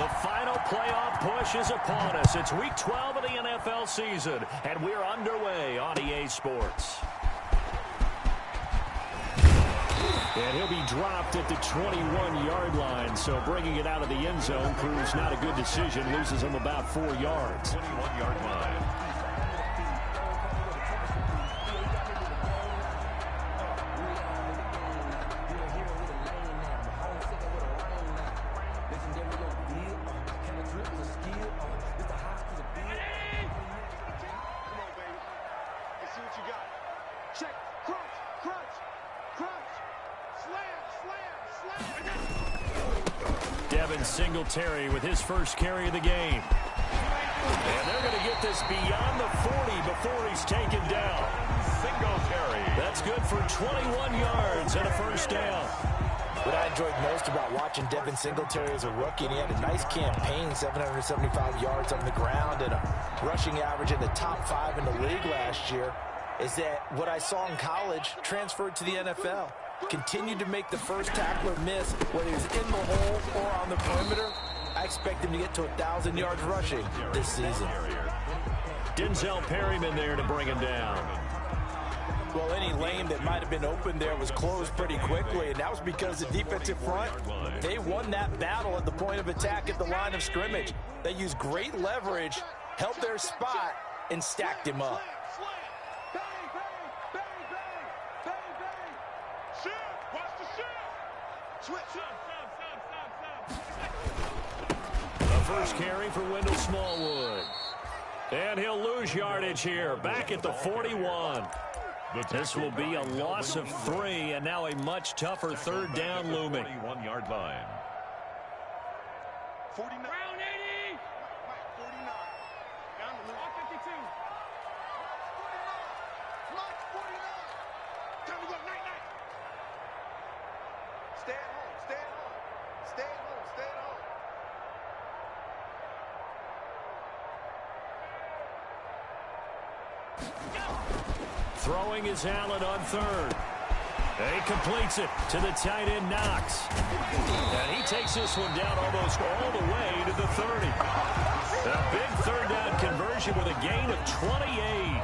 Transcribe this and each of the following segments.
The final playoff push is upon us. It's Week 12 of the NFL season, and we're underway on EA Sports. And he'll be dropped at the 21-yard line, so bringing it out of the end zone proves not a good decision. Loses him about 4 yards. 21-yard line. Singletary with his first carry of the game. And they're going to get this beyond the 40 before he's taken down. Singletary. That's good for 21 yards and a first down. What I enjoyed most about watching Devin Singletary as a rookie, and he had a nice campaign, 775 yards on the ground and a rushing average in the top 5 in the league last year, is that what I saw in college transferred to the NFL. Continued to make the first tackler miss, whether he's in the hole or on the perimeter. I expect him to get to 1,000 yards rushing this season. Denzel Perryman there to bring him down. Well, any lane that might have been open there was closed pretty quickly, and that was because the defensive front, they won that battle at the point of attack at the line of scrimmage. They used great leverage, held their spot, and stacked him up. The first carry for Wendell Smallwood. And he'll lose yardage here, back at the 41. This will be a loss of 3, and now a much tougher third down looming. 21-yard line. 49. Round 80. 49. Down to 52. 49. Time to go. Night. Stay at home. Stay at home. Stay at home. Stay at home. Throwing is Allen on third. He completes it to the tight end, Knox. And he takes this one down almost all the way to the 30. A big third down conversion with a gain of 28.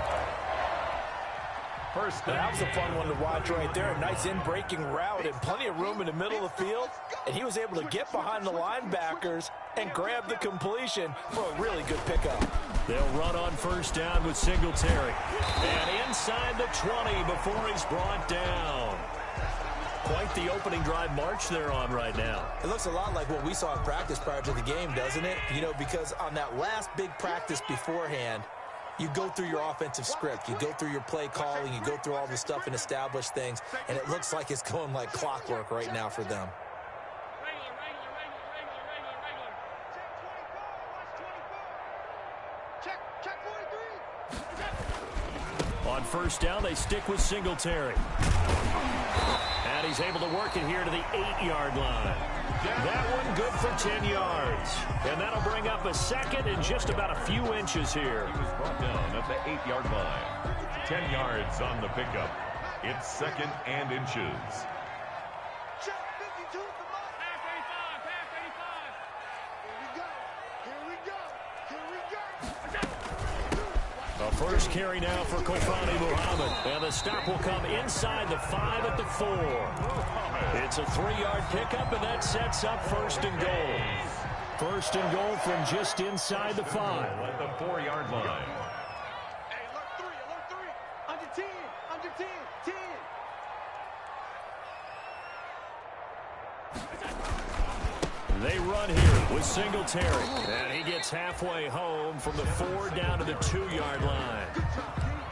First, that was a fun one to watch right there. A nice in-breaking route and plenty of room in the middle of the field. And he was able to get behind the linebackers and grab the completion for a really good pickup. They'll run on first down with Singletary. And inside the 20 before he's brought down. Quite the opening drive march they're on right now. It looks a lot like what we saw in practice prior to the game, doesn't it? You know, because on that last big practice beforehand, you go through your offensive script. You go through your play calling. You go through all the stuff and establish things. And it looks like it's going like clockwork right now for them. On first down, they stick with Singletary. And he's able to work it here to the 8-yard line. That one good for 10 yards. And that'll bring up a second and just about a few inches here. He was brought down at the 8-yard line. 10 yards on the pickup. It's second and inches. A first carry now for Kofani Muhammad. And the stop will come inside the 5 at the 4. It's a 3-yard pickup, and that sets up first and goal. First and goal from just inside the 5. At the 4-yard line. Hey, alert 3. Under 10. Under 10. 10. They run here with Singletary. And he gets halfway home from the 4 down to the 2-yard line.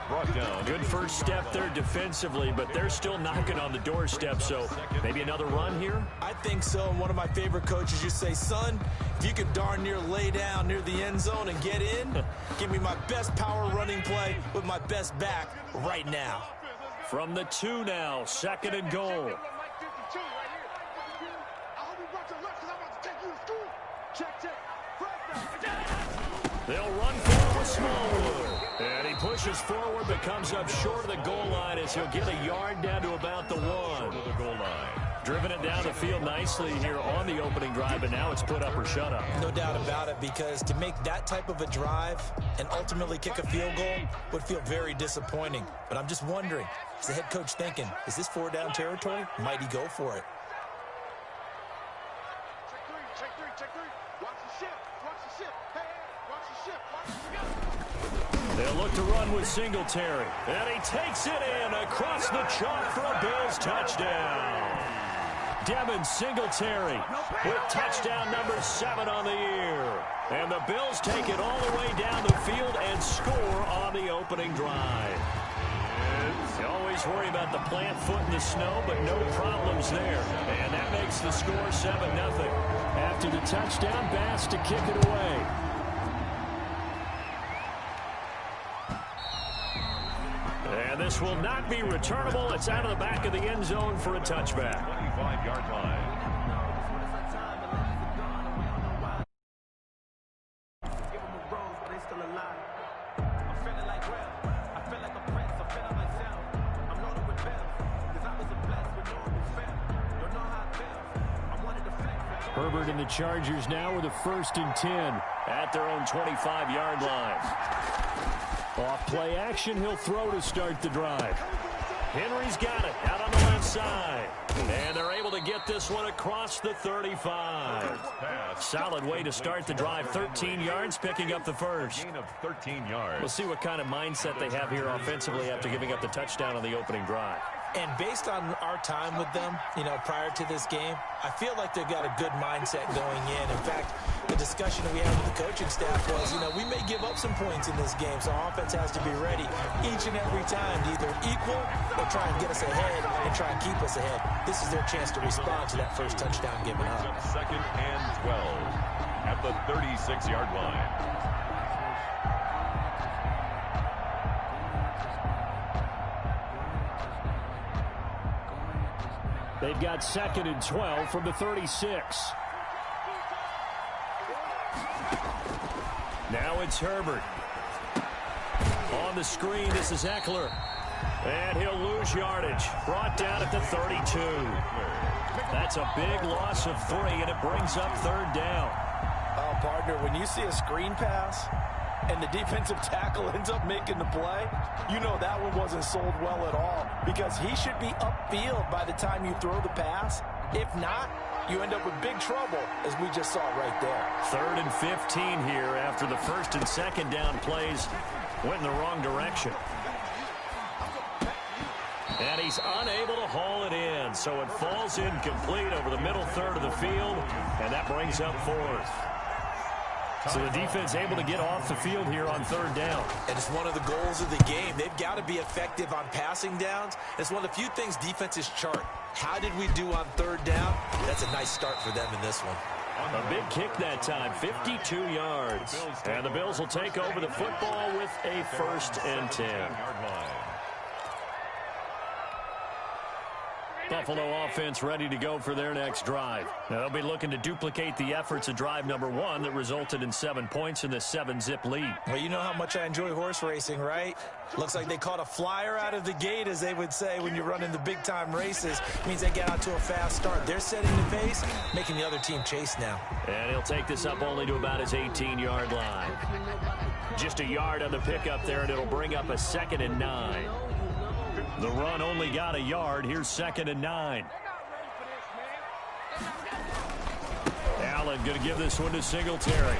Brought down. Good first step there defensively, but they're still knocking on the doorstep, so maybe another run here? I think so. And one of my favorite coaches used to say, son, if you could darn near lay down near the end zone and get in, give me my best power running play with my best back right now. From the 2 now, second and goal. They'll run forward with Smallwood. And he pushes forward but comes up short of the goal line as he'll get a yard down to about the 1. Short of the goal line. Driven it down the field nicely here on the opening drive, but now it's put up or shut up. No doubt about it, because to make that type of a drive and ultimately kick a field goal would feel very disappointing. But I'm just wondering, is the head coach thinking, is this 4-down territory? Might he go for it? Check three. Watch the ship. Hey, watch the ship. Watch the ship. They'll look to run with Singletary. And he takes it in across the chalk for a Bills touchdown. Devin Singletary with touchdown number 7 on the year. And the Bills take it all the way down the field and score on the opening drive. You always worry about the plant foot in the snow, but no problems there. And that makes the score 7-0. After the touchdown, Bass to kick it away. And this will not be returnable. It's out of the back of the end zone for a touchback. 25-yard line. Herbert and the Chargers now with a 1st and 10 at their own 25-yard line. Off play action, he'll throw to start the drive. Henry's got it out on the left side. And they're able to get this one across the 35. Solid way to start the drive. 13 yards, picking up the first. Gain of 13 yards. We'll see what kind of mindset they have here offensively after giving up the touchdown on the opening drive. And based on our time with them, prior to this game, I feel like they've got a good mindset going in. In fact, the discussion that we had with the coaching staff was, we may give up some points in this game, so our offense has to be ready each and every time to either equal or try and get us ahead and try and keep us ahead. This is their chance to respond to that first touchdown given up. 2nd and 12 at the 36-yard line. They've got 2nd and 12 from the 36. Now it's Herbert. On the screen, this is Eckler. And he'll lose yardage. Brought down at the 32. That's a big loss of 3, and it brings up 3rd down. Oh, partner, when you see a screen pass and the defensive tackle ends up making the play, that one wasn't sold well at all, because he should be upfield by the time you throw the pass. If not, you end up with big trouble, as we just saw right there. 3rd and 15 here after the 1st and 2nd down plays went in the wrong direction. And he's unable to haul it in, so it falls incomplete over the middle third of the field, and that brings up 4th. So the defense able to get off the field here on 3rd down. And it's one of the goals of the game. They've got to be effective on passing downs. It's one of the few things defenses chart. How did we do on 3rd down? That's a nice start for them in this one. A big kick that time, 52 yards. And the Bills will take over the football with a 1st and 10. Buffalo offense ready to go for their next drive. Now, they'll be looking to duplicate the efforts of drive number 1 that resulted in 7 points in the 7-zip lead. Well, you know how much I enjoy horse racing, right? Looks like they caught a flyer out of the gate, as they would say when you're running the big-time races. Means they get out to a fast start. They're setting the pace, making the other team chase now. And he'll take this up only to about his 18-yard line. Just a yard on the pickup there, and it'll bring up a 2nd and 9. The run only got a yard. Here's 2nd and 9. Allen going to give this one to Singletary.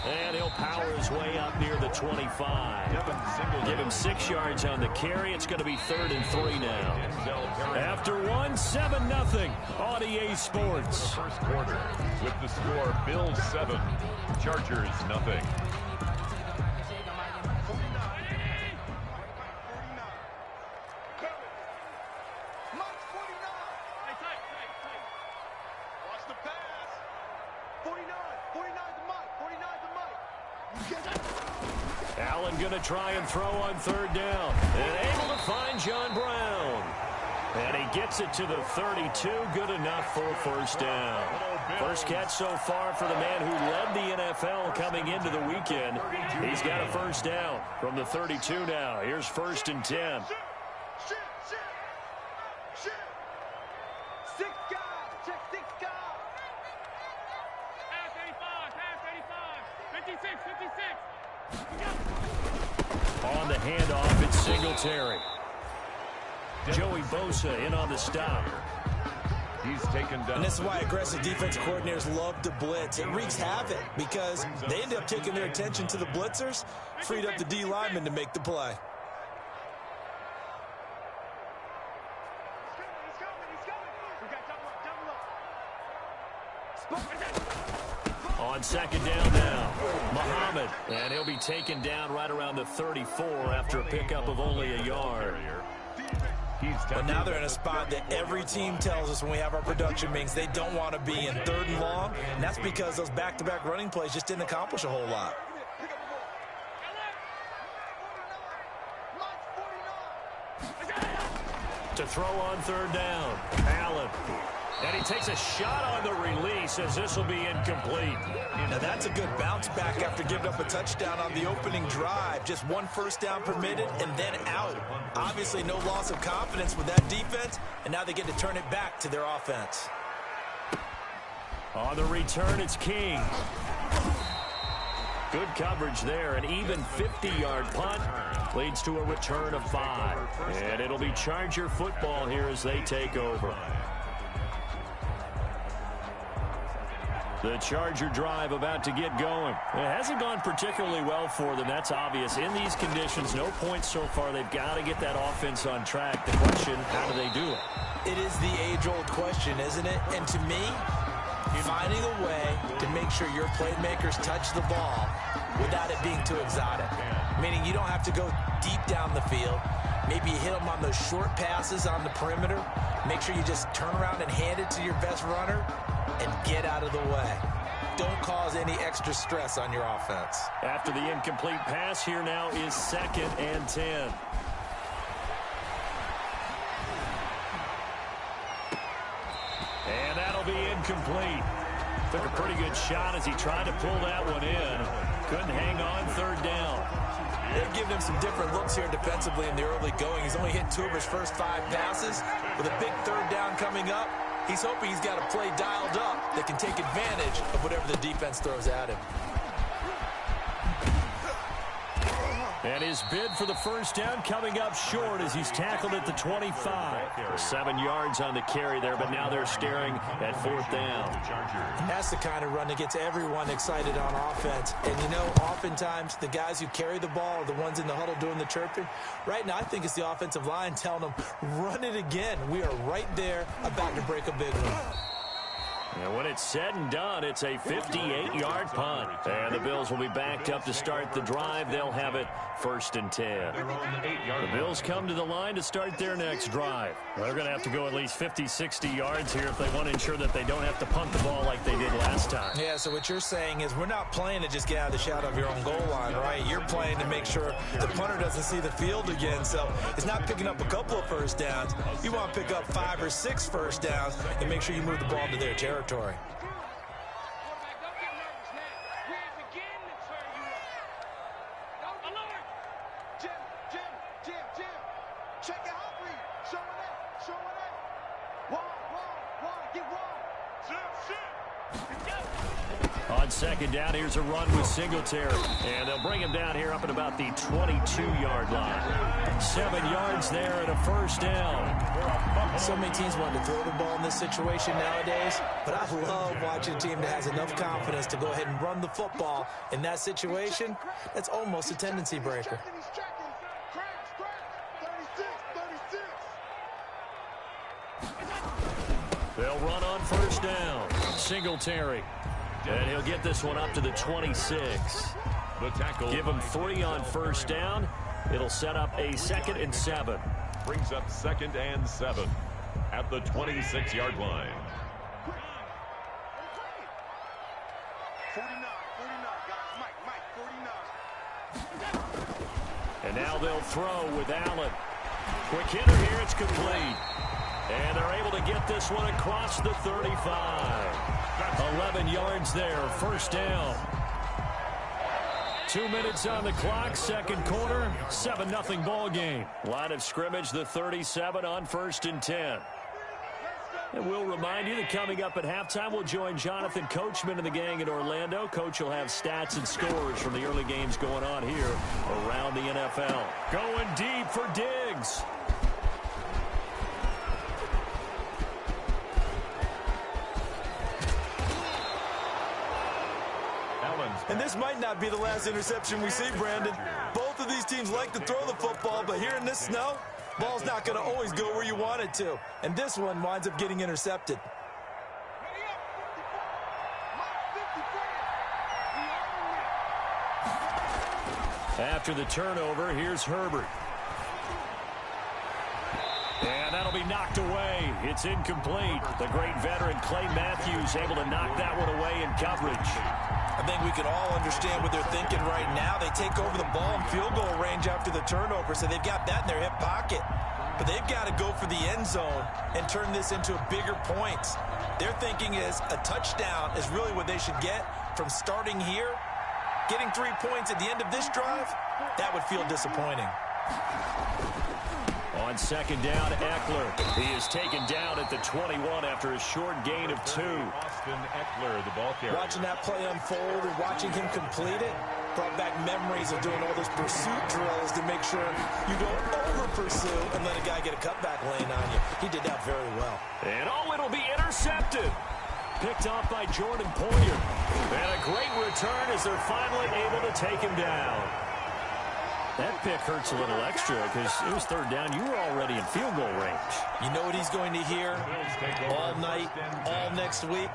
And he'll power his way up near the 25. Give him 6 yards on the carry. It's going to be 3rd and 3 now. After 1, 7-0 on EA Sports. First quarter with the score Bills 7, Chargers 0. Allen going to try and throw on 3rd down. And able to find John Brown. And he gets it to the 32. Good enough for a 1st down. First catch so far for the man who led the NFL coming into the weekend. He's got a 1st down from the 32 now. Here's 1st and 10. Six guys. Check six guys. Pass 85. 56. On the handoff, it's Singletary. Joey Bosa in on the stop. He's taken down. And this is why aggressive defense coordinators love to blitz. It wreaks havoc because they end up taking their attention to the blitzers, freed up the D lineman to make the play. He's coming. We got double up. On second down now, Muhammad. And he'll be taken down right around the 34 after a pickup of only a yard. But now they're in a spot that every team tells us when we have our production meetings they don't want to be in, 3rd and long. And that's because those back-to-back running plays just didn't accomplish a whole lot. To throw on 3rd down, Allen. And he takes a shot on the release as this will be incomplete. Now that's a good bounce back after giving up a touchdown on the opening drive. Just 1 first down permitted and then out. Obviously no loss of confidence with that defense, and now they get to turn it back to their offense. On the return, it's King. Good coverage there. An even 50-yard punt leads to a return of 5. And it'll be Charger football here as they take over. The Charger drive about to get going. It hasn't gone particularly well for them. That's obvious. In these conditions, no points so far. They've got to get that offense on track. The question, how do they do it? It is the age-old question, isn't it? And to me, finding a way to make sure your playmakers touch the ball without it being too exotic. Meaning you don't have to go deep down the field. Maybe you hit them on those short passes on the perimeter. Make sure you just turn around and hand it to your best runner and get out of the way. Don't cause any extra stress on your offense. After the incomplete pass, here now is 2nd and 10. And that'll be incomplete. Took a pretty good shot as he tried to pull that one in. Couldn't hang on 3rd down. They've given him some different looks here defensively in the early going. He's only hit 2 of his first 5 passes. With a big 3rd down coming up, he's hoping he's got a play dialed up that can take advantage of whatever the defense throws at him. And his bid for the first down coming up short as he's tackled at the 25. 7 yards on the carry there, but now they're staring at 4th down. And that's the kind of run that gets everyone excited on offense. And, you know, oftentimes the guys who carry the ball are the ones in the huddle doing the chirping. Right now, I think it's the offensive line telling them, run it again. We are right there about to break a big one. And when it's said and done, it's a 58-yard punt. And the Bills will be backed up to start the drive. They'll have it 1st and 10. The Bills come to the line to start their next drive. They're going to have to go at least 50, 60 yards here if they want to ensure that they don't have to punt the ball like they did last time. Yeah, so what you're saying is we're not playing to just get out of the shadow of your own goal line, right? You're playing to make sure the punter doesn't see the field again. So it's not picking up a couple of first downs. You want to pick up 5 or 6 first downs and make sure you move the ball to their territory. Check your hot read. Show it. Wall. Get wall. On second down, here's a run with Singletary. And they'll bring him down here up at about the 22-yard line. 7 yards there and a first down. So many teams want to throw the ball in this situation nowadays, but I love watching a team that has enough confidence to go ahead and run the football in that situation. That's almost a tendency breaker. He's checking. Crash. 36. They'll run on first down. Singletary. And he'll get this one up to the 26. The tackle. Give him 3 on first down. It'll set up a 2nd and 7. Brings up 2nd and 7 at the 26-yard line. 49, guys. Mike, 49. And now they'll throw with Allen. Quick hitter here, it's complete. And they're able to get this one across the 35. 11 yards there, first down. 2 minutes on the clock, second quarter, 7-0 ball game. Line of scrimmage, the 37 on 1st and 10. And we'll remind you that coming up at halftime, we'll join Jonathan Coachman and the gang in Orlando. Coach will have stats and scores from the early games going on here around the NFL. Going deep for Diggs. And this might not be the last interception we see, Brandon. Both of these teams like to throw the football, but here in this snow, ball's not going to always go where you want it to. And this one winds up getting intercepted. After the turnover, here's Herbert. And that'll be knocked away. It's incomplete. The great veteran Clay Matthews able to knock that one away in coverage. I think we can all understand what they're thinking right now. They take over the ball in field goal range after the turnover, so they've got that in their hip pocket. But they've got to go for the end zone and turn this into bigger points. Their thinking is a touchdown is really what they should get from starting here. Getting 3 points at the end of this drive, that would feel disappointing. On second down, Eckler. He is taken down at the 21 after a short gain of 2. Austin Eckler, the ball carrier. Watching that play unfold and watching him complete it brought back memories of doing all those pursuit drills to make sure you don't over-pursue and let a guy get a cutback lane on you. He did that very well. And it'll be intercepted. Picked off by Jordan Poyer. And a great return as they're finally able to take him down. That pick hurts a little extra because it was third down. You were already in field goal range. You know what he's going to hear all night, all next week?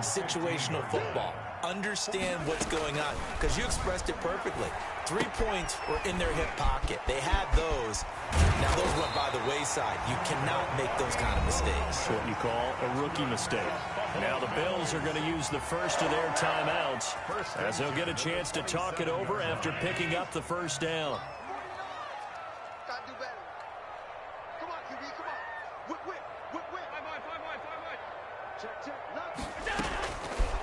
Situational football. Understand what's going on because you expressed it perfectly. 3 points were in their hip pocket. They had those. Now, those went by the wayside. You cannot make those kind of mistakes. What you call a rookie mistake. Now the Bills are going to use the first of their timeouts as they'll get a chance to talk it over after picking up the first down. Gotta do better. Come on, QB, come on. Whip. Check.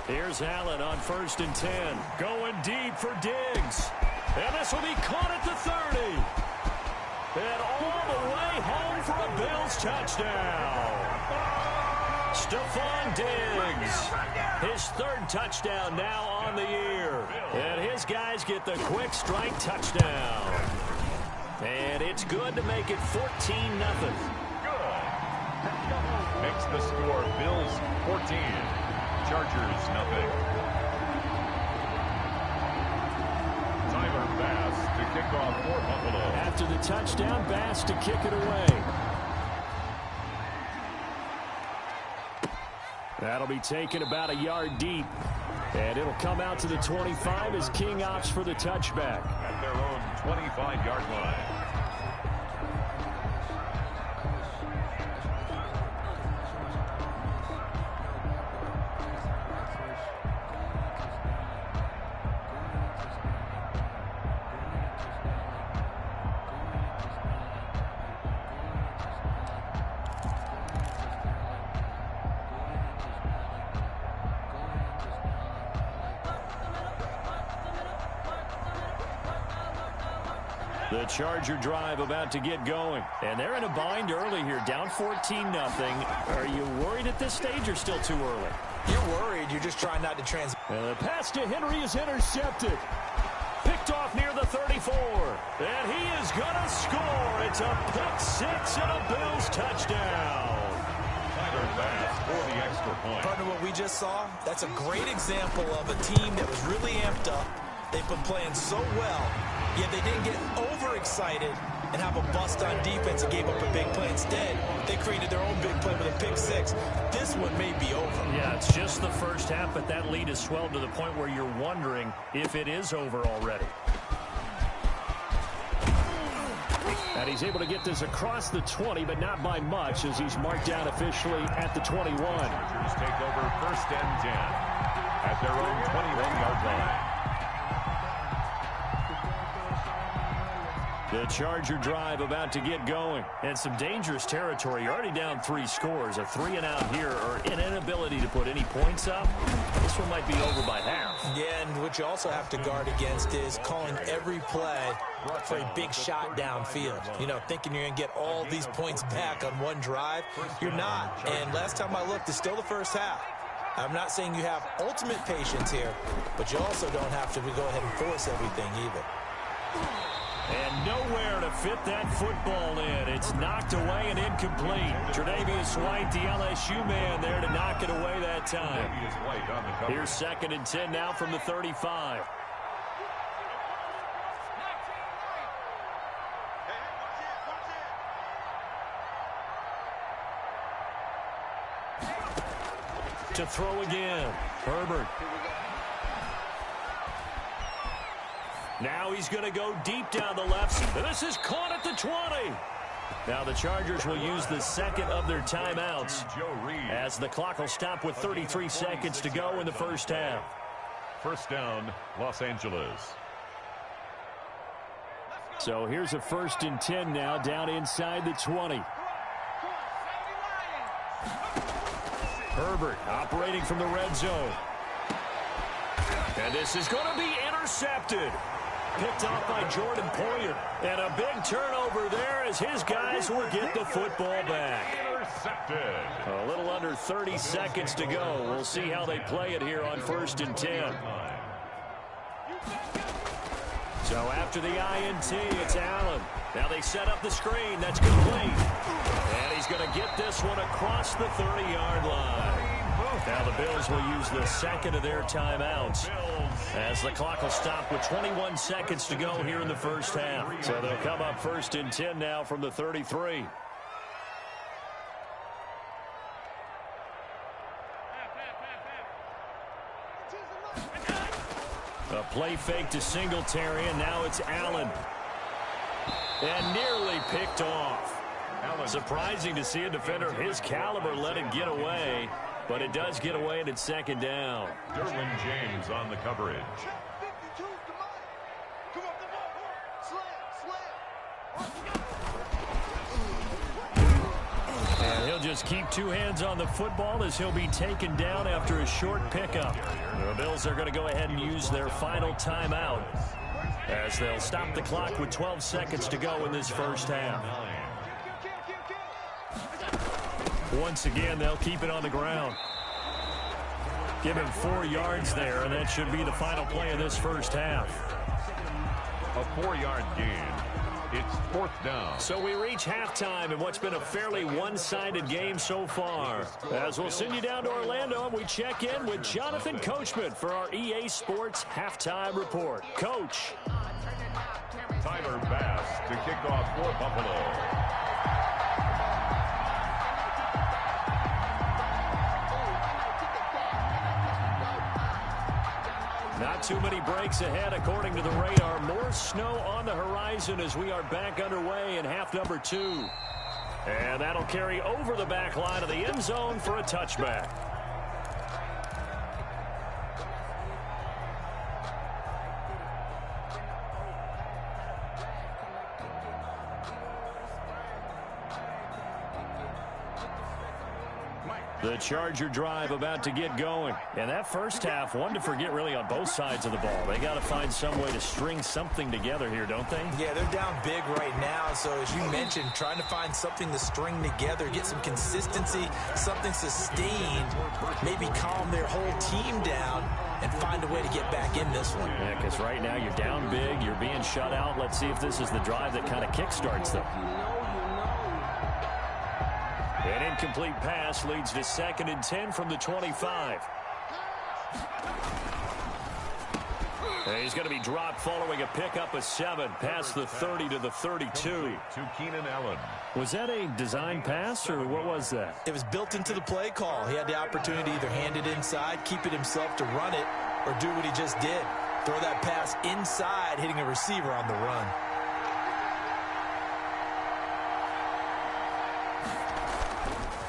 Here's Allen on 1st and 10. Going deep for Diggs. And this will be caught at the 30. And all the way home for a Bills touchdown. Stephon Diggs, his 3rd touchdown now on the year. And his guys get the quick strike touchdown. And it's good to make it 14-0. Good. Makes the score Bills 14, Chargers 0. Tyler Bass to kick off for Buffalo. After the touchdown, Bass to kick it away. That'll be taken about a yard deep. And it'll come out to the 25 as King opts for the touchback. At their own 25-yard line. The Charger drive about to get going. And they're in a bind early here, down 14-0. Are you worried at this stage or still too early? You're worried. You're just trying not to And the pass to Henry is intercepted. Picked off near the 34. And he is going to score. It's a pick six and a Bills touchdown. Tyler Bass for the extra point. Partner, what we just saw, that's a great example of a team that was really amped up. They've been playing so well, yet they didn't get overexcited and have a bust on defense and gave up a big play. Instead, they created their own big play with a pick six. This one may be over. Yeah, it's just the first half, but that lead has swelled to the point where you're wondering if it is over already. And he's able to get this across the 20, but not by much as he's marked down officially at the 21. Chargers take over 1st and 10 at their own 21-yard line. The Charger drive about to get going. And some dangerous territory. You're already down 3 scores. A 3-and-out here or an inability to put any points up. This one might be over by half. Yeah, and what you also have to guard against is calling every play for a big shot downfield. You know, thinking you're going to get all these points back on one drive. You're not. And last time I looked, it's still the first half. I'm not saying you have ultimate patience here, but you also don't have to go ahead and force everything either. And nowhere to fit that football in. It's knocked away and incomplete. Tre'Davious White, the LSU man, there to knock it away that time. Here's 2nd and 10 now from the 35. To throw again. Herbert. Now he's going to go deep down the left. This is caught at the 20. Now the Chargers will use the second of their timeouts as the clock will stop with 33 seconds to go in the first half. First down, Los Angeles. So here's a 1st and 10 now down inside the 20. Herbert operating from the red zone. And this is going to be intercepted. Picked off by Jordan Poyer. And a big turnover there as his guys will get the football back. Intercepted. A little under 30 seconds to go. We'll see how they play it here on 1st and 10. So after the INT, it's Allen. Now they set up the screen. That's complete. And he's going to get this one across the 30-yard line. Now the Bills will use the second of their timeouts as the clock will stop with 21 seconds to go here in the first half. So they'll come up 1st and 10 now from the 33. A play fake to Singletary, and now it's Allen. And nearly picked off. Surprising to see a defender of his caliber let it get away, but it does get away and it's 2nd down. Derwin James on the coverage. And he'll just keep 2 hands on the football as he'll be taken down after a short pickup. The Bills are going to go ahead and use their final timeout as they'll stop the clock with 12 seconds to go in this first half. Once again, they'll keep it on the ground. Give him 4 yards there, and that should be the final play of this first half. A 4-yard gain. It's 4th down. So we reach halftime in what's been a fairly one-sided game so far. As we'll send you down to Orlando, and we check in with Jonathan Coachman for our EA Sports Halftime Report. Coach. Tyler Bass to kick off for Buffalo. Not too many breaks ahead according to the radar. More snow on the horizon as we are back underway in half number 2. And that'll carry over the back line of the end zone for a touchback. The Charger drive about to get going. And that first half, one to forget really on both sides of the ball. They got to find some way to string something together here, don't they? Yeah, they're down big right now. So as you mentioned, trying to find something to string together, get some consistency, something sustained, maybe calm their whole team down and find a way to get back in this one. Yeah, because right now you're down big, you're being shut out. Let's see if this is the drive that kind of kickstarts them. An incomplete pass leads to 2nd and 10 from the 25. And he's going to be dropped following a pickup of 7 past the 30 to the 32. To Keenan Allen. Was that a design pass or what was that? It was built into the play call. He had the opportunity to either hand it inside, keep it himself to run it, or do what he just did. Throw that pass inside, hitting a receiver on the run.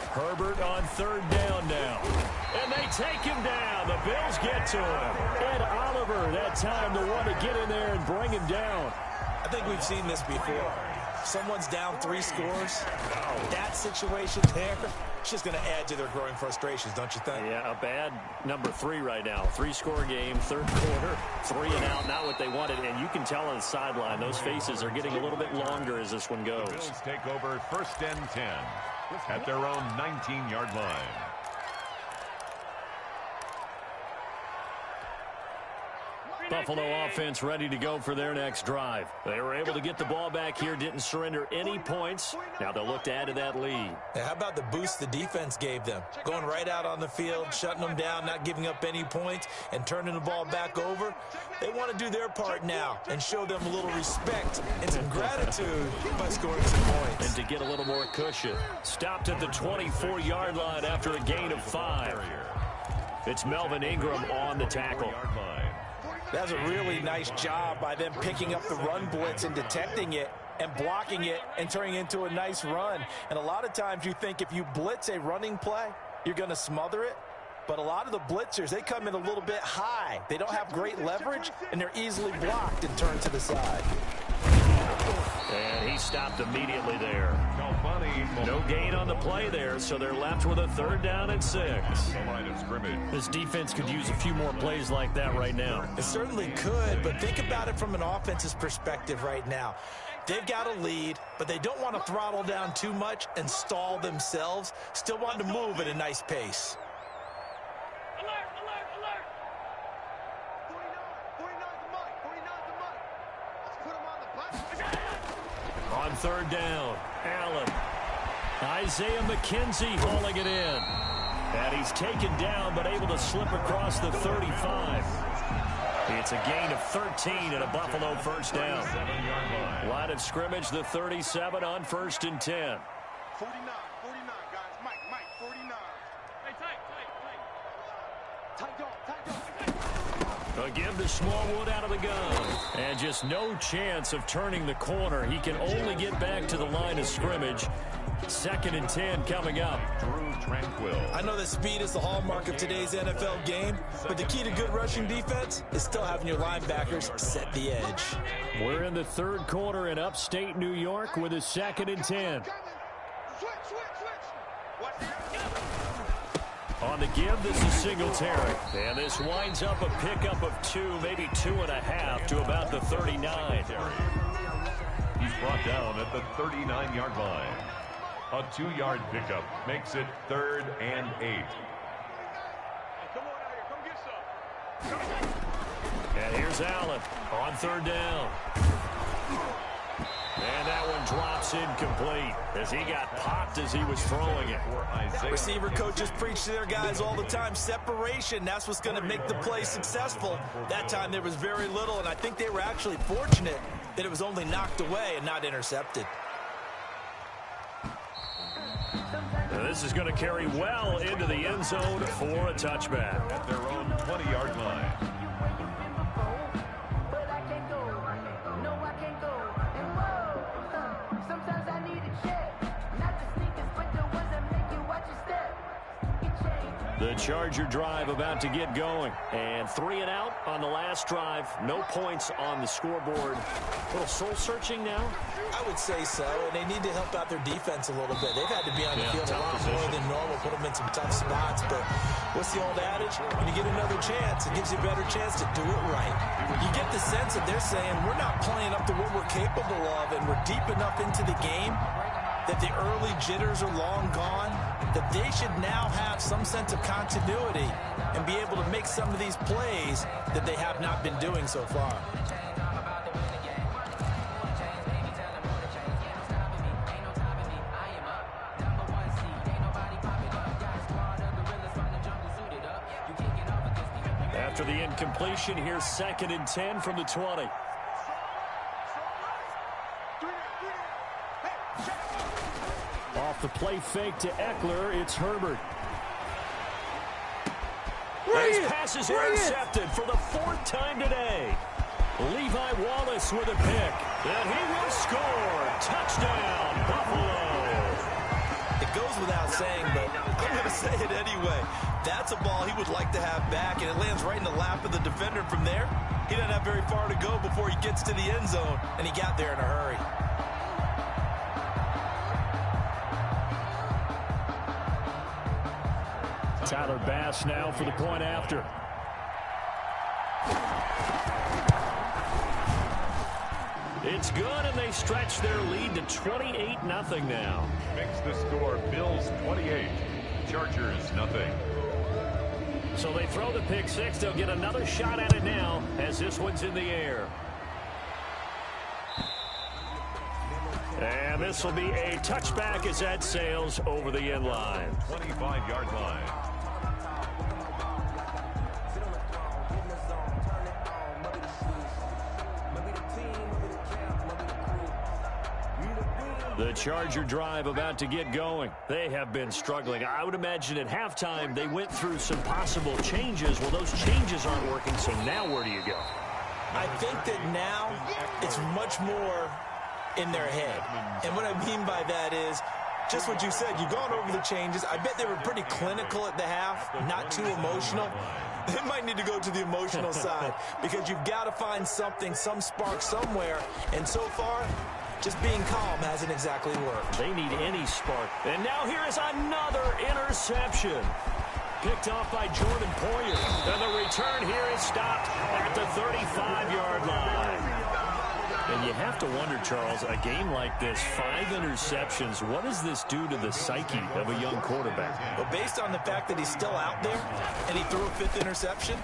Herbert on 3rd down now. And they take him down. The Bills get to him. Ed Oliver that time the one to get in there and bring him down. I think we've seen this before. Someone's down 3 scores. That situation there, it's just going to add to their growing frustrations, don't you think? Yeah, a bad number 3 right now. 3-score game, third quarter, 3 and out, not what they wanted. And you can tell on the sideline, those faces are getting a little bit longer as this one goes. The Bills take over 1st and 10 at their own 19-yard line. Buffalo offense ready to go for their next drive. They were able to get the ball back here, didn't surrender any points. Now they'll look to add to that lead. Now, how about the boost the defense gave them? Going right out on the field, shutting them down, not giving up any points, and turning the ball back over. They want to do their part now and show them a little respect and some gratitude by scoring some points. And to get a little more cushion. Stopped at the 24-yard line after a gain of 5. It's Melvin Ingram on the tackle. That's a really nice job by them picking up the run blitz and detecting it and blocking it and turning it into a nice run. And a lot of times you think if you blitz a running play, you're going to smother it. But a lot of the blitzers, they come in a little bit high. They don't have great leverage, and they're easily blocked and turned to the side. And he stopped immediately there. No gain on the play there, so they're left with a 3rd down and 6. The line of scrimmage. This defense could use a few more plays like that right now. It certainly could, but think about it from an offense's perspective right now. They've got a lead, but they don't want to throttle down too much and stall themselves. Still want to move at a nice pace. Alert, alert, alert. 49 to Mike. 49 to Mike. Let's put him on the button. On 3rd down, Allen. Isaiah McKenzie hauling it in. And he's taken down, but able to slip across the 35. It's a gain of 13 and a Buffalo 1st down. Line of scrimmage, the 37 on 1st and 10. 49, guys. Mike, 49. Hey, tight. Tight dog. A give to Smallwood out of the gun. And just no chance of turning the corner. He can only get back to the line of scrimmage. 2nd and 10 coming up. Drew Tranquil. I know that speed is the hallmark of today's NFL game, but the key to good rushing defense is still having your linebackers set the edge. We're in the 3rd quarter in upstate New York with a 2nd and 10. Switch. Watch the On the give, this is Singletary. And this winds up a pickup of 2, maybe 2.5 to about the 39. He's brought down at the 39-yard line. A 2-yard pickup makes it 3rd and 8. Come on out here. Come get some. And here's Allen on 3rd down. And that one drops incomplete as he got popped as he was throwing it. Receiver coaches preach to their guys all the time. Separation, that's what's going to make the play successful. That time there was very little, and I think they were actually fortunate that it was only knocked away and not intercepted. Now this is going to carry well into the end zone for a touchback. At their own 20-yard line. The Charger drive about to get going. And 3 and out on the last drive. No points on the scoreboard. A little soul-searching now? I would say so, and they need to help out their defense a little bit. They've had to be on the field a lot more than normal, put them in some tough spots. But what's the old adage? When you get another chance, it gives you a better chance to do it right. You get the sense that they're saying, we're not playing up to what we're capable of, and we're deep enough into the game that the early jitters are long gone, that they should now have some sense of continuity and be able to make some of these plays that they have not been doing so far. After the incompletion, here's 2nd and 10 from the 20. Off the play fake to Eckler, it's Herbert. His passes intercepted for the 4th time today. Levi Wallace with a pick, and he will score. Touchdown, Buffalo. It goes without saying, but I'm going to say it anyway. That's a ball he would like to have back, and it lands right in the lap of the defender from there. He doesn't have very far to go before he gets to the end zone, and he got there in a hurry. Tyler Bass now for the point after. It's good, and they stretch their lead to 28-0 now. Makes the score Bills 28, Chargers nothing. So they throw the pick six. They'll get another shot at it now as this one's in the air. And this will be a touchback as that sails over the end line. 25-yard line. The Charger drive about to get going. They have been struggling. I would imagine at halftime they went through some possible changes. Well, those changes aren't working, so now where do you go? I think that now it's much more in their head. And what I mean by that is just what you said. You've gone over the changes. I bet they were pretty clinical at the half, not too emotional. They might need to go to the emotional side because you've got to find something, some spark somewhere. And so far, just being calm hasn't exactly worked. They need any spark. And now here is another interception. Picked off by Jordan Poyer. And the return here is stopped at the 35-yard line. And you have to wonder, Charles, a game like this, 5 interceptions, what does this do to the psyche of a young quarterback? Well, based on the fact that he's still out there and he threw a 5th interception,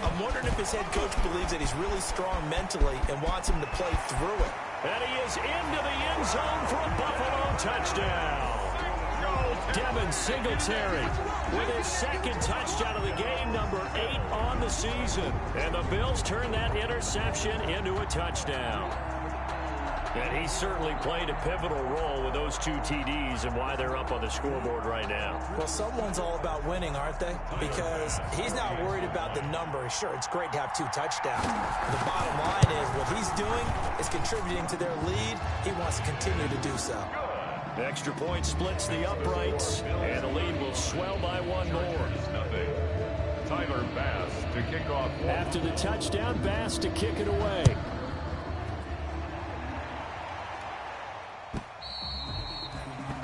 I'm wondering if his head coach believes that he's really strong mentally and wants him to play through it. And he is into the end zone for a Buffalo touchdown. Devin Singletary with his second touchdown of the game, number 8 on the season. And the Bills turn that interception into a touchdown. And he certainly played a pivotal role with those 2 TDs and why they're up on the scoreboard right now. Well, someone's all about winning, aren't they? Because he's not worried about the number. Sure, it's great to have 2 touchdowns. The bottom line is what he's doing is contributing to their lead. He wants to continue to do so. Extra point splits the uprights, and the lead will swell by 1 more. Nothing. Tyler Bass to kick off. After the touchdown, Bass to kick it away.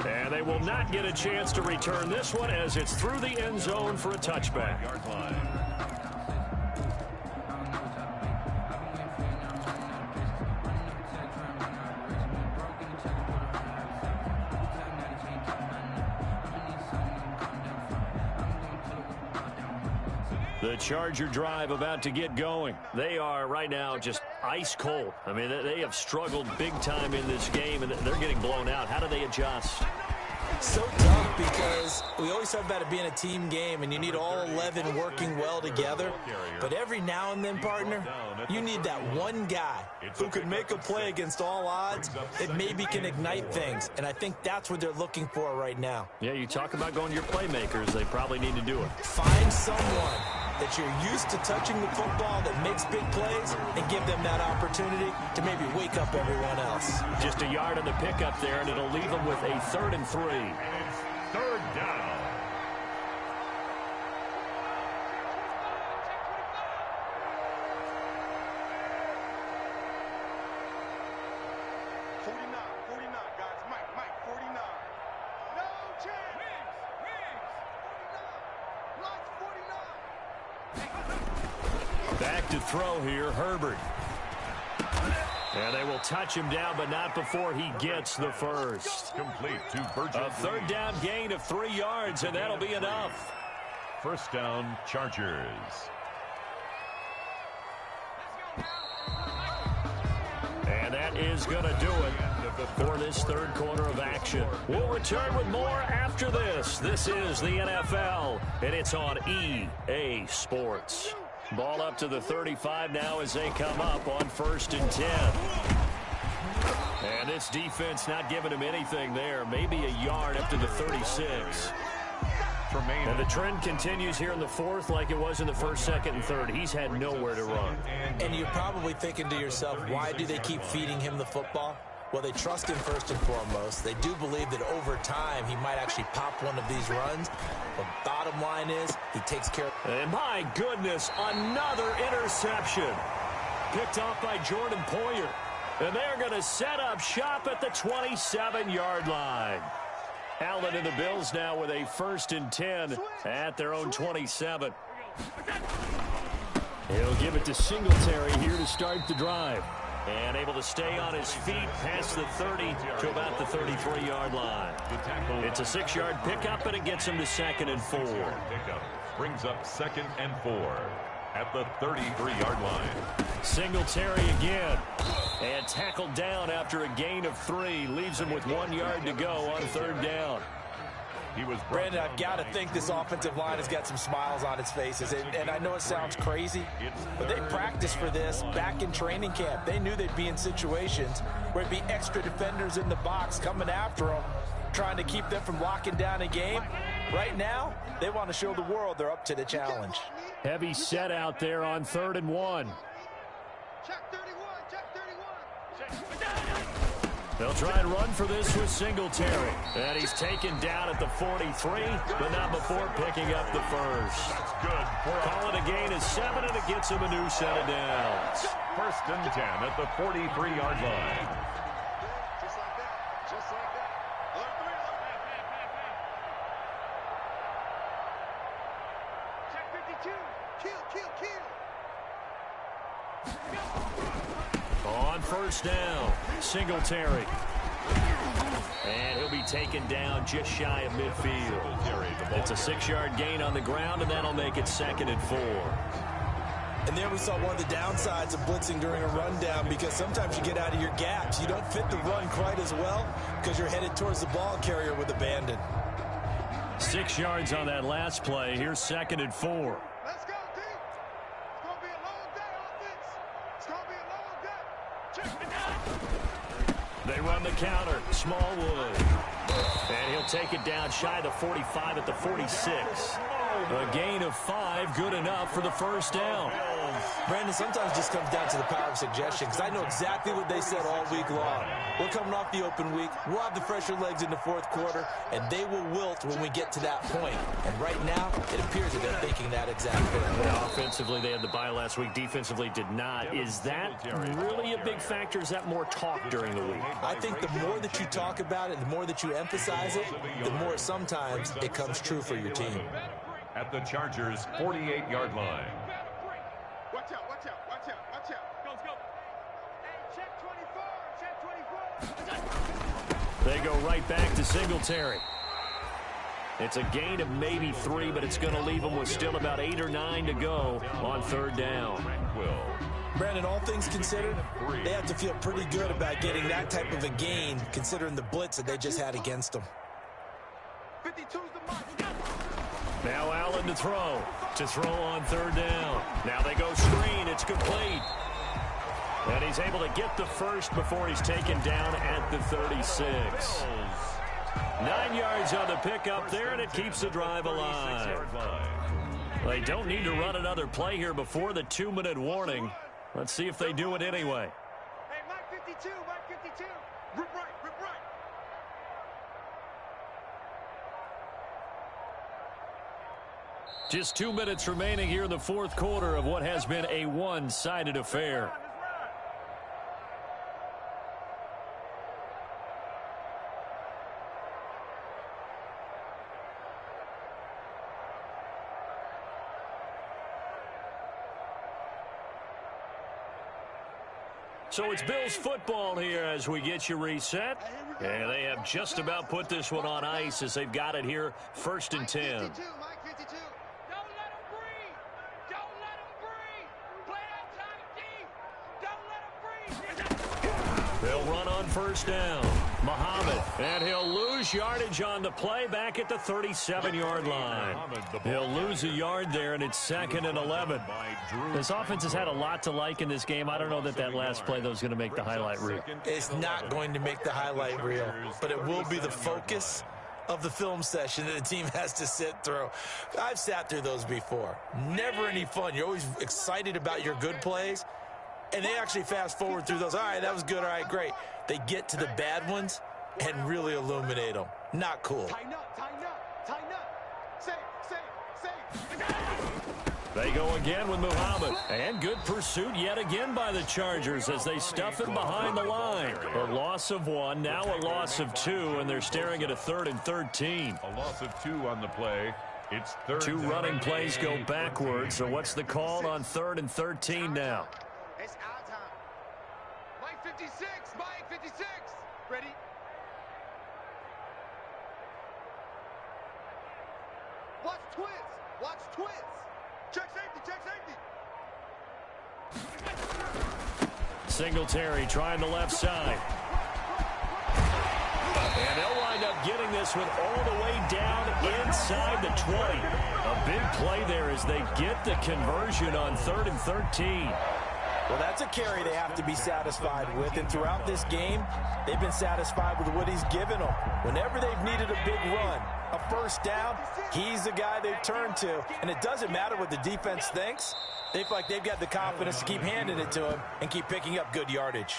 And they will not get a chance to return this one as it's through the end zone for a touchback. Yard line. The Charger drive about to get going. They are right now just ice cold. I mean, they have struggled big time in this game, and they're getting blown out. How do they adjust? So tough because we always talk about it being a team game, and you need all 11 working well together. But every now and then, partner, you need that one guy who can make a play against all odds that maybe can ignite things. And I think that's what they're looking for right now. Yeah, you talk about going to your playmakers. They probably need to do it. Find someone that you're used to touching the football that makes big plays and give them that opportunity to maybe wake up everyone else. Just a yard on the pickup there, and it'll leave them with a 3rd and 3. Third down. Back to throw here, Herbert. And they will touch him down, but not before he gets the first. Complete to Virgil. A 3rd down gain of 3 yards, and that'll be enough. First down, Chargers. And that is going to do it for this 3rd quarter of action. We'll return with more after this. This is the NFL, and it's on EA Sports. Ball up to the 35 now as they come up on 1st and 10. And this defense not giving him anything there. Maybe a yard up to the 36. And the trend continues here in the 4th like it was in the 1st, 2nd, and 3rd. He's had nowhere to run. And you're probably thinking to yourself, why do they keep feeding him the football? Well, they trust him first and foremost. They do believe that over time he might actually pop one of these runs. But bottom line is he takes care of. And my goodness, another interception. picked off by Jordan Poyer. And they're going to set up shop at the 27-yard line. Allen and the Bills now with a 1st and 10 at their own 27. He'll give it to Singletary here to start the drive. And able to stay on his feet past the 30 to about the 33-yard line. It's a 6-yard pickup, and it gets him to 2nd and 4. Pickup brings up 2nd and 4 at the 33-yard line. Singletary again. And tackled down after a gain of 3. Leaves him with 1 yard to go on 3rd down. Brandon, I've got to think this offensive line has got some smiles on its faces. And I know it sounds crazy, but they practiced for this back in training camp. They knew they'd be in situations where it'd be extra defenders in the box coming after them, trying to keep them from locking down a game. Right now, they want to show the world they're up to the challenge. Heavy set out there on 3rd and 1. Check 31, check 31. They'll try and run for this with Singletary. And he's taken down at the 43, but not before picking up the 1st. That's good. Call it a gain of 7, and it gets him a new set of downs. 1st and 10 at the 43-yard line. Just like that. Just like that. Alert 3, alert. Check 52. Kill, kill, kill. On 1st down, Singletary. And he'll be taken down just shy of midfield. It's a 6-yard gain on the ground, and that'll make it 2nd and 4. And there we saw one of the downsides of blitzing during a rundown, because sometimes you get out of your gaps. You don't fit the run quite as well because you're headed towards the ball carrier with abandon. 6 yards on that last play. Here's 2nd and 4. Let's go, team. It's going to be a long day, offense. It's going to be a long day. Check it out. They run the counter. Smallwood. And he'll take it down shy of the 45 at the 46. A gain of 5, good enough for the 1st down. Brandon, sometimes it just comes down to the power of suggestion, because I know exactly what they said all week long. We're coming off the open week. We'll have the fresher legs in the 4th quarter, and they will wilt when we get to that point. And right now, it appears that they're thinking that exact thing. Well, offensively, they had the bye last week. Defensively, did not. Is that really a big factor? Is that more talk during the week? I think the more that you talk about it, the more that you emphasize it, the more sometimes it comes true for your team. At the Chargers' 48-yard line. Watch out, watch out, watch out, watch out. Go, go. Hey, check 24, check 24. They go right back to Singletary. It's a gain of maybe 3, but it's going to leave them with still about 8 or 9 to go on 3rd down. Brandon, all things considered, they have to feel pretty good about getting that type of a gain, considering the blitz that they just had against them. 52's the mark. Now Allen to throw on 3rd down. Now they go screen. It's complete. And he's able to get the 1st before he's taken down at the 36. 9 yards on the pickup there, and it keeps the drive alive. They don't need to run another play here before the 2-minute warning. Let's see if they do it anyway. Hey, Mike 52, Mike 52. Rip right, rip right. Just 2 minutes remaining here in the 4th quarter of what has been a one-sided affair. So it's Bills football here as we get you reset. And they have just about put this one on ice as they've got it here, 1st and 10. Mike 52, Mike 52. Don't let him breathe. Don't let him breathe. Play that time, D. Don't let him breathe. They'll run on 1st down. Muhammad, and he'll lose yardage on the play back at the 37-yard line. He'll lose a yard there, and it's 2nd and 11. This offense has had a lot to like in this game. I don't know that that last play, though, is going to make the highlight reel. It's not going to make the highlight reel, but it will be the focus of the film session that the team has to sit through. I've sat through those before. Never any fun. You're always excited about your good plays, and they actually fast forward through those. All right, that was good. All right, great. They get to the bad ones and really illuminate them. Not cool. Tighten up, tighten up, tighten up. Safe, safe, safe. They go again with Muhammad. And good pursuit yet again by the Chargers as they stuff him behind the line. A loss of 1, now a loss of 2, and they're staring at a 3rd and 13. A loss of 2 on the play. It's 3rd. 2 running plays go backwards, so what's the call on 3rd and 13 now? It's our time. Mike 56, Mike 56. Ready? Watch twist. Watch twist. Check safety, check safety. Singletary trying the left side. And they'll wind up getting this one all the way down inside the 20. A big play there as they get the conversion on 3rd and 13. Well, that's a carry they have to be satisfied with, and throughout this game, they've been satisfied with what he's given them. Whenever they've needed a big run, a first down, he's the guy they've turned to. And it doesn't matter what the defense thinks. They feel like they've got the confidence to keep handing it to him and keep picking up good yardage.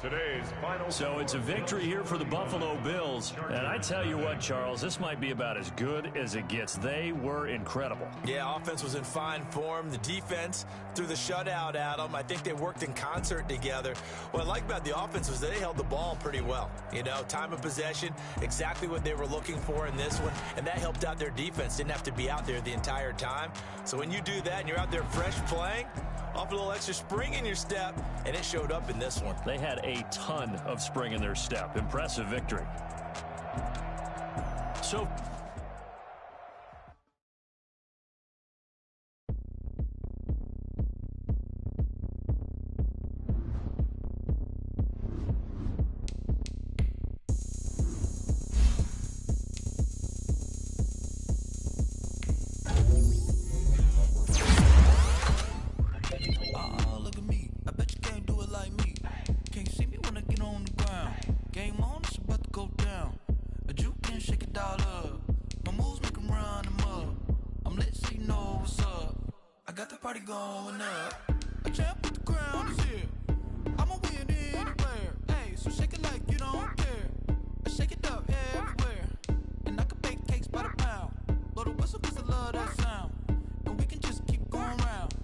Today's final. So it's a victory here for the Buffalo Bills. And I tell you what, Charles, this might be about as good as it gets. They were incredible. Yeah, offense was in fine form. The defense threw the shutout at them. I think they worked in concert together. What I like about the offense was they held the ball pretty well. You know, time of possession, exactly what they were looking for in this one. And that helped out their defense. Didn't have to be out there the entire time. So when you do that and you're out there fresh playing, off a little extra spring in your step, and it showed up in this one. They had a ton of spring in their step. Impressive victory. So going up. A champ with the crown is here. I'ma win anywhere. Hey, so shake it like you don't care. I shake it up everywhere. And I can bake cakes by the pound. Blow the whistle 'cause I love that sound. And we can just keep going round.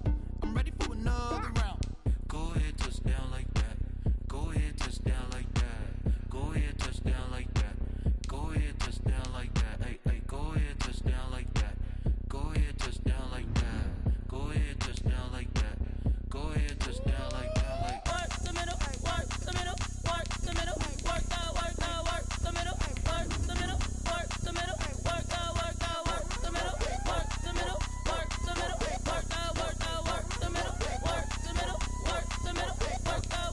I'm ready for another round. Go ahead, touch down like that. Go ahead, touch down like that. Go ahead, touch down like that. Go ahead, touch down like that. Hey, hey, go ahead, touch down like that. Go ahead, touch down like that. Go ahead, touch down like that. Go ahead, touch down like that. Like work the middle, work the middle, work the middle, work that, work the middle, work the middle, work the middle, work that, work the middle, work the middle, work the middle, work that, work the middle, work the middle, work the middle,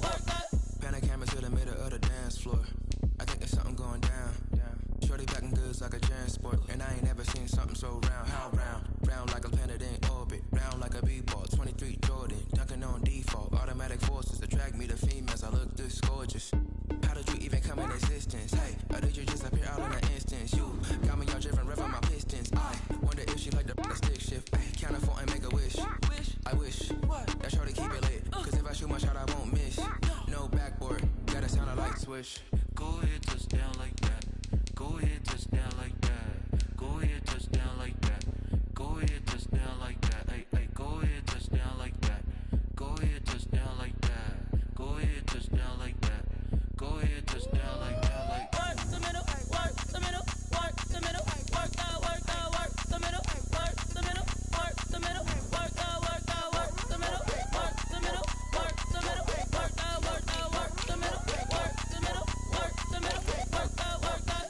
work that. Panic cameras to the middle of the dance floor. I think there's something going down. Shorty backing goods like a transport, and I ain't never seen something so round. How round? Round like a planet in orbit, round like a b-ball. 23 Jordan, dunking on default. Automatic forces attract me to females. I look this gorgeous. How did you even come in existence? Hey, or did you just appear out in an instance? You got me all driven, revving my pistons. I wonder if she like the stick shift. Ay, count it 4 and make a wish. I wish that shorty keep it lit, 'cause if I shoot my shot, I won't miss. No backboard, gotta sound a light switch. Go ahead, touch down like that. Go ahead, touch down like that. Go ahead, touch down like that. Go ahead, touch down like that. Hey, hey, go ahead, touch down like that. Go ahead, touch down like that. Go ahead, touch down like that. Go ahead, touch down like that. Like work the middle, work the middle, work the middle, work that, work the middle, work the middle, work the middle, work that, work the middle, work the middle, work the middle, work that, work the middle, work the middle, work the middle, work that, work that.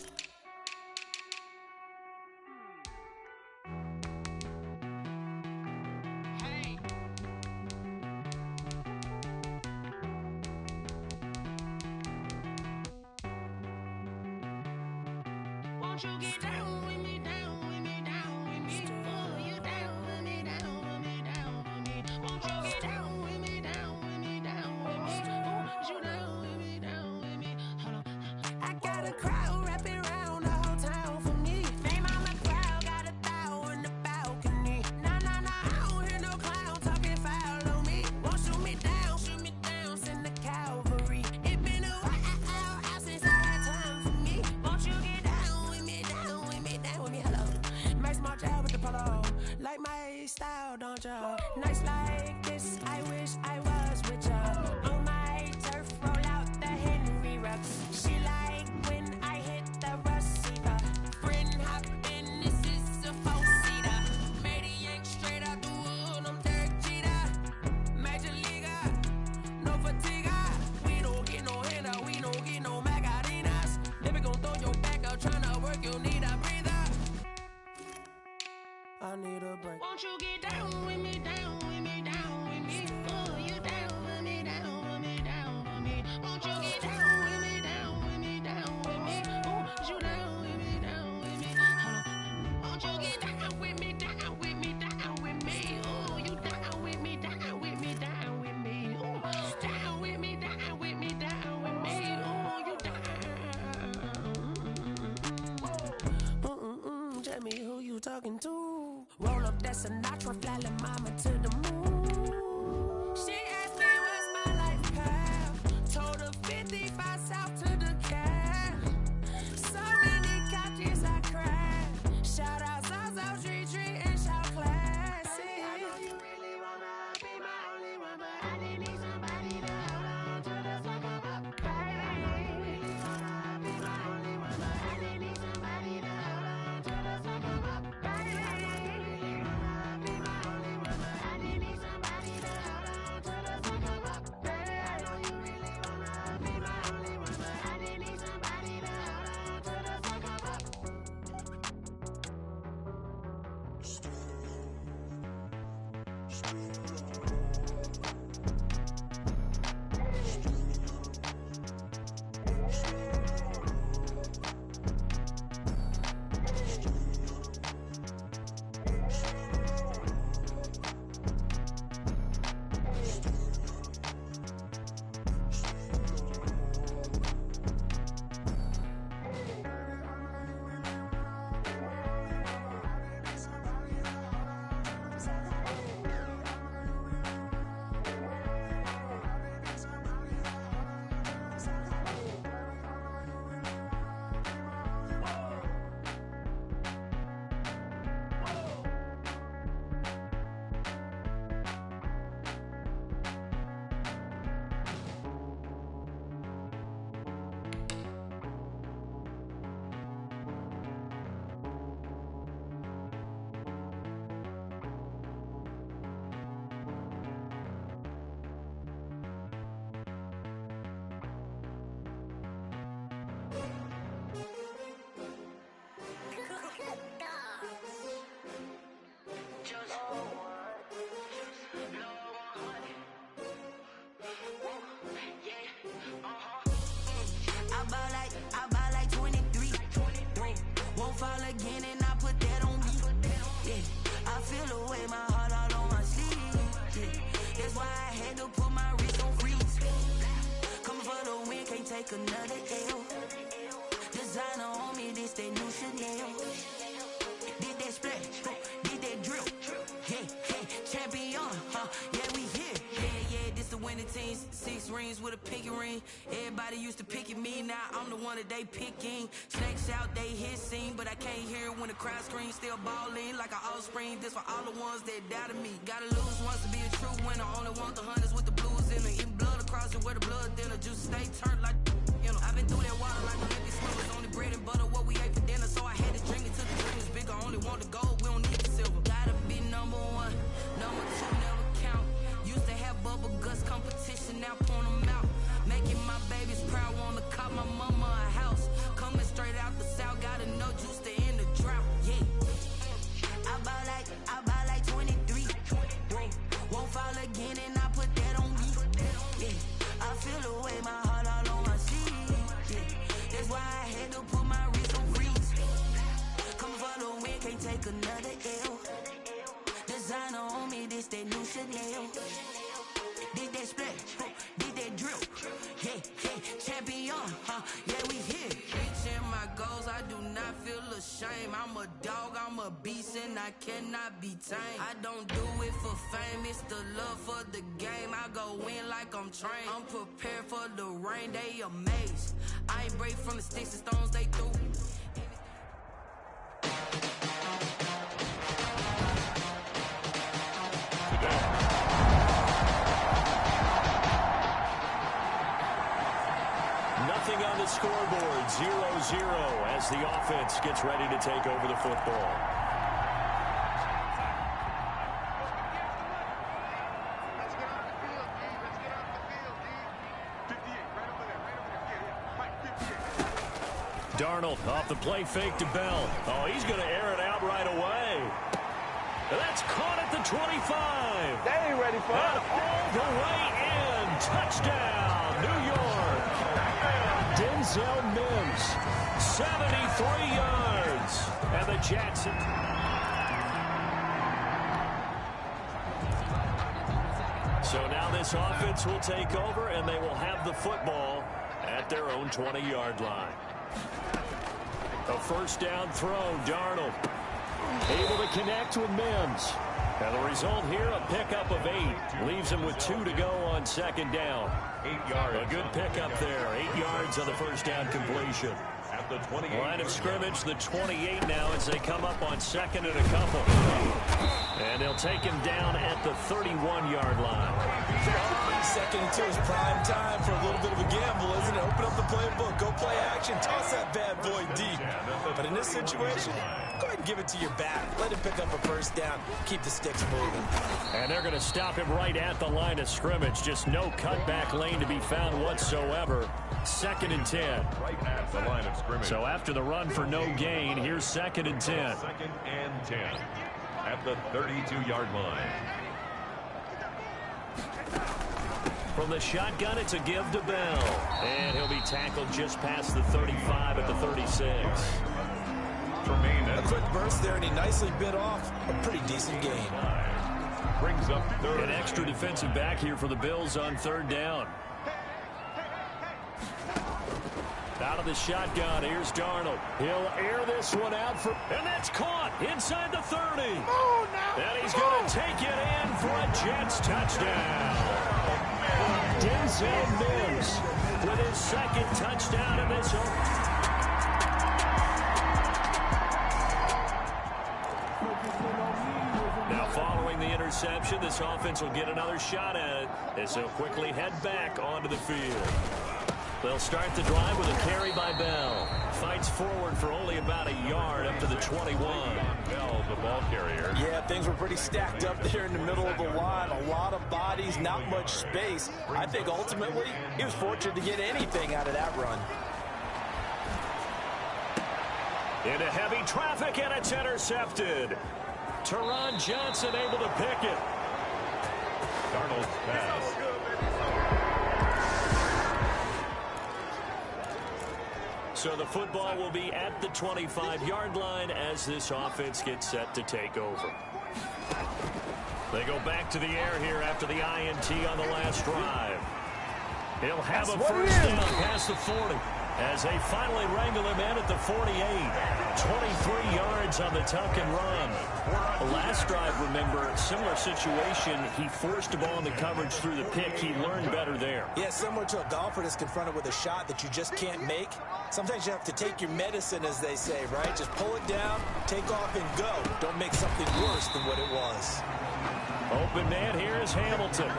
Won't you get down with me, down with me, down with me? Oh, you down with me, down with me, down with me. Won't you get down with me, down with me, down with me? Oh, you down with me, down with me? Hold on. I got a crowd wrapping around the whole town for me. Fame on the crowd, got a thou in the bow. talking to. Roll up that Sinatra, fly la mama to the moon. She asked me what's my life path. Told her 55 south to the cab. So many couches I cried. Shout out South Street and shout classic. I know you really wanna be my only one, but I didn't need somebody to hold on to the fuck up, baby. Really wanna be my only one, but I didn't need somebody to hold on to the fuck up, baby. I know you really wanna be my only one, but I didn't need somebody to hold on to the fuck up, baby. I know you really wanna be my only one, but I didn't need somebody to hold on to the fuck up. I buy like 23. Won't fall again and I put that on me. Yeah, I feel away my heart all on my sleeve. Yeah, that's why I had to put my wrist on freeze. Coming for the win, can't take another L. Designer on me, this that new Chanel. Did that splash, did that drill. Yeah, champion, yeah, we here. Yeah, this the winning team. 6 rings with a pinky ring. Everybody used to pick at me, now I'm the one that they picking. Snakes out, they hissing, but I can't hear it when the crowd screams. Still balling like an offspring. This for all the ones that doubted me. Gotta lose once to be a true winner. Only want the hunters with the blues in it. Eating blood across it where the blood thinner. Juice stay turned like, you know. I've been through that water like Olympic swimmers. Only bread and butter, what we ate for dinner. So I had to drink it till the dream was bigger. Only want the gold, we don't need the silver. Gotta be number 1, number 2 never count. Used to have bubble guts competition, now point them out. Making my babies proud, wanna cop my mama a house. Coming straight out the south, gotta know juice to end the drought. Yeah, I buy like 23. Won't fall again and I put that on me. Yeah, I feel away my heart all on my sleeve. Yeah, that's why I had to put my wrist on freeze. Coming for the win, can't take another L. Designer on me, this that new Chanel. Did that splash, did that drill. Yeah, champion, yeah, we here. Reaching my goals, I do not feel ashamed. I'm a dog, I'm a beast, and I cannot be tamed. I don't do it for fame, it's the love for the game. I go in like I'm trained. I'm prepared for the rain, they amazed. I ain't break from the sticks and stones they threw. Nothing on the scoreboard, 0-0 as the offense gets ready to take over the football. Let's get off the field, D. Let's get off the field, D. 58, right over there, right over there. Yeah, Mike, 58. Darnold off the play fake to Bell. Oh, he's going to air it out right away. That's caught at the 25. They ain't ready for And us. all the way in. Touchdown, New York. Denzel Mims, 73 yards. And the Jets. So now this offense will take over, and they will have the football at their own 20-yard line. A first down throw, Darnold. Able to connect with Mims. And the result here, a pickup of 8. Leaves him with 2 to go on second down. 8 yards. A good pickup there. 8 yards on the first down completion. At the 28. Line of scrimmage, the 28 now as they come up on second and a couple. And they'll take him down at the 31-yard line. Second and 2 is prime time for a little bit of a gamble, isn't it? Open up the playbook, go play action, toss that bad boy deep. But in this situation, go ahead and give it to your back. Let him pick up a first down. Keep the sticks moving. And they're going to stop him right at the line of scrimmage. Just no cutback lane to be found whatsoever. Second and 10. Right at the line of scrimmage. So after the run for no gain, here's second and 10. Second and 10. At the 32-yard line. From the shotgun, it's a give to Bell. And he'll be tackled just past the 35 at the 36. A quick burst there, and he nicely bit off a pretty decent gain. Brings up third. An extra defensive back here for the Bills on third down. Out of the shotgun, here's Darnold. He'll air this one out for, and that's caught inside the 30. And he's going to take it in for a Jets touchdown. Denzel Mims with his second touchdown in this one. Now following the interception, this offense will get another shot at it as they'll quickly head back onto the field. They'll start the drive with a carry by Bell. Fights forward for only about a yard up to the 21. Bell, the ball carrier. Yeah, things were pretty stacked up there in the middle of the line. A lot of bodies, not much space. I think ultimately he was fortunate to get anything out of that run. Into heavy traffic, and it's intercepted. Teron Johnson able to pick it. Darnold's pass. So the football will be at the 25-yard line as this offense gets set to take over. They go back to the air here after the INT on the last drive. He'll have a first down past the 40 as they finally wrangle him in at the 48. 23 yards on the tuck and run. Last drive, remember, similar situation. He forced the ball in the coverage through the pick. He learned better there. Yeah, similar to a golfer that's confronted with a shot that you just can't make. Sometimes you have to take your medicine, as they say, right? Just pull it down, take off, and go. Don't make something worse than what it was. Open man here is Hamilton.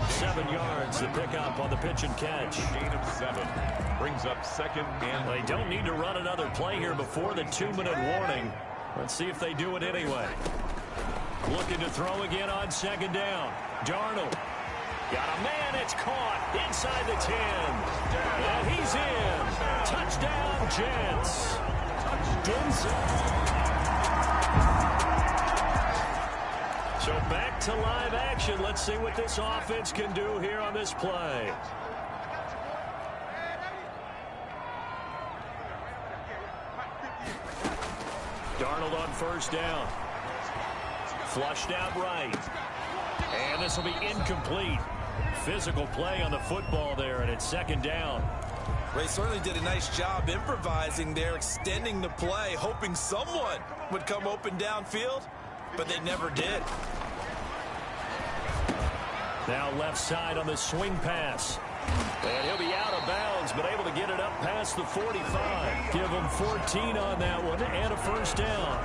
7 yards, the pickup on the pitch and catch. Gain of 7. Brings up second and... They don't need to run another play here before the 2-minute warning. Let's see if they do it anyway. Looking to throw again on second down. Darnold. Got a man, it's caught inside the 10. And he's in. Touchdown, Jets. So back to live action. Let's see what this offense can do here on this play. Darnold on first down. Flushed out right. And this will be incomplete. Physical play on the football there, and it's second down. They certainly did a nice job improvising there, extending the play, hoping someone would come open downfield, but they never did. Now left side on the swing pass. And he'll be out of bounds, but able to get it up past the 45. Give him 14 on that one and a first down.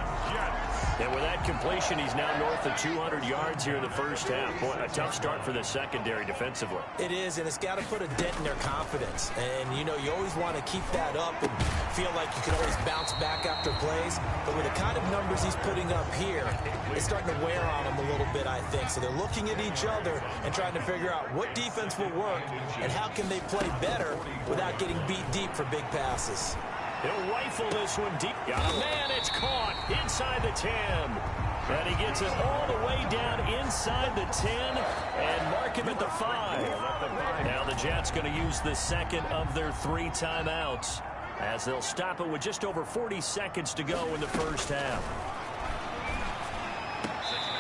And with that completion, he's now north of 200 yards here in the first half. Boy, a tough start for the secondary defensively. It is, and it's got to put a dent in their confidence. And, you know, you always want to keep that up and feel like you can always bounce back after plays. But with the kind of numbers he's putting up here, it's starting to wear on them a little bit, I think. So they're looking at each other and trying to figure out what defense will work and how can they play better without getting beat deep for big passes. He'll rifle this one deep. Got a man, it's caught inside the 10. And he gets it all the way down inside the 10 and mark him at the 5. Now the Jets going to use the second of their 3 timeouts as they'll stop it with just over 40 seconds to go in the first half.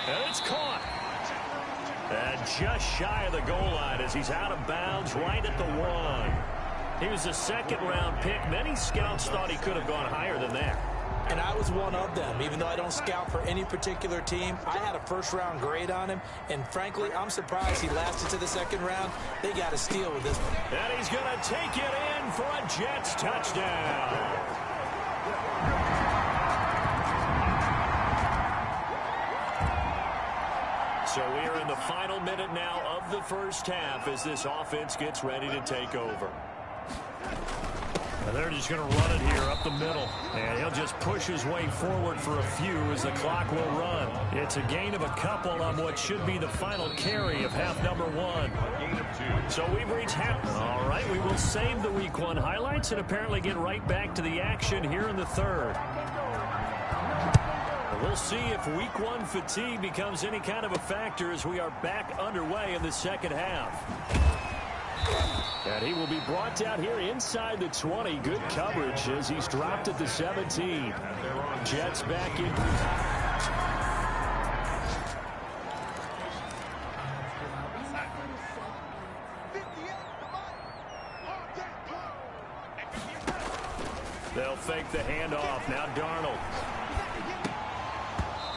And it's caught. And just shy of the goal line as he's out of bounds right at the 1. He was a second-round pick. Many scouts thought he could have gone higher than that. And I was one of them. Even though I don't scout for any particular team, I had a first-round grade on him. And frankly, I'm surprised he lasted to the second round. They got a steal with this one. And he's going to take it in for a Jets touchdown. So we are in the final minute now of the first half as this offense gets ready to take over. They're just going to run it here up the middle. And he'll just push his way forward for a few as the clock will run. It's a gain of a couple on what should be the final carry of half number 1. So we've reached half. All right, we will save the Week 1 highlights and apparently get right back to the action here in the third. We'll see if Week 1 fatigue becomes any kind of a factor as we are back underway in the second half. And he will be brought down here inside the 20. Good coverage as he's dropped at the 17. Jets back in. They'll fake the handoff. Now Darnold.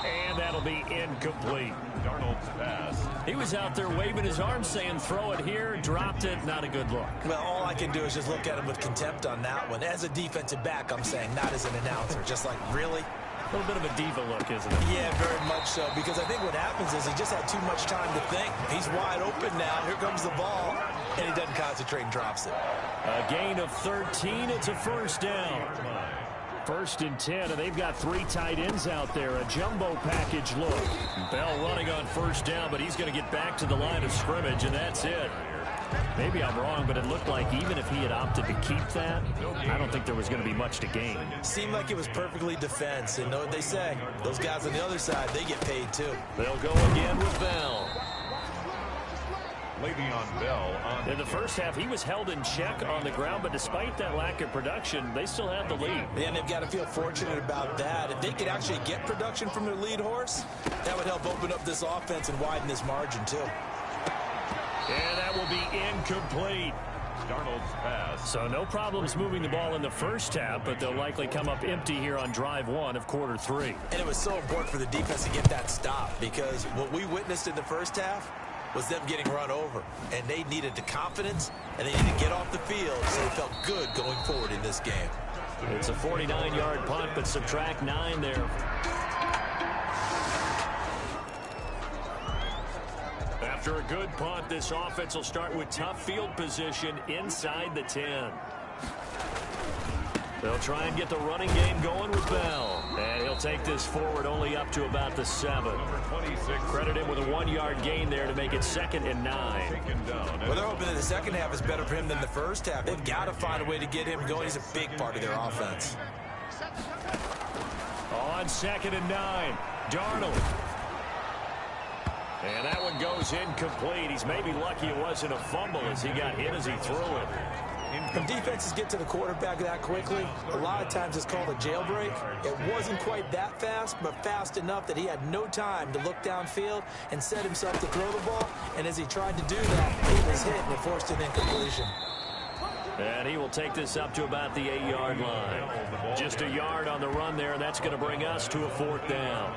And that'll be incomplete. Darnold's pass. He was out there waving his arms saying throw it here, dropped it, not a good look. Well, all I can do is just look at him with contempt on that one. As a defensive back, I'm saying, not as an announcer. Just like, really? A little bit of a diva look, isn't it? Yeah, very much so. Because I think what happens is he just had too much time to think. He's wide open now. Here comes the ball. And he doesn't concentrate and drops it. A gain of 13. It's a first down. First and 10, and they've got 3 tight ends out there. A jumbo package look. Bell running on first down, but he's going to get back to the line of scrimmage, and that's it. Maybe I'm wrong, but it looked like even if he had opted to keep that, I don't think there was going to be much to gain. Seemed like it was perfectly defense, and know what they say. Those guys on the other side, they get paid too. They'll go again with Bell. Le'Veon Bell on In the first half, he was held in check on the ground, but despite that lack of production, they still had the lead. And they've got to feel fortunate about that. If they could actually get production from their lead horse, that would help open up this offense and widen this margin too. And that will be incomplete. Darnold's pass. So no problems moving the ball in the first half, but they'll likely come up empty here on drive 1 of quarter 3. And it was so important for the defense to get that stop, because what we witnessed in the first half was them getting run over, and they needed the confidence, and they needed to get off the field, so they felt good going forward in this game. It's a 49-yard punt, but subtract 9 there. After a good punt, this offense will start with tough field position inside the 10. They'll try and get the running game going with Bell. And he'll take this forward only up to about the 7. Credit him with a 1-yard gain there to make it 2nd and 9. Well, they're hoping that the second half is better for him than the first half. They've got to find a way to get him going. He's a big part of their offense. On 2nd and 9, Darnold. And that one goes incomplete. He's maybe lucky it wasn't a fumble as he got hit as he threw it. When defenses get to the quarterback that quickly, a lot of times it's called a jailbreak. It wasn't quite that fast, but fast enough that he had no time to look downfield and set himself to throw the ball. And as he tried to do that, he was hit and it forced an incompletion. And he will take this up to about the 8-yard line. Just a yard on the run there, and that's going to bring us to a 4th down.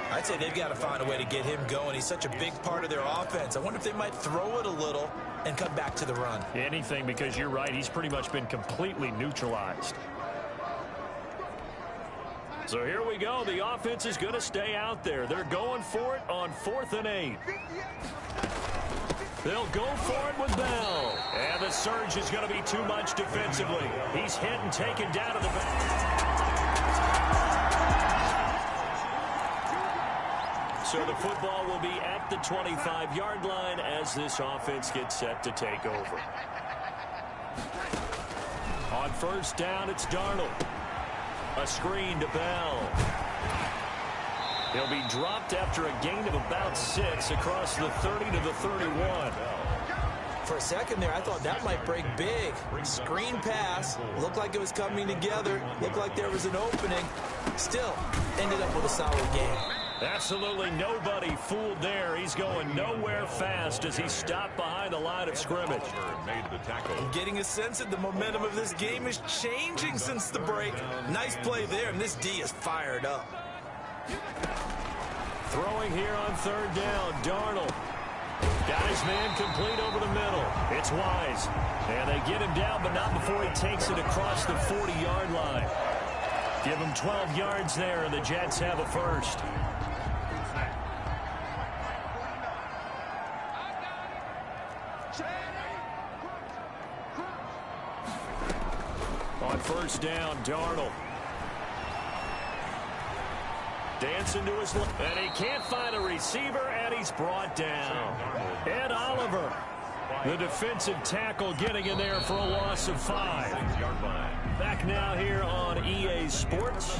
I'd say they've got to find a way to get him going. He's such a big part of their offense. I wonder if they might throw it a little and come back to the run. Anything, because you're right, he's pretty much been completely neutralized. So here we go. The offense is going to stay out there. They're going for it on 4th and 8. They'll go for it with Bell. And the surge is going to be too much defensively. He's hit and taken down to the back. So the football will be at the 25-yard line as this offense gets set to take over. On first down, it's Darnold. A screen to Bell. He'll be dropped after a gain of about 6 across the 30 to the 31. For a second there, I thought that might break big. Screen pass. Looked like it was coming together. Looked like there was an opening. Still, ended up with a solid game. Absolutely nobody fooled there. He's going nowhere fast as he stopped behind the line of scrimmage. Made the tackle. I'm getting a sense that the momentum of this game is changing since the break. Nice play there, and this D is fired up. Throwing here on third down, Darnold. Guys, man, complete over the middle. It's Wise. And they get him down, but not before he takes it across the 40-yard line. Give him 12 yards there, and the Jets have a first. On first down, Darnold. Dancing to his left, and he can't find a receiver, and he's brought down. Ed Oliver, the defensive tackle, getting in there for a loss of 5. Back now here on EA Sports.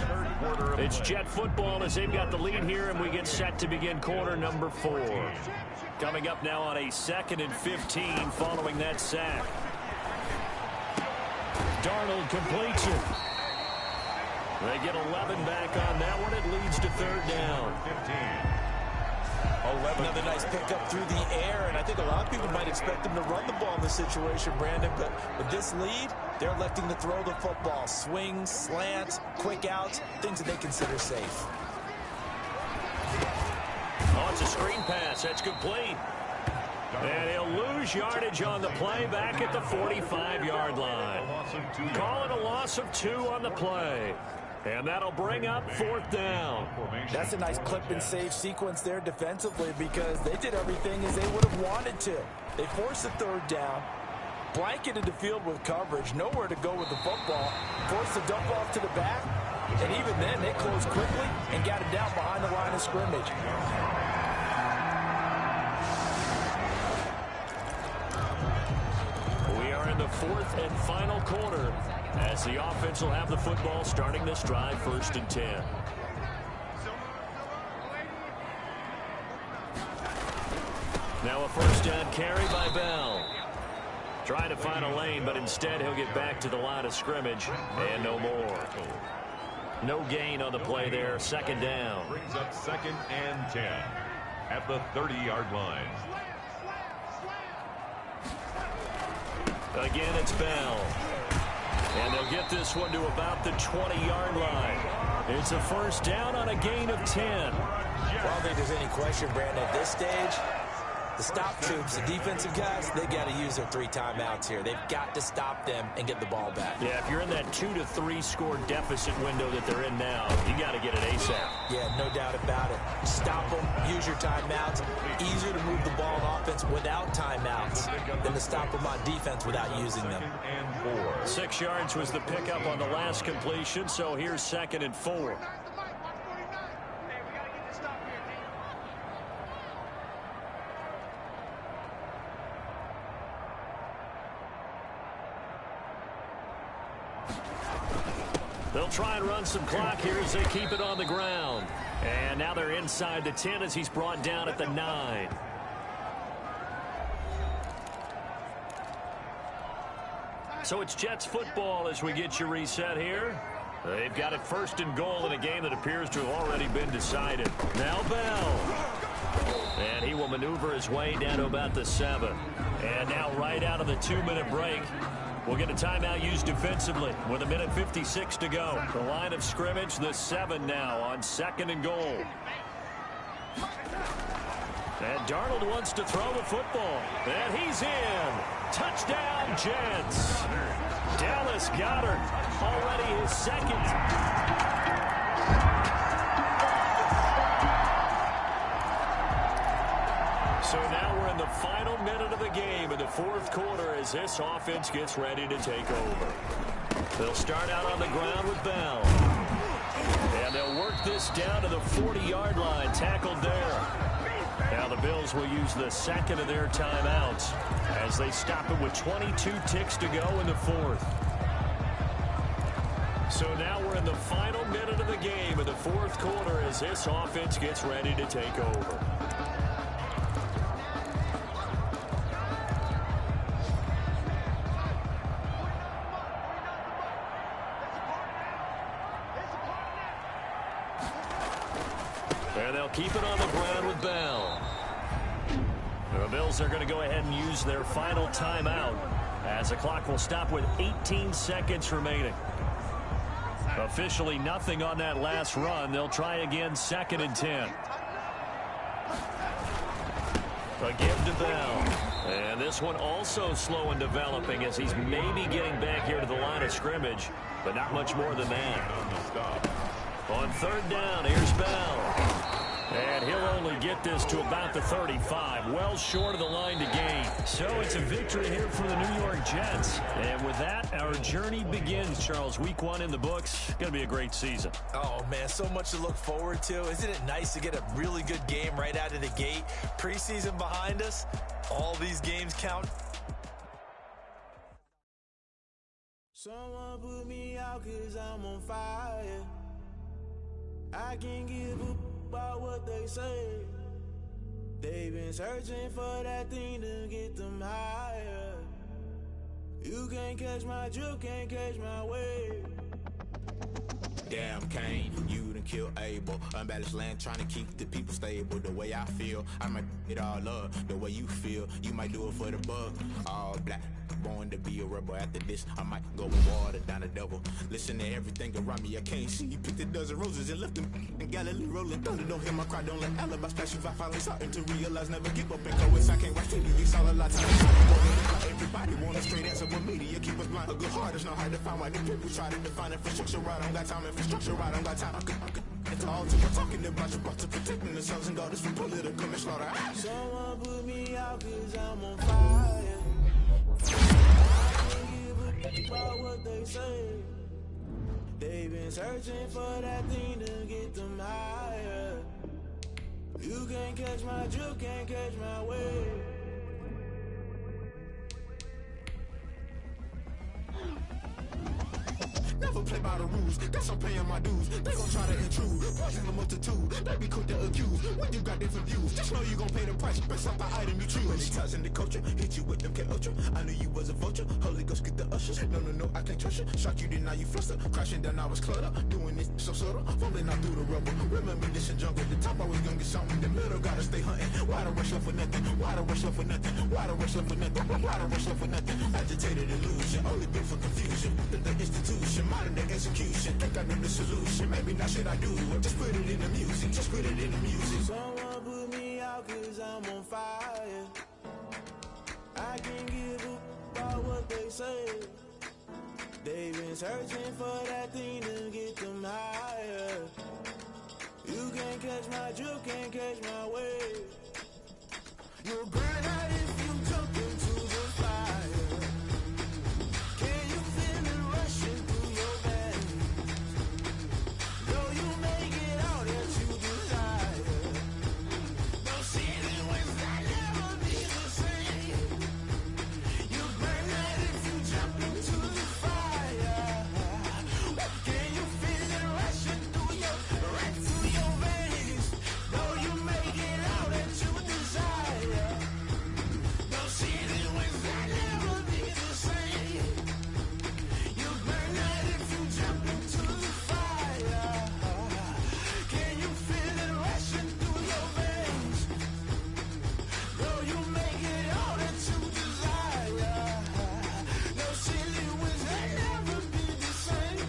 It's Jet football as they've got the lead here, and we get set to begin quarter number 4. Coming up now on a 2nd and 15 following that sack. Darnold completes it. They get 11 back on that one. It leads to third down. 11. Another nice pickup through the air, and I think a lot of people might expect them to run the ball in this situation, Brandon, but with this lead, they're electing to throw the football. Swings, slants, quick outs, things that they consider safe. Oh, it's a screen pass. That's complete. And he'll lose yardage on the play back at the 45-yard line. Calling a loss of 2 on the play. And that'll bring up fourth down. That's a nice clip and save sequence there defensively because they did everything as they would have wanted to. They forced the third down, blanketed the field with coverage, nowhere to go with the football, forced the dump off to the back, and even then they closed quickly and got it down behind the line of scrimmage. We are in the fourth and final quarter as the offense will have the football starting this drive, 1st and 10. Now a first down carry by Bell. Trying to find a lane, but instead he'll get back to the line of scrimmage and no more. No gain on the play there, 2nd down. Brings up 2nd and 10 at the 30-yard line. Again, it's Bell. And they'll get this one to about the 20-yard line. It's a first down on a gain of 10. Well, I don't think there's any question, Brandon, at this stage, the stop troops, the defensive guys, they got to use their 3 timeouts here. They've got to stop them and get the ball back. Yeah, if you're in that 2 to 3 score deficit window that they're in now, you got to get it ASAP. Yeah, no doubt about it. Stop them, use your timeouts. Easier to move the ball on offense without timeouts than to stop them on defense without using them. 6 yards was the pickup on the last completion, so here's 2nd and 4. They'll try and run some clock here as they keep it on the ground. And now they're inside the 10 as he's brought down at the 9. So it's Jets football as we get you reset here. They've got it 1st and goal in a game that appears to have already been decided. Now Bell. And he will maneuver his way down to about the 7. And now right out of the 2-minute break, we'll get a timeout used defensively with 1:56 to go. The line of scrimmage, the 7 now on 2nd and goal. And Darnold wants to throw the football. And he's in. Touchdown, Jets. Dallas Goedert, already his 2nd. So now we're in the final minute of the game in the 4th quarter as this offense gets ready to take over. They'll start out on the ground with Bell. And they'll work this down to the 40-yard line, tackled there. Now the Bills will use the 2nd of their timeouts as they stop it with 22 ticks to go in the 4th. So now we're in the final minute of the game in the 4th quarter as this offense gets ready to take over. And they'll keep it on the ground with Bell. The Bills are going to go ahead and use their final timeout as the clock will stop with 18 seconds remaining. Officially nothing on that last run. They'll try again, 2nd and 10. A give to Bell. And this one also slow in developing as he's maybe getting back here to the line of scrimmage, but not much more than that. On 3rd down, here's Bell. And he'll only get this to about the 35, well short of the line to gain. So it's a victory here for the New York Jets. And with that, our journey begins, Charles. Week 1 in the books. Going to be a great season. Oh, man, so much to look forward to. Isn't it nice to get a really good game right out of the gate? Preseason behind us, all these games count. Someone put me out 'cause I'm on fire. I can't give up about what they say. They've been searching for that thing to get them higher. You can't catch my drift, can't catch my wave. Damn, Kane, you done killed Abel. Unbalanced land, trying to keep the people stable. The way I feel, I might it all up. The way you feel, you might do it for the bug. All black, born to be a rebel. After this, I might go with water down the devil. Listen to everything around me, I can't see. Picked a dozen roses and left them in Galilee rolling thunder. Don't hear my cry, don't let alibi splash. If I finally starting to realize, never give up and go. I can't write to you, it's all a lot of time. Everybody want a straight answer, but media keep us blind. A good heart is not hard to find. Why the people try to define infrastructure right? I don't got time, infrastructure right? I don't got time. It's all to we're talking about you, about to protecting the sons and daughters from political and slaughter. Someone put me out 'cause I'm on fire. I can't give a about what they say. They've been searching for that thing to get them higher. You can't catch my drift, can't catch my wave. Never play by the rules, guess I'm paying my dues. They gon' try to intrude, poison the multitude. They be quick to accuse, when you got different views. Just know you gon' pay the price, based off the item you choose. Many times in the culture, hit you with them K-Ultra. I knew you was a vulture, Holy Ghost get the ushers. No, I can't trust you. Shot you, then now you fluster. Crashing down, I was cluttered. Doing this so subtle, fumbling out through the rubble. Remember this in jungle, the top always gonna get something. The middle gotta stay hunting. Why the rush up for nothing? Why the rush up for nothing? Why the rush up for nothing? Why the rush up for nothing? Agitated illusion, only built for confusion. The institution, modern day execution. Think I know the solution. Maybe not shit I do. Just put it in the music. Just put it in the music. Someone put me out 'cause I'm on fire. I can't give up about what they say. They've been searching for that thing to get them higher. You can't catch my drift, can't catch my wave. You'll burn out if you jump into the fire. Can you feel it rushing through your veins? Though you make it all that you desire. Those city winds that never be the same. You burn out if you jump into the fire. Can you feel it rushing right through your veins? Though you make it all that you desire. Those city winds that never be the same. You burn out if you jump into the fire. Can you feel it rushing through your veins? Though you make it all that you desire. Those silly winds that never be the same.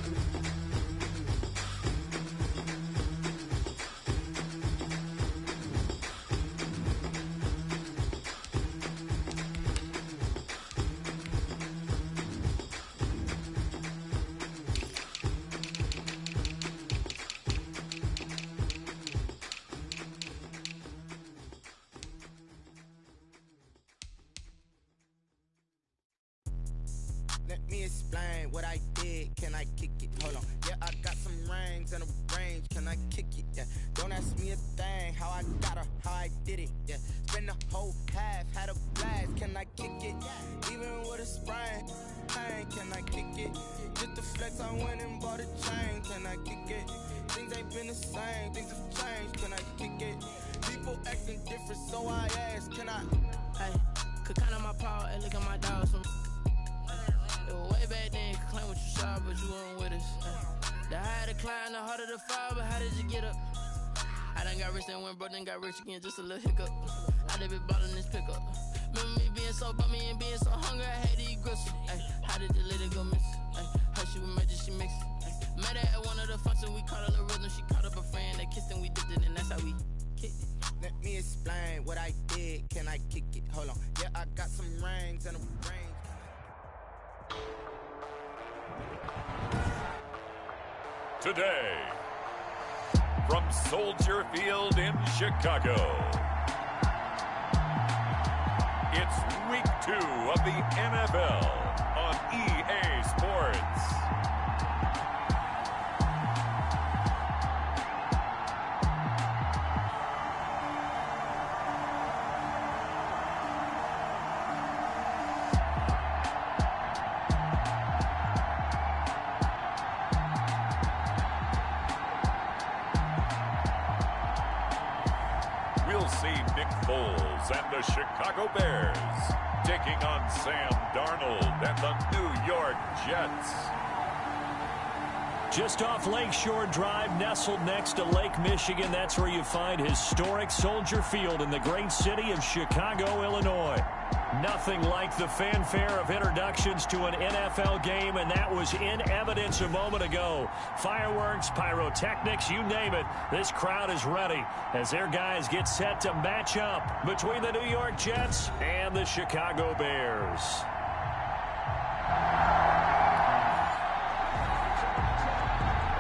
Let me explain what I did. Can I kick it? Hold on. Yeah, I got some rings and a range. Can I kick it? Yeah. Don't ask me a thing. How I got her, how I did it. Yeah. Spend the whole half, had a blast. Can I kick it? Even with a sprain. Hey, can I kick it? Just the flex, I went and bought a chain. Can I kick it? Things ain't been the same. Things have changed. Can I kick it? People acting different, so I ask. Can I? Hey, could count on my power and look at my dogs. Way back then, you could claim what you saw, but you weren't with us. The higher the climb, the harder the fall, but how did you get up? I done got rich and went broke, then got rich again, just a little hiccup. I done been ballin' this pickup. Remember me being so bummy and being so hungry, I had to eat gristle. Ay, how did the lady go miss? Ay, how she was magic, she mixed. Met her at one of the functions, we caught her the rhythm. She caught up a friend, they kissed and we dipped it, and that's how we kicked it. Let me explain what I did. Can I kick it? Hold on. Yeah, I got some rings and a range. Today, from Soldier Field in Chicago, it's week 2 of the NFL on EA Sports. We'll see Nick Foles and the Chicago Bears taking on Sam Darnold and the New York Jets. Just off Lakeshore Drive, nestled next to Lake Michigan. That's where you find historic Soldier Field in the great city of Chicago, Illinois. Nothing like the fanfare of introductions to an NFL game, and that was in evidence a moment ago. Fireworks, pyrotechnics, you name it. This crowd is ready as their guys get set to match up between the New York Jets and the Chicago Bears.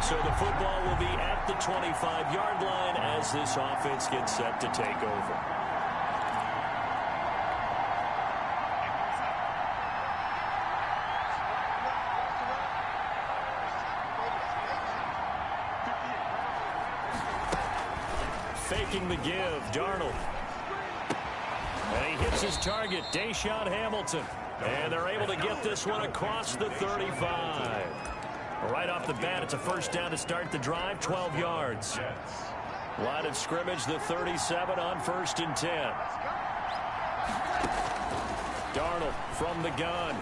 So the football will be at the 25-yard line as this offense gets set to take over. Faking the give, Darnold. And he hits his target, Deshaun Hamilton. And they're able to get this one across the 35. Right off the bat, it's a first down to start the drive, 12 yards. Line of scrimmage, the 37 on 1st and 10. Darnold from the gun.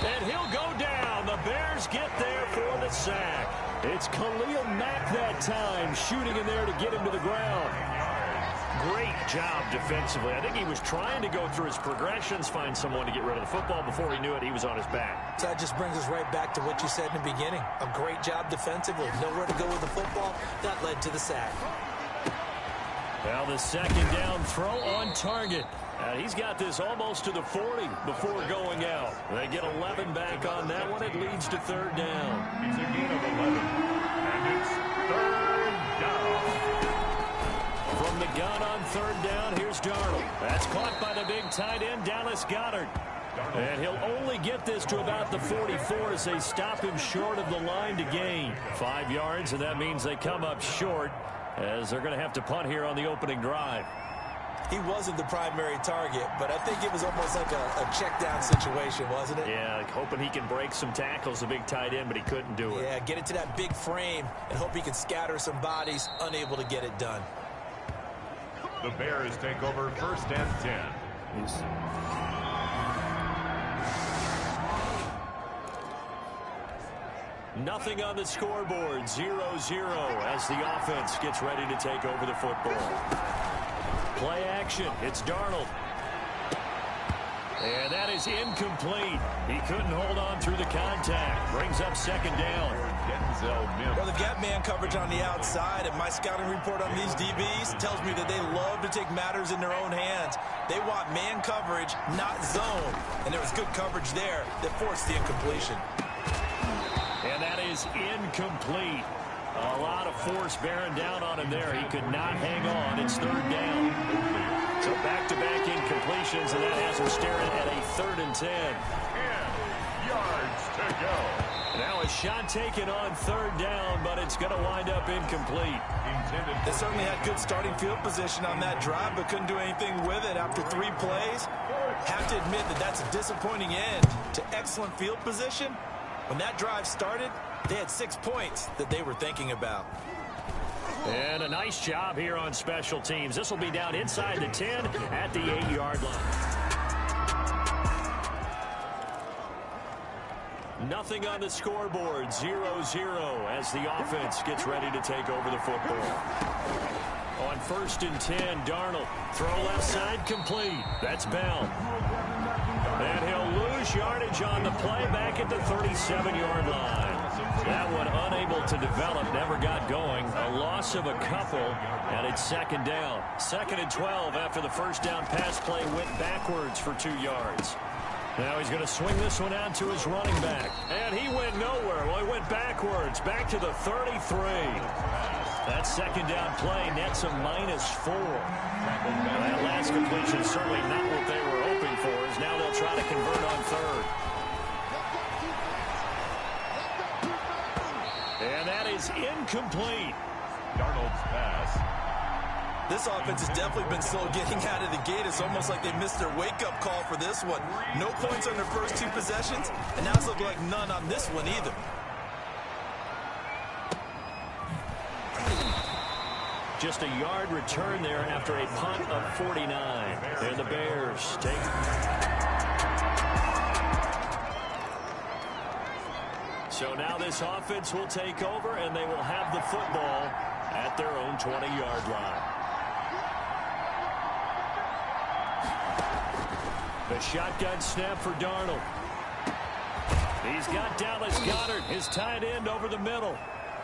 And he'll go down. The Bears get there for the sack. It's Khalil Mack that time, shooting in there to get him to the ground. Great job defensively. I think he was trying to go through his progressions, find someone to get rid of the football. Before he knew it, he was on his back. So that just brings us right back to what you said in the beginning. A great job defensively. Nowhere to go with the football. That led to the sack. Now the second down throw on target. He's got this almost to the 40 before going out. They get 11 back on that one. It leads to 3rd down. It's a gain of 11, and it's 3rd down. From the gun on 3rd down, here's Darnold. That's caught by the big tight end, Dallas Goedert. And he'll only get this to about the 44 as they stop him short of the line to gain 5 yards, and that means they come up short as they're going to have to punt here on the opening drive. He wasn't the primary target, but I think it was almost like a check down situation, wasn't it? Yeah, like hoping he can break some tackles, the big tight end, but he couldn't do it. Yeah, get it to that big frame and hope he can scatter some bodies, unable to get it done. The Bears take over 1st and 10. Nothing on the scoreboard, 0-0 as the offense gets ready to take over the football. Play action, it's Darnold. And that is incomplete. He couldn't hold on through the contact. Brings up 2nd down. Well, they've got man coverage on the outside, and my scouting report on these DBs tells me that they love to take matters in their own hands. They want man coverage, not zone. And there was good coverage there that forced the incompletion. And that is incomplete. A lot of force bearing down on him there. He could not hang on. It's 3rd down. So back-to-back incompletions, and that has him staring at a 3rd and 10. 10 yards to go. Now a shot taken on 3rd down, but it's going to wind up incomplete. They certainly had good starting field position on that drive, but couldn't do anything with it after 3 plays. Have to admit that that's a disappointing end to excellent field position. When that drive started, they had 6 points that they were thinking about. And a nice job here on special teams. This will be down inside the 10 at the 8-yard line. Nothing on the scoreboard, 0-0 as the offense gets ready to take over the football. On 1st and 10, Darnold. Throw left side complete. That's Bell. And he'll lose yardage on the play back at the 37-yard line. That one unable to develop, never got going. A loss of a couple, and it's 2nd down. 2nd and 12 after the first down pass play went backwards for 2 yards. Now he's going to swing this one out to his running back. And he went nowhere. Well, he went backwards, back to the 33. That 2nd down play nets a -4. That last completion certainly not what they were hoping for, as now they'll try to convert on 3rd. And that is incomplete. Darnold's pass. This offense has definitely been slow getting out of the gate. It's almost like they missed their wake-up call for this one. No points on their first 2 possessions, and now it's looking like none on this one either. Just a yard return there after a punt of 49. And the Bears take. So now this offense will take over, and they will have the football at their own 20-yard line. The shotgun snap for Darnold. He's got Dallas Goedert, his tight end, over the middle.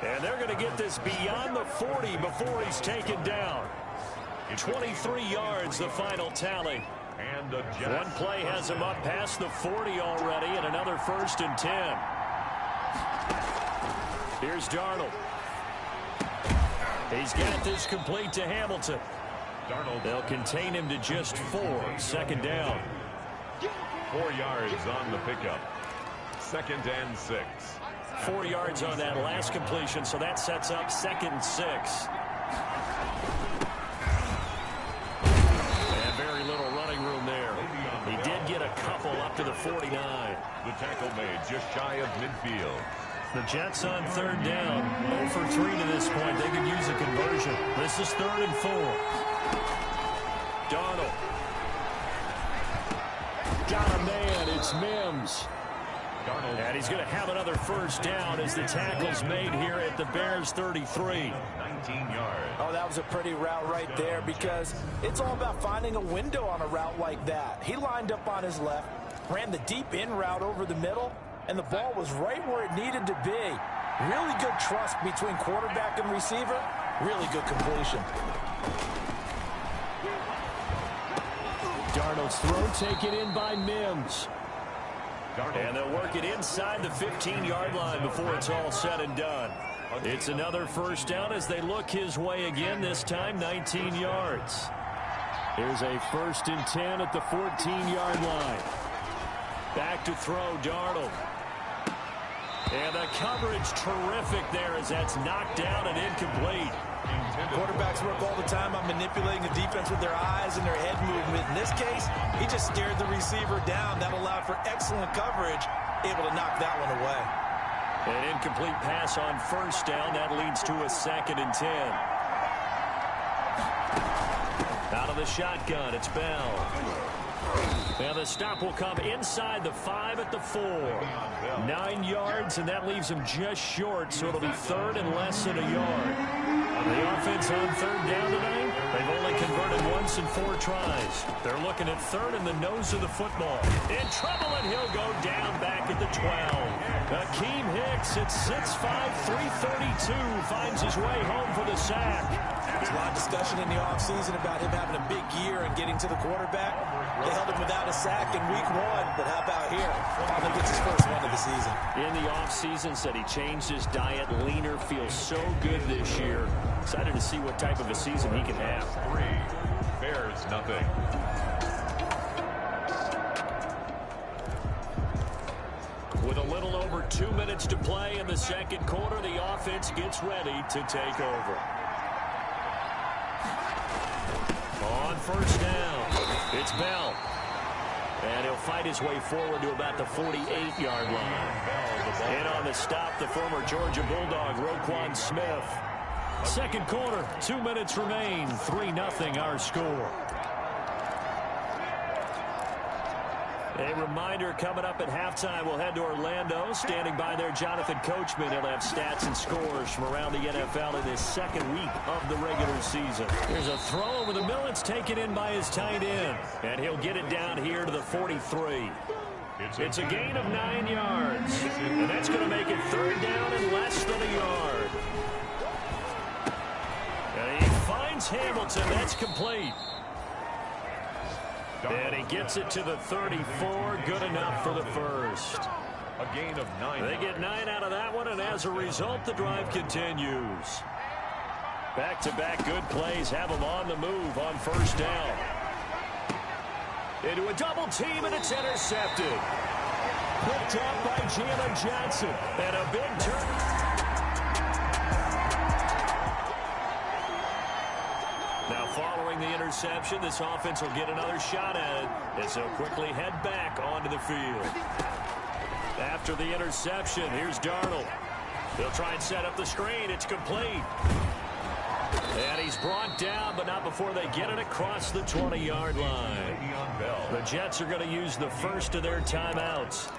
And they're going to get this beyond the 40 before he's taken down. 23 yards, the final tally. And one play has him up past the 40 already, and another 1st and 10. Here's Darnold. He's got this complete to Hamilton. Darnold. They'll contain him to just 4. 2nd down. 4 yards on the pickup. 2nd and 6. 4 yards on that last completion, so that sets up 2nd and 6. And very little running room there. He did get a couple up to the 49. The tackle made just shy of midfield. The Jets on 3rd down. 0 for 3 to this point. They could use a conversion. This is 3rd and 4. Darnold. Got a man. It's Mims. Darnold. And he's going to have another 1st down as the tackle's made here at the Bears 33. 19 yards. Oh, that was a pretty route right there, because it's all about finding a window on a route like that. He lined up on his left, ran the deep in route over the middle, and the ball was right where it needed to be. Really good trust between quarterback and receiver. Really good completion. Darnold's throw taken in by Mims. Darnold. And they'll work it inside the 15-yard line before it's all said and done. It's another 1st down as they look his way again, this time 19 yards. Here's a 1st and 10 at the 14-yard line. Back to throw, Darnold. And the coverage terrific there as that's knocked down and incomplete. Quarterbacks work all the time on manipulating the defense with their eyes and their head movement. In this case, he just stared the receiver down. That allowed for excellent coverage, able to knock that one away. An incomplete pass on 1st down. That leads to a 2nd and 10. Out of the shotgun, it's Bell. Now the stop will come inside the 5 at the 4. 9 yards, and that leaves him just short, so it'll be 3rd and less than a yard. The offense on 3rd down tonight, they've only converted once in 4 tries. They're looking at 3rd in the nose of the football. In trouble, and he'll go down back at the 12. Akeem Hicks at 6'5", 332, finds his way home for the sack. There's a lot of discussion in the offseason about him having a big year and getting to the quarterback. They held him without a sack in week 1, but how about here? Finally gets his first one of the season. In the offseason, said he changed his diet, leaner, feels so good this year. Excited to see what type of a season he can have. 3. Bears nothing. With a little over 2 minutes to play in the 2nd quarter, the offense gets ready to take over. On 1st down, it's Bell. And he'll fight his way forward to about the 48-yard line. And on the stop, the former Georgia Bulldog, Roquan Smith. 2nd quarter, 2 minutes remain, 3-0 our score. A reminder coming up at halftime, we'll head to Orlando. Standing by there, Jonathan Coachman. He'll have stats and scores from around the NFL in this second week of the regular season. There's a throw over the middle. It's taken in by his tight end. And he'll get it down here to the 43. It's a gain of 9 yards. And that's going to make it third down and less than a yard. And he finds Hamilton. That's complete. And he gets it to the 34. Good enough for the first. A gain of 9. They get 9 out of that one, and as a result, the drive continues. Back-to-back good plays have them on the move on first down. Into a double team, and it's intercepted. Picked up by Jalen Johnson. And a big turn. Now, following the interception, this offense will get another shot at it as they'll quickly head back onto the field. After the interception, here's Darnold. They'll try and set up the screen. It's complete. And he's brought down, but not before they get it across the 20-yard line. The Jets are going to use the first of their timeouts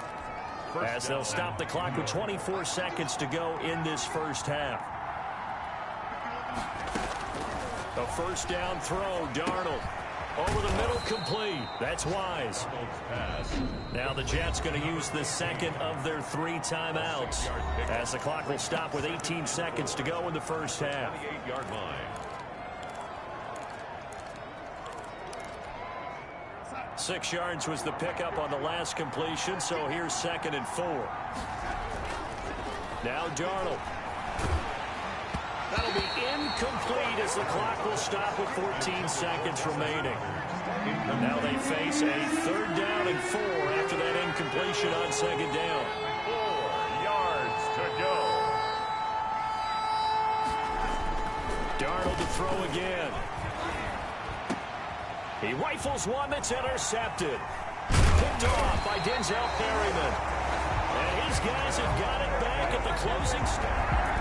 as they'll stop the clock with 24 seconds to go in this first half. A first down throw, Darnold. Over the middle, complete. That's Wise. Now the Jets going to use the second of their 3 timeouts as the clock will stop with 18 seconds to go in the first half. 28-yard line. 6 yards was the pickup on the last completion, so here's 2nd and 4. Now Darnold. That'll be incomplete as the clock will stop with 14 seconds remaining. Now they face a 3rd down and 4 after that incompletion on 2nd down. 4 yards to go. Darnold to throw again. He rifles one that's intercepted. Picked off by Denzel Perryman. And his guys have got it back at the closing stop.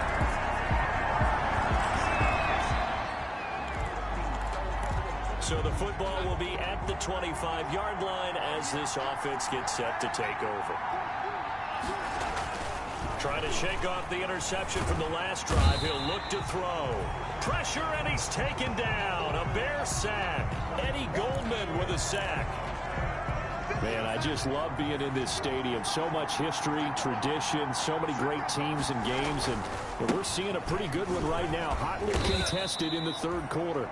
So the football will be at the 25-yard line as this offense gets set to take over. Trying to shake off the interception from the last drive. He'll look to throw. Pressure, and he's taken down. A Bear sack. Eddie Goldman with a sack. Man, I just love being in this stadium. So much history, tradition, so many great teams and games. And we're seeing a pretty good one right now. Hotly contested in the 3rd quarter.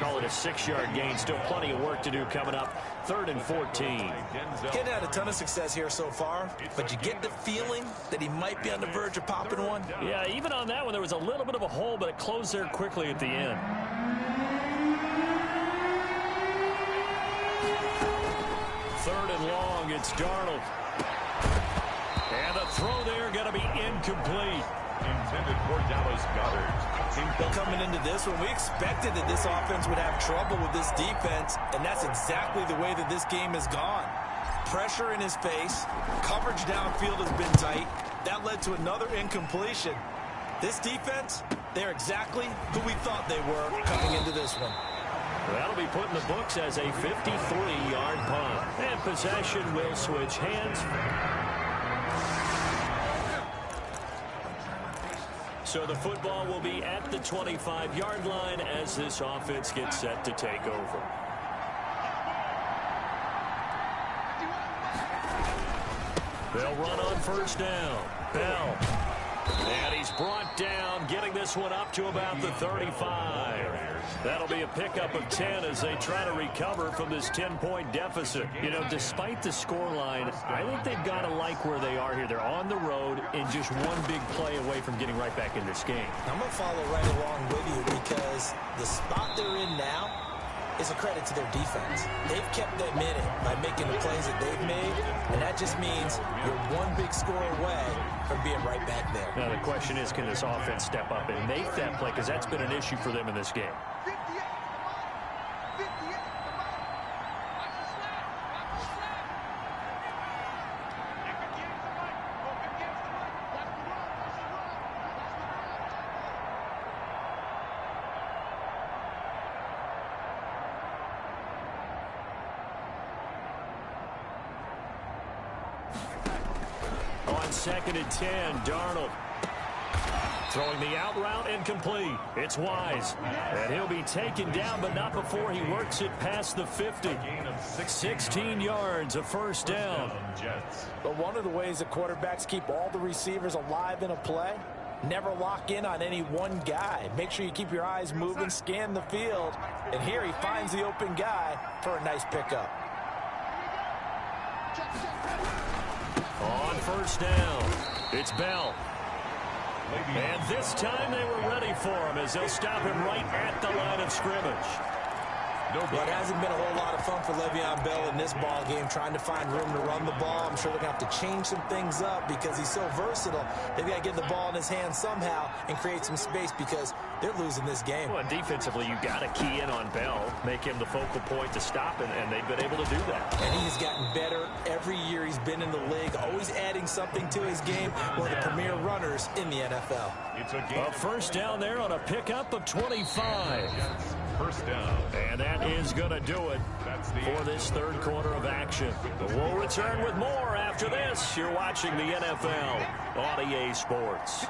Call it a 6-yard gain. Still plenty of work to do coming up. 3rd and 14. Kid had a ton of success here so far, but you get the feeling that he might be on the verge of popping one. Yeah, even on that one, there was a little bit of a hole, but it closed there quickly at the end. Third and long, it's Darnold. And the throw there going to be incomplete. Intended for Dallas Goedert. Well, coming into this one, we expected that this offense would have trouble with this defense, and that's exactly the way that this game has gone. Pressure in his face, coverage downfield has been tight. That led to another incompletion. This defense, they're exactly who we thought they were coming into this one. That'll be put in the books as a 53-yard punt. And possession will switch hands. So the football will be at the 25-yard line as this offense gets set to take over. They'll run on first down. Bell. And he's brought down, getting this one up to about the 35. That'll be a pickup of 10 as they try to recover from this 10-point deficit. You know, despite the scoreline, I think they've got to like where they are here. They're on the road and just one big play away from getting right back in this game. I'm going to follow right along with you because the spot they're in now is a credit to their defense. They've kept them in it by making the plays that they've made, and that just means you're one big score away from being right back there. Now the question is, can this offense step up and make that play? Because that's been an issue for them in this game. On 2nd and 10, Darnold. Throwing the out route and complete. It's Wise. And he'll be taken down, but not before he works it past the 50. 16 yards, a first down. But one of the ways the quarterbacks keep all the receivers alive in a play, never lock in on any one guy. Make sure you keep your eyes moving, scan the field. And here he finds the open guy for a nice pickup. On first down, it's Bell. And this time they were ready for him as they'll stop him right at the line of scrimmage. Well, it hasn't been a whole lot of fun for Le'Veon Bell in this ball game, trying to find room to run the ball. I'm sure they're going to have to change some things up because he's so versatile. They've got to get the ball in his hands somehow and create some space because they're losing this game. Well, defensively, you've got to key in on Bell, make him the focal point to stop it, and they've been able to do that. And he has gotten better every year he's been in the league, always adding something to his game. One of the premier runners in the NFL. It's a first down there on a pickup of 25. First down. And that is going to do it for this third quarter of action. We'll return with more after this. You're watching the NFL on EA Sports.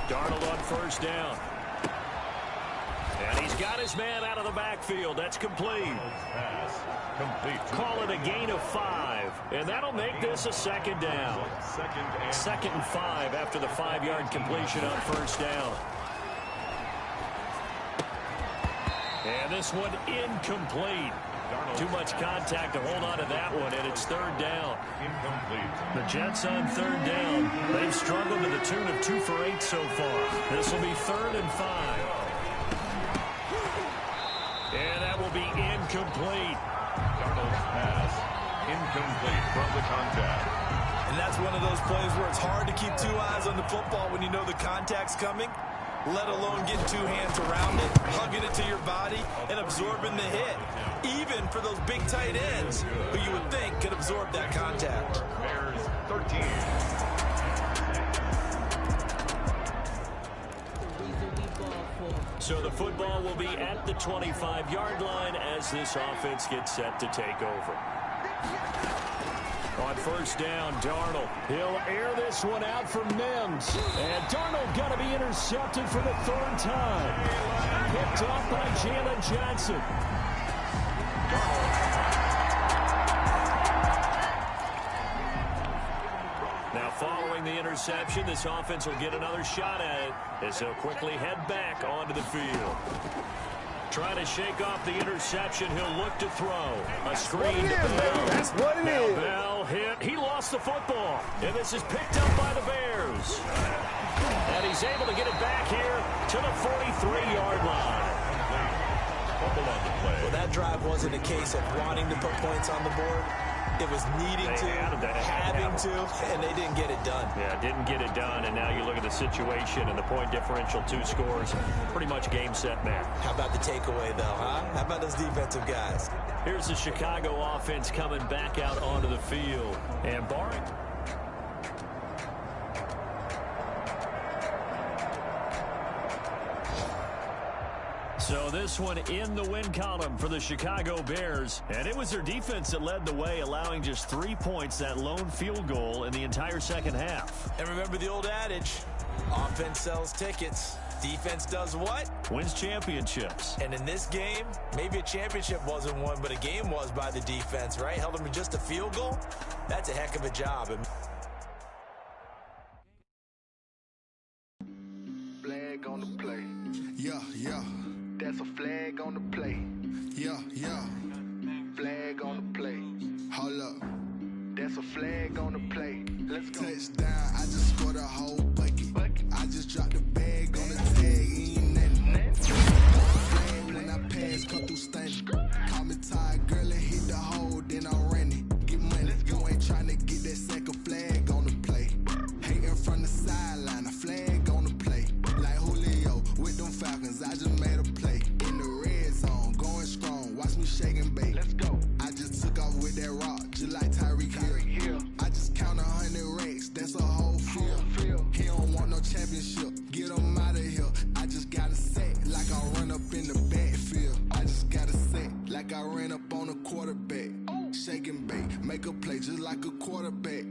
Darnold on first down. And he's got his man out of the backfield. That's complete. Call it a gain of 5. And that'll make this a second down. Second and 5 after the 5-yard completion on first down. And this one incomplete. Too much contact to hold on to that one, and it's third down. The Jets on third down. They've struggled to the tune of 2 for 8 so far. This will be 3rd and 5. And that will be incomplete. Darnold's pass incomplete from the contact. And that's one of those plays where it's hard to keep 2 eyes on the football when you know the contact's coming, let alone getting 2 hands around it, hugging it to your body, and absorbing the hit. Even for those big tight ends who you would think could absorb that contact. Bears 13. So the football will be at the 25-yard line as this offense gets set to take over. On first down, Darnold. He'll air this one out for Mims. And Darnold got to be intercepted for the 3rd time. Picked off by Jalen Johnson. Now following the interception, this offense will get another shot at it as they'll quickly head back onto the field. Trying to shake off the interception, he'll look to throw. A screen to Bell. That's what it is. Bell hit. He lost the football. And this is picked up by the Bears. And he's able to get it back here to the 43-yard line. Well, that drive wasn't a case of wanting to put points on the board. It was needing to, having to, and they didn't get it done. Yeah, didn't get it done, and now you look at the situation and the point differential, 2 scores, pretty much game, set, match. How about the takeaway, though, huh? How about those defensive guys? Here's the Chicago offense coming back out onto the field. And barring... So this one in the win column for the Chicago Bears. And it was their defense that led the way, allowing just 3 points, that lone field goal in the entire second half. And remember the old adage, offense sells tickets. Defense does what? Wins championships. And in this game, maybe a championship wasn't won, but a game was by the defense, right? Held them to just a field goal. That's a heck of a job. Flag on the play. Yeah, yeah. That's a flag on the play. Yeah, yeah. Flag on the play. Hold up. That's a flag on the play. Let's go. Touchdown, I just scored a whole bucket. I just dropped the bag on the tag, ain't nothing. Flag when I pass, come through stunning. Call me tired, girl, and hit the hole, then I'm running. Get money, you ain't tryna get that second flag on the play. Hating from the sideline, a flag on the play. Like Julio with them Falcons, I just made a play. In the red zone, going strong, watch me shake and bake. Let's go. I just took off with that rock, just like Tyreek Hill. I just count 100 racks, that's a whole field. He don't want no championship, get him out of here. I just got a set, like I run up in the backfield. I just got a set. like a quarterback.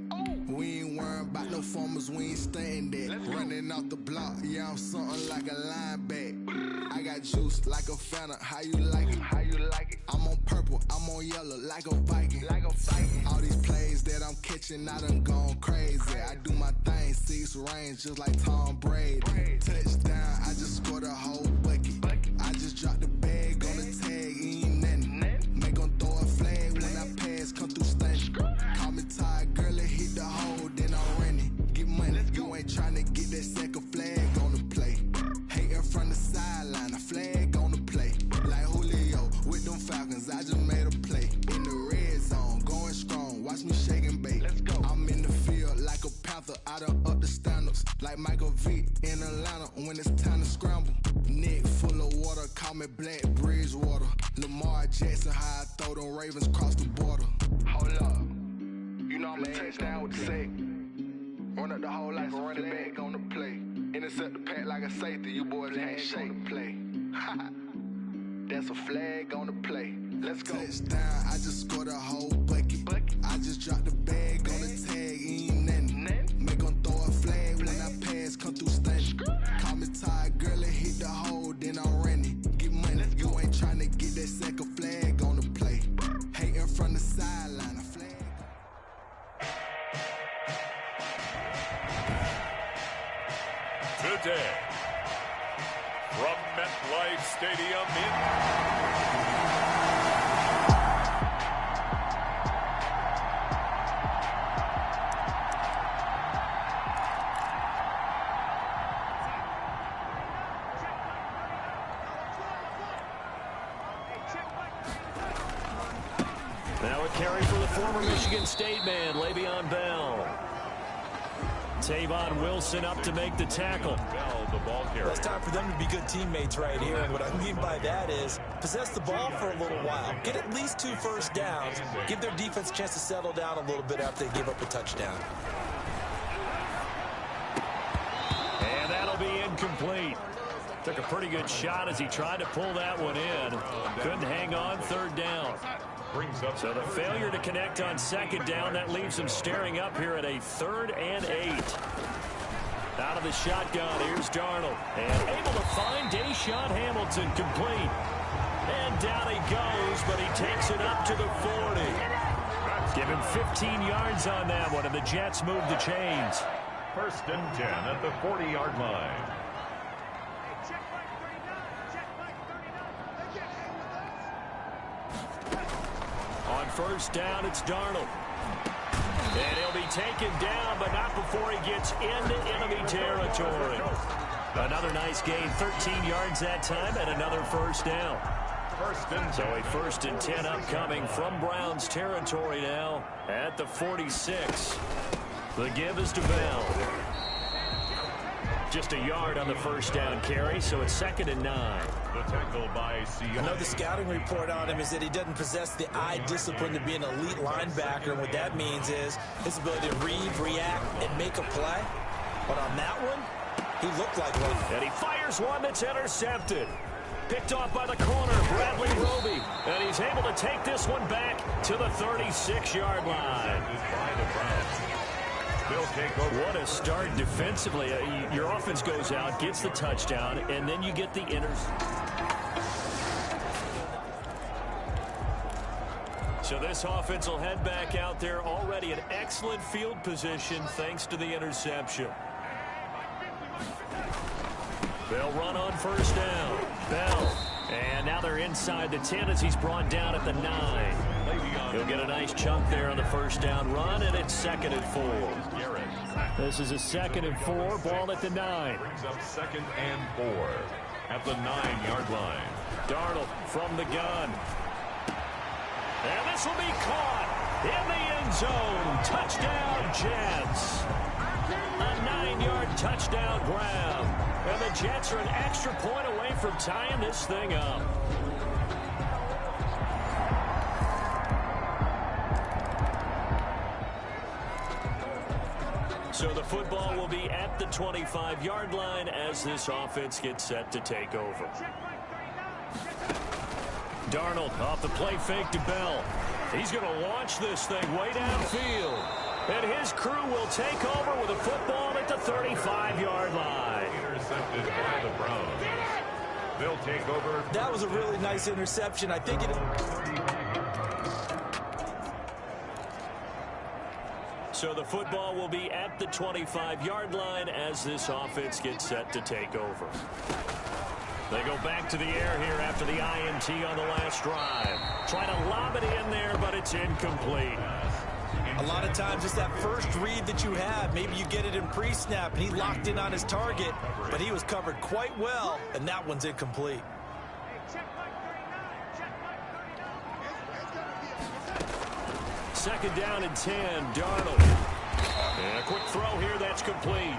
We ain't worrying about no formers, we ain't staying there. Running off the block, yeah, I'm something like a linebacker. I got juice like a Fanta, how you like it? How you like it? I'm on purple, I'm on yellow, like a Viking. Like a Viking. All these plays that I'm catching, I done gone crazy. I do my thing, 6 range, just like Tom Brady. Touchdown, I just scored a whole bucket. I just dropped the bag on the tag, ain't nothing. Make 'em throw a flag when I pass, come through stunning. Call me tired, girl, it hit the hole, then I'm running. Get money, you ain't tryna get that second flag on the play. Hating from the sideline, a flag on the play. Like Julio with them Falcons, I just made a play. In the red zone, going strong, watch me shake and bake. I'm in the field like a Panther, I done up the standards. Like Michael Vick in Atlanta when it's time to scramble. Neck full of water, call me Black Bridgewater. Lamar Jackson, how I throw them Ravens cross the border. Hold up, you know I'm a touchdown with the sack. Run up the hole like a running back on the play. Intercept the pack like a safety, you boys ain't shake the play. That's a flag on the play. Let's go. Touchdown, I just scored a whole bucket. I just dropped the bag on the tag, ain't nothing. Make 'em throw a flag when I pass, come through stunning. Call me tired, girl, it hit the hole, then I'm running. Get money, you ain't tryna get that second flag on the play. Hating from the sideline, a flag. Today, from MetLife Stadium in now a carry for the former Michigan State man, Le'Veon Bell. Tavon Wilson up to make the tackle. Bell, the ball carrier. It's time for them to be good teammates right here. And what I mean by that is possess the ball for a little while. Get at least 2 first downs. Give their defense a chance to settle down a little bit after they give up a touchdown. And that'll be incomplete. Took a pretty good shot as he tried to pull that one in. Couldn't hang on, 3rd down. So the failure to connect on 2nd down, that leaves him staring up here at a 3rd and 8. Out of the shotgun, here's Darnold. And able to find Deshaun Hamilton complete. And down he goes, but he takes it up to the 40. Give him 15 yards on that one, and the Jets move the chains. 1st and 10 at the 40-yard line. On 1st down, it's Darnold. And he'll be taken down, but not before he gets into enemy territory. Another nice gain, 13 yards that time, and another 1st down. So a 1st and 10 upcoming from Browns territory now at the 46. The give is to Bell. Just a yard on the 1st down carry, so it's 2nd and 9. The tackle by Seattle. I know the scouting report on him is that he doesn't possess the eye discipline to be an elite linebacker. And what that means is his ability to read, react, and make a play. But on that one, he looked like one. And he fires one that's intercepted. Picked off by the corner, Bradley Roby. And he's able to take this one back to the 36-yard line. What a start defensively. Your offense goes out, gets the touchdown, and then you get the So this offense will head back out there already in excellent field position thanks to the interception. They'll run on 1st down. Bell. And now they're inside the 10 as he's brought down at the 9. He'll get a nice chunk there on the 1st down run, and it's 2nd and 4. This is a 2nd and 4, ball at the 9. Brings up 2nd and 4 at the 9-yard line. Darnold from the gun. And this will be caught in the end zone. Touchdown, Jets. A 9-yard touchdown grab. And the Jets are an extra point away from tying this thing up. So the football will be at the 25-yard line as this offense gets set to take over. Darnold off the play fake to Bell. He's going to launch this thing way downfield. And his crew will take over with a football at the 35-yard line. Intercepted by the Browns. They'll take over. That was a really nice interception. I think it... So the football will be at the 25-yard line as this offense gets set to take over. They go back to the air here after the INT on the last drive. Try to lob it in there, but it's incomplete. A lot of times it's that first read that you have. Maybe you get it in pre-snap, and he locked in on his target, but he was covered quite well, and that one's incomplete. Second down and 10, Darnold. And a quick throw here, that's complete.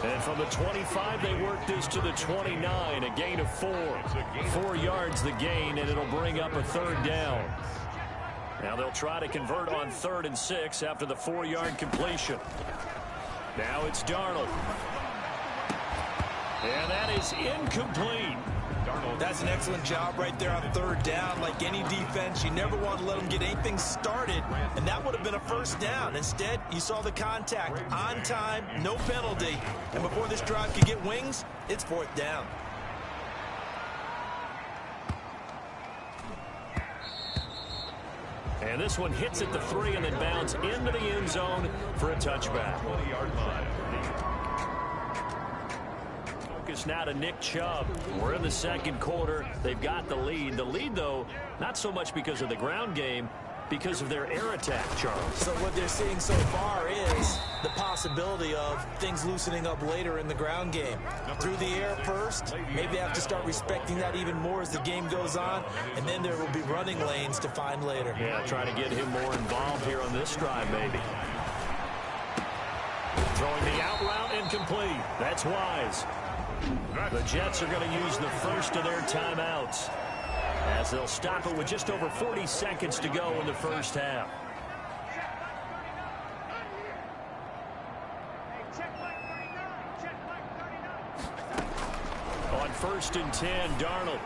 And from the 25, they work this to the 29, a gain of 4. 4 yards the gain, and it'll bring up a third down. Now they'll try to convert on 3rd and 6 after the 4-yard completion. Now it's Darnold. And that is incomplete. That's an excellent job right there on 3rd down. Like any defense, you never want to let them get anything started, and that would have been a first down. Instead, you saw the contact on time, no penalty, and before this drive could get wings, it's 4th down. And this one hits at the 3 and then bounds into the end zone for a touchback. 20-yard line. Focus now to Nick Chubb. We're in the second quarter. They've got the lead. The lead, though, not so much because of the ground game, because of their air attack, Charles. So what they're seeing so far is the possibility of things loosening up later in the ground game. Through the air first, maybe they have to start respecting that even more as the game goes on, and then there will be running lanes to find later. Yeah, trying to get him more involved here on this drive, maybe. Throwing the out route, incomplete. That's Wise. The Jets are going to use the first of their timeouts, as they'll stop it with just over 40 seconds to go in the first half. On 1st and 10, Darnold.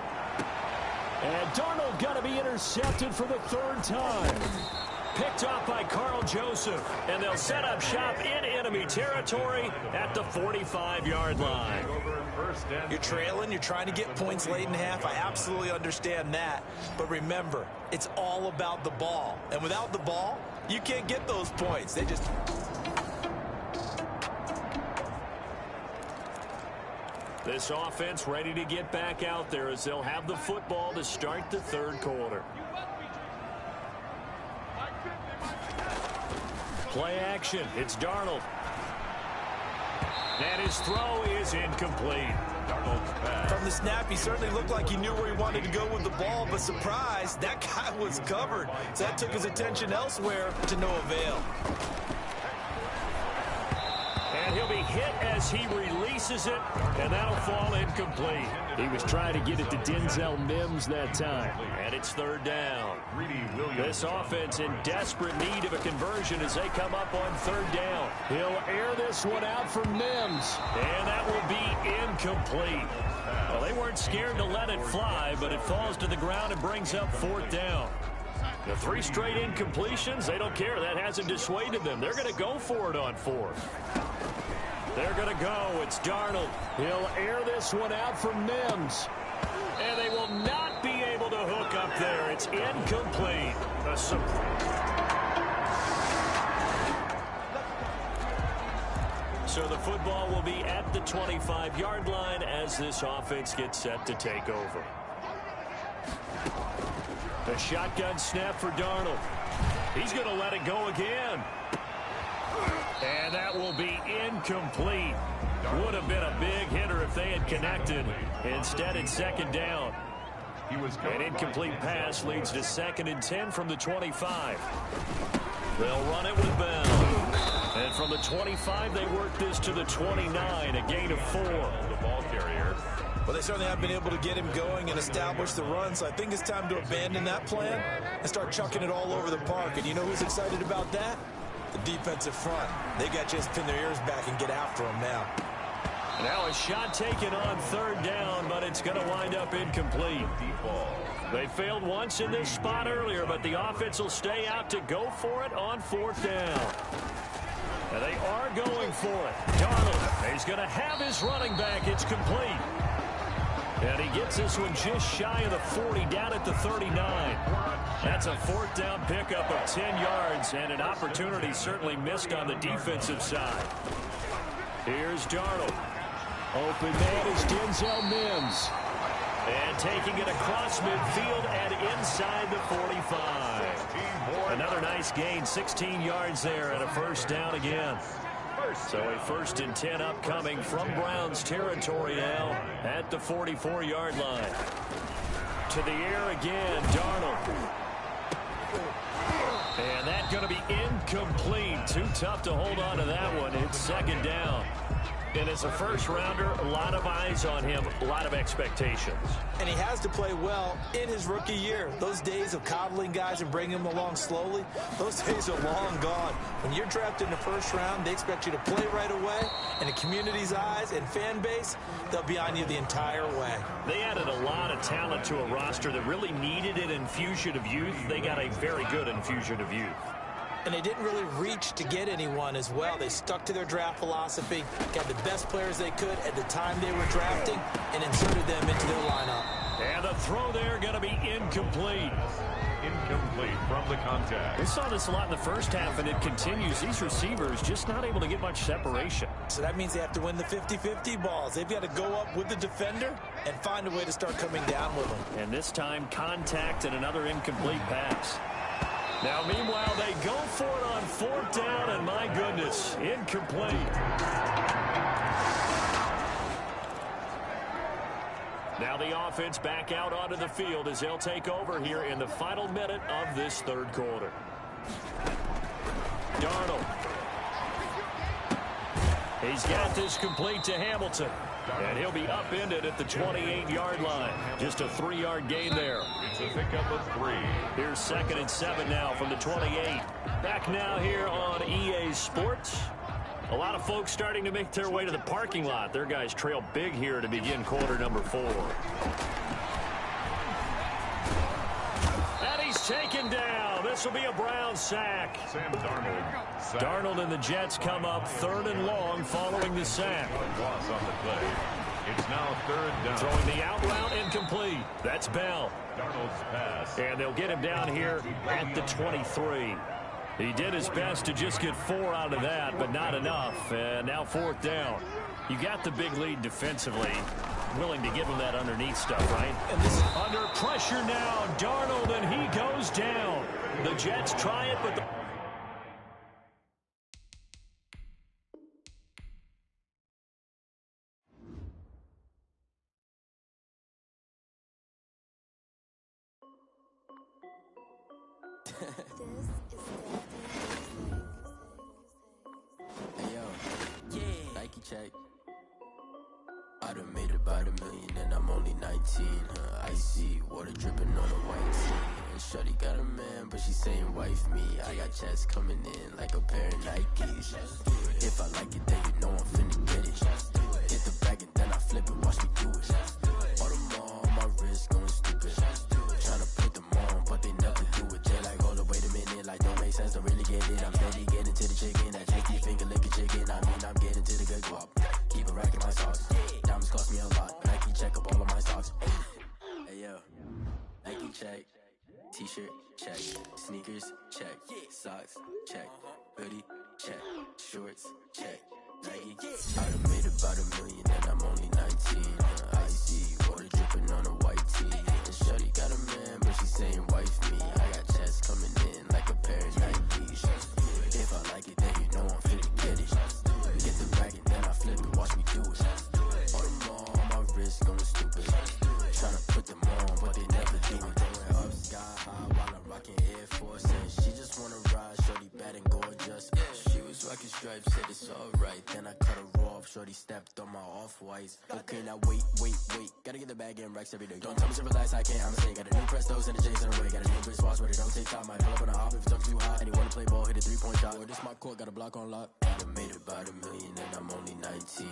And Darnold got to be intercepted for the 3rd time. Picked off by Carl Joseph, and they'll set up shop in enemy territory at the 45-yard line. You're trailing, you're trying to get points late in half. I absolutely understand that. But remember, it's all about the ball. And without the ball, you can't get those points. They just... This offense ready to get back out there as they'll have the football to start the 3rd quarter. Play action. It's Darnold. And his throw is incomplete. From the snap, he certainly looked like he knew where he wanted to go with the ball, but surprise, that guy was covered. So that took his attention elsewhere to no avail. And he'll be hit as he releases it, and that'll fall incomplete. He was trying to get it to Denzel Mims that time. And it's 3rd down. This offense in desperate need of a conversion as they come up on 3rd down. He'll air this one out for Mims, and that will be incomplete. Well, they weren't scared to let it fly, but it falls to the ground and brings up 4th down. The 3 straight incompletions, they don't care. That hasn't dissuaded them. They're going to go for it on 4th. They're going to go. It's Darnold. He'll air this one out for Mims. And they will not be able to hook up there. It's incomplete. So the football will be at the 25-yard line as this offense gets set to take over. A shotgun snap for Darnold. He's going to let it go again. And that will be incomplete. Would have been a big hitter if they had connected. Instead, it's 2nd down. An incomplete pass leads to 2nd and 10 from the 25. They'll run it with Bell. And from the 25, they work this to the 29, a gain of 4. The ball carrier. Well, they certainly have been able to get him going and establish the run, so I think it's time to abandon that plan and start chucking it all over the park. And you know who's excited about that? The defensive front. They got to just pin their ears back and get after him now. Now a shot taken on 3rd down, but it's going to wind up incomplete. They failed once in this spot earlier, but the offense will stay out to go for it on 4th down. And they are going for it. Darnold, he's going to have his running back. It's complete. And he gets this one just shy of the 40, down at the 39. That's a 4th down pickup of 10 yards, and an opportunity certainly missed on the defensive side. Here's Darnold. Open man is Denzel Mims. And taking it across midfield and inside the 45. Another nice gain, 16 yards there, and a 1st down again. So a 1st and 10 upcoming from Browns territory now at the 44-yard line. To the air again, Darnold. And that's going to be incomplete. Too tough to hold on to that one. It's 2nd down. And as a first-rounder, a lot of eyes on him, a lot of expectations. And he has to play well in his rookie year. Those days of coddling guys and bringing them along slowly, those days are long gone. When you're drafted in the 1st round, they expect you to play right away. And the community's eyes and fan base, they'll be on you the entire way. They added a lot of talent to a roster that really needed an infusion of youth. They got a very good infusion of youth. And they didn't really reach to get anyone as well. They stuck to their draft philosophy, got the best players they could at the time they were drafting, and inserted them into their lineup. And the throw there going to be incomplete. Incomplete from the contact. We saw this a lot in the first half, and it continues. These receivers just not able to get much separation. So that means they have to win the 50-50 balls. They've got to go up with the defender and find a way to start coming down with them. And this time, contact and another incomplete pass. Now, meanwhile, they go for it on 4th down, and my goodness, incomplete. Now the offense back out onto the field as they'll take over here in the final minute of this 3rd quarter. Darnold. He's got this complete to Hamilton. And he'll be upended at the 28-yard line. Just a 3-yard gain there. It's a pickup of 3. Here's 2nd and 7 now from the 28. Back now here on EA Sports. A lot of folks starting to make their way to the parking lot. Their guys trail big here to begin quarter number 4. And he's taken down. This will be a Brown sack. Sam Darnold. Sack. Darnold and the Jets come up 3rd and long following the sack. Loss on the play. It's now 3rd down. Throwing the out route incomplete. That's Bell. Darnold's pass. And they'll get him down here at the 23. He did his best to just get 4 out of that, but not enough. And now 4th down. You got the big lead defensively. Willing to give him that underneath stuff, right? And this is under pressure now. Darnold, and he goes down. The Jets try it, but the... Hey yo, yeah, Nike check. I done made about $1 million and I'm only 19. Icy water dripping on a white tee. And shorty got a man, but she saying wife me. I got checks coming in like a pair of Nikes. If I like it, then you know I'm finna get it. Hit the bag and then I flip it, watch me do it. All them on my wrist going stupid. Tryna put them on, but they never do it. They like, hold up, wait a minute, like don't make sense, don't really get it. I'm steady getting to the chicken, that tricky finger licking chicken. I mean, I'm getting to the good guap. Keep a rack in my socks. Diamonds cost me a lot. Nike check up all of my stocks. Hey yo, Nike check. T-shirt check. Sneakers check. Socks check. Hoodie check. Shorts check. Nike. I done made about $1 million and I'm only 19. Icy water dripping on a white tee. And shorty got a man, but she saying wife me. I got checks coming in like a pair of Nikes. If I like it, then you know I'm finna get it. Get the bag and then I flip it, watch me do it. All them on my wrist going stupid. Tryna put them on, but they never do it. Going up sky high while I'm rocking Air Force. And she just wanna ride, shorty bad and gorgeous. She was rocking stripes, said it's alright. Then I cut her off, shorty stepped on my off-whites. Okay, now wait. Gotta get the bag and racks every day. Don't tell me to relax, I can't, I'ma say. Got a new Prestos and a J's in the way. Got a new bitch watch, but it don't take time. Might pull up on a hop if it's up too high. And he wanna play ball, hit a 3-point shot. Or this my court, got a block on lock. done made about $1 million and I'm only 19.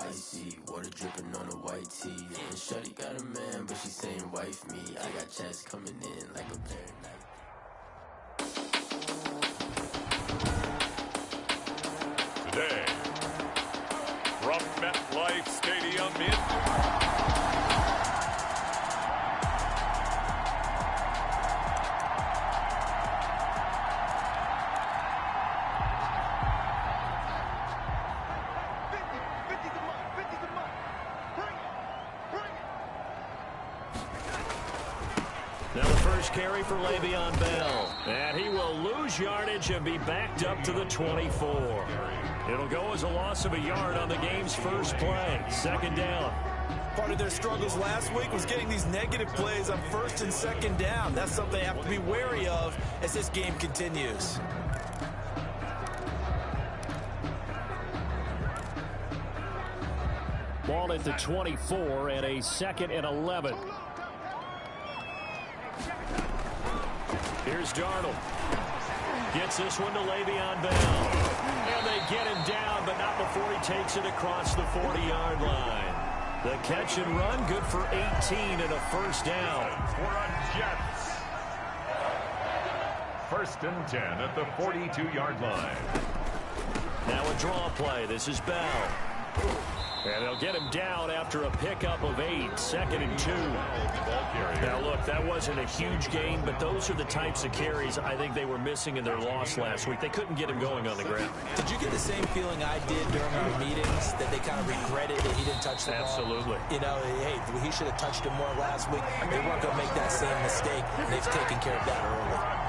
Icy, water dripping on a white tee. And Shorty got a man, but she saying wife me. I got checks coming in like a player night. Today, from MetLife Stadium in Now the first carry for Le'Veon Bell. And he will lose yardage and be backed up to the 24. It'll go as a loss of a yard on the game's first play. Second down. Part of their struggles last week was getting these negative plays on first and second down. That's something they have to be wary of as this game continues. Ball at the 24 and a 2nd and 11. Here's Darnold. Gets this one to Le'Veon Bell. And they get him down, but not before he takes it across the 40-yard line. The catch and run, good for 18 and a first down. for a Jets. First and 10 at the 42-yard line. Now a draw play. This is Bell. And they'll get him down after a pickup of 8. 2nd and 2. Now, look, that wasn't a huge gain, but those are the types of carries I think they were missing in their loss last week. They couldn't get him going on the ground. Did you get the same feeling I did during our meetings, that they kind of regretted that he didn't touch the ball? Absolutely. You know, hey, he should have touched it more last week. They weren't going to make that same mistake, and they've taken care of that early.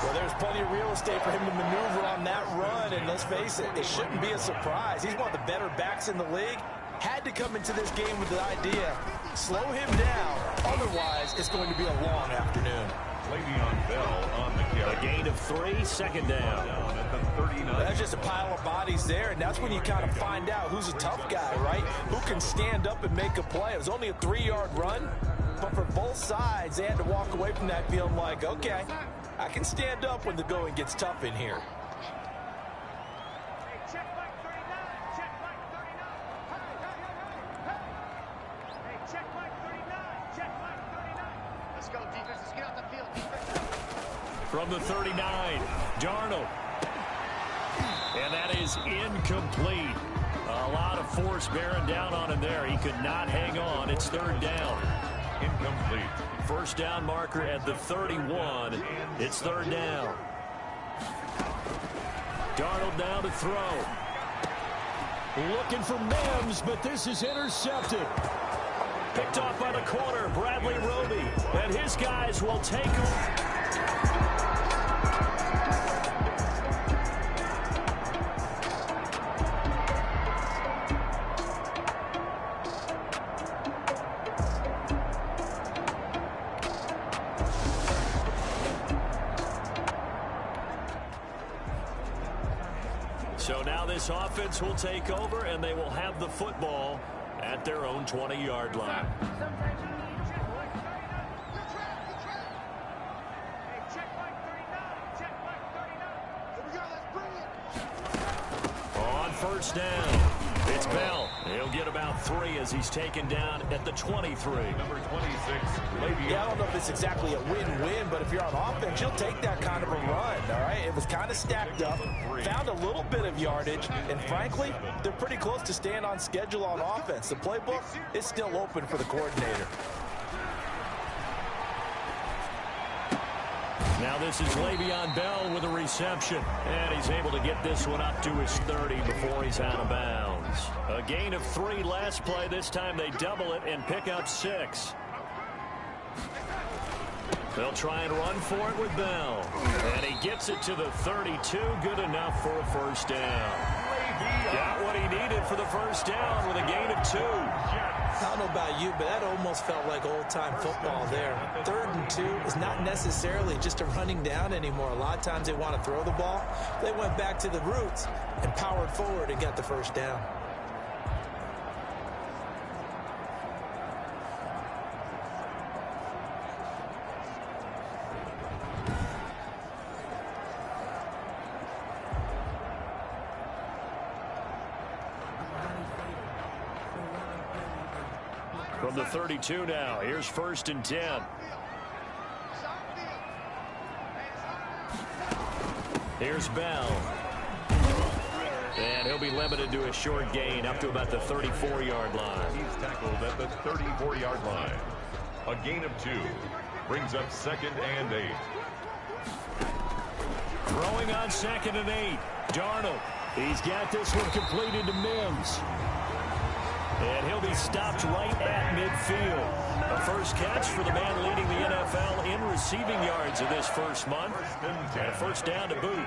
Well, there's plenty of real estate for him to maneuver on that run, and let's face it, it shouldn't be a surprise. He's one of the better backs in the league. Had to come into this game with the idea, slow him down, otherwise it's going to be a long afternoon. Le'Veon Bell on the carry. A gain of 3, 2nd down. At the 39. That's just a pile of bodies there, and that's when you kind of find out who's a tough guy, right? Who can stand up and make a play. It was only a 3-yard run, but for both sides, they had to walk away from that feeling like, okay, I can stand up when the going gets tough in here. From the 39, Darnold. And that is incomplete. A lot of force bearing down on him there. He could not hang on. It's 3rd down. Incomplete. First down marker at the 31. It's 3rd down. Darnold now to throw. Looking for Mims, but this is intercepted. Picked off by the corner, Bradley Roby. And his guys will take him. So now this offense will take over, and they will have the football at their own 20-yard line. On first down, it's Bell. He'll get about 3 as he's taken down at the 23. Number 26, Le'Veon. Yeah, I don't know if it's exactly a win-win, but if you're on offense, you'll take that kind of a run, all right? It was kind of stacked up, found a little bit of yardage, and frankly, they're pretty close to staying on schedule on offense. The playbook is still open for the coordinator. Now this is Le'Veon Bell with a reception. And he's able to get this one up to his 30 before he's out of bounds. A gain of 3 last play. This time they double it and pick up 6. They'll try and run for it with Bell. And he gets it to the 32. Good enough for a first down. Got what he needed for the first down with a gain of 2. I don't know about you, but that almost felt like old-time football there. 3rd and 2 is not necessarily just a running down anymore. A lot of times they want to throw the ball. They went back to the roots and powered forward and got the first down. From the 32 now, here's 1st and 10. Here's Bell. And he'll be limited to a short gain up to about the 34-yard line. He's tackled at the 34-yard line. A gain of 2 brings up 2nd and 8. Throwing on 2nd and 8. Darnold. He's got this one completed to Mims. And he'll be stopped right at midfield. A first catch for the man leading the NFL in receiving yards in this first month. And a first down to boot.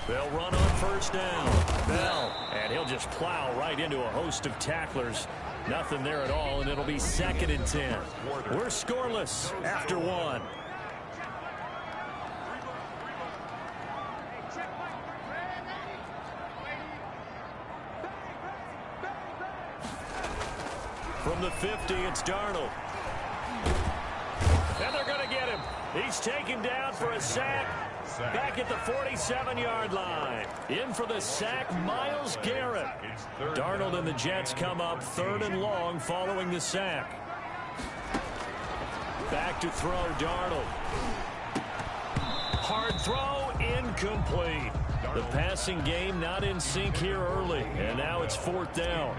They'll run on 1st down. Bell. And he'll just plow right into a host of tacklers. Nothing there at all, and it'll be 2nd and 10. We're scoreless after 1. From the 50, it's Darnold. And they're going to get him. He's taken down for a sack. Back at the 47-yard line. In for the sack, Myles Garrett. Darnold and the Jets come up 3rd and long following the sack. Back to throw, Darnold. Hard throw, incomplete. The passing game not in sync here early. And now it's 4th down.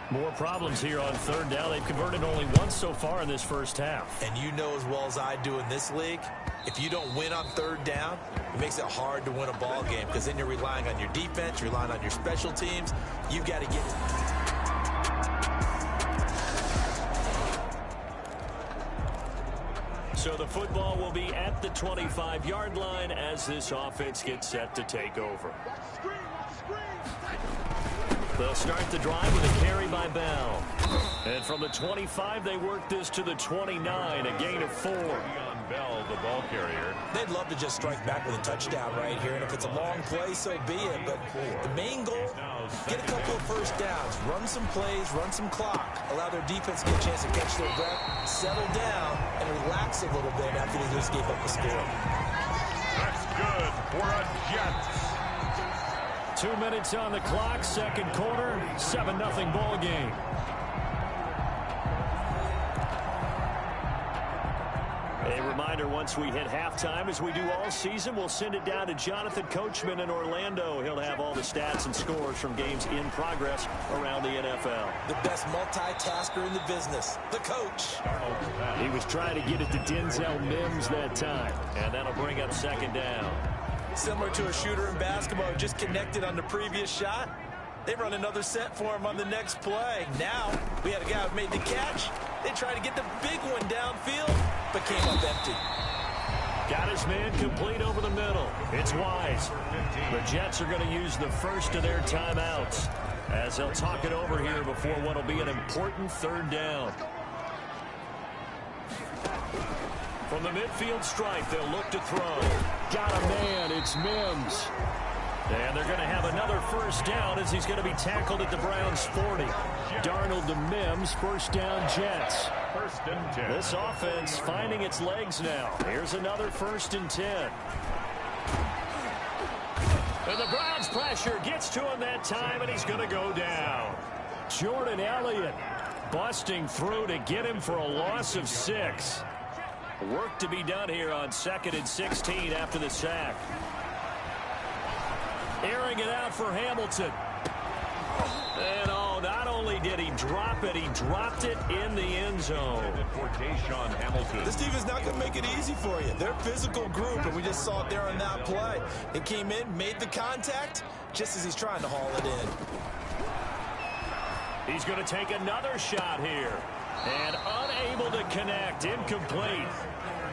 More problems here on 3rd down. They've converted only once so far in this first half. And you know as well as I do in this league, if you don't win on 3rd down, it makes it hard to win a ball game because then you're relying on your defense, you're relying on your special teams. You've got to get... So the football will be at the 25-yard line as this offense gets set to take over. They'll start the drive with a carry by Bell. And from the 25, they work this to the 29, a gain of 4. Bell, the ball carrier. They'd love to just strike back with a touchdown right here, and if it's a long play, so be it. But the main goal, get a couple of first downs, run some plays, run some clock, allow their defense to get a chance to catch their breath, settle down, and relax a little bit after they just gave up a score. That's good for a Jets. 2 minutes on the clock, 2nd quarter, 7-0 ball game. A reminder, once we hit halftime, as we do all season, we'll send it down to Jonathan Coachman in Orlando. He'll have all the stats and scores from games in progress around the NFL. The best multitasker in the business, the coach. He was trying to get it to Denzel Mims that time, and that'll bring up 2nd down. Similar to a shooter in basketball who just connected on the previous shot. They run another set for him on the next play. Now, we had a guy who made the catch. They tried to get the big one downfield, but came up empty. Got his man complete over the middle. It's Wise. The Jets are going to use the first of their timeouts as they'll talk it over here before what will be an important 3rd down. From the midfield stripe, they'll look to throw. Got a man. It's Mims. And they're going to have another first down as he's going to be tackled at the Browns' 40. Darnold to Mims, 1st down Jets. 1st and 10. This offense finding its legs now. Here's another 1st and 10. And the Browns pressure gets to him that time, and he's going to go down. Jordan Elliott busting through to get him for a loss of 6. Work to be done here on 2nd and 16 after the sack. Airing it out for Hamilton. And not only did he drop it, he dropped it in the end zone. This team is not going to make it easy for you. They're a physical group, and we just saw it there on that play. It came in, made the contact, just as he's trying to haul it in. He's going to take another shot here. And unable to connect, incomplete.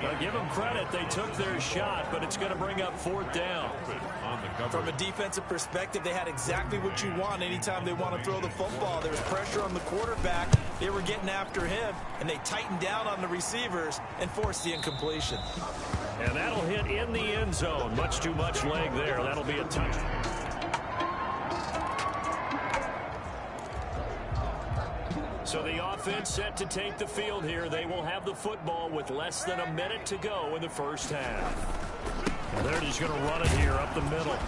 But give them credit, they took their shot, but it's going to bring up 4th down. From a defensive perspective, they had exactly what you want anytime they want to throw the football. There was pressure on the quarterback. They were getting after him, and they tightened down on the receivers and forced the incompletion. And that'll hit in the end zone. Much too much leg there. That'll be a touchdown. So the offense set to take the field here. They will have the football with less than a minute to go in the first half. They're just going to run it here up the middle.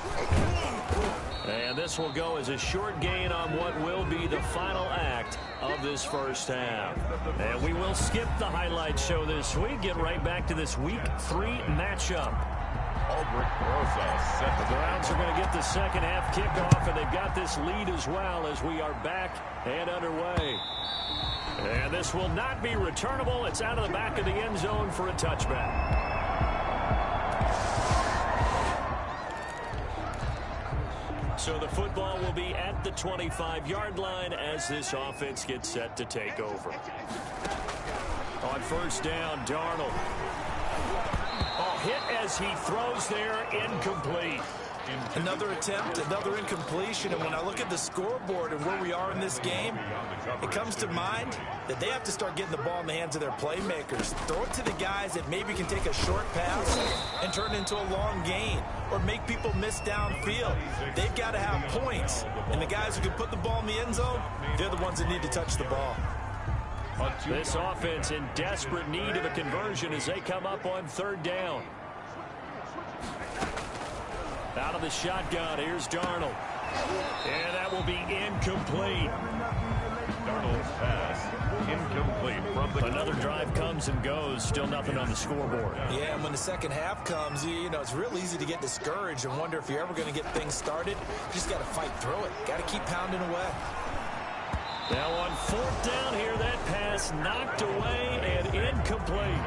And this will go as a short gain on what will be the final act of this first half. And we will skip the highlight show this week. Get right back to this Week 3 matchup. The Browns are going to get the second half kickoff, and they've got this lead as well as we are back and underway. And this will not be returnable. It's out of the back of the end zone for a touchback. So the football will be at the 25-yard line as this offense gets set to take over. On first down, Darnold. Oh, hit as he throws there, incomplete. Another attempt, another incompletion, and when I look at the scoreboard and where we are in this game, it comes to mind that they have to start getting the ball in the hands of their playmakers. Throw it to the guys that maybe can take a short pass and turn it into a long gain or make people miss downfield. They've got to have points, and the guys who can put the ball in the end zone, they're the ones that need to touch the ball. This offense in desperate need of a conversion as they come up on third down. Out of the shotgun, here's Darnold. And that will be incomplete. Darnold's pass incomplete from the... Another drive comes and goes, still nothing on the scoreboard. Yeah, and when the second half comes, you know, it's real easy to get discouraged and wonder if you're ever going to get things started. You just got to fight through it. Got to keep pounding away. Now on fourth down here, that pass knocked away and incomplete.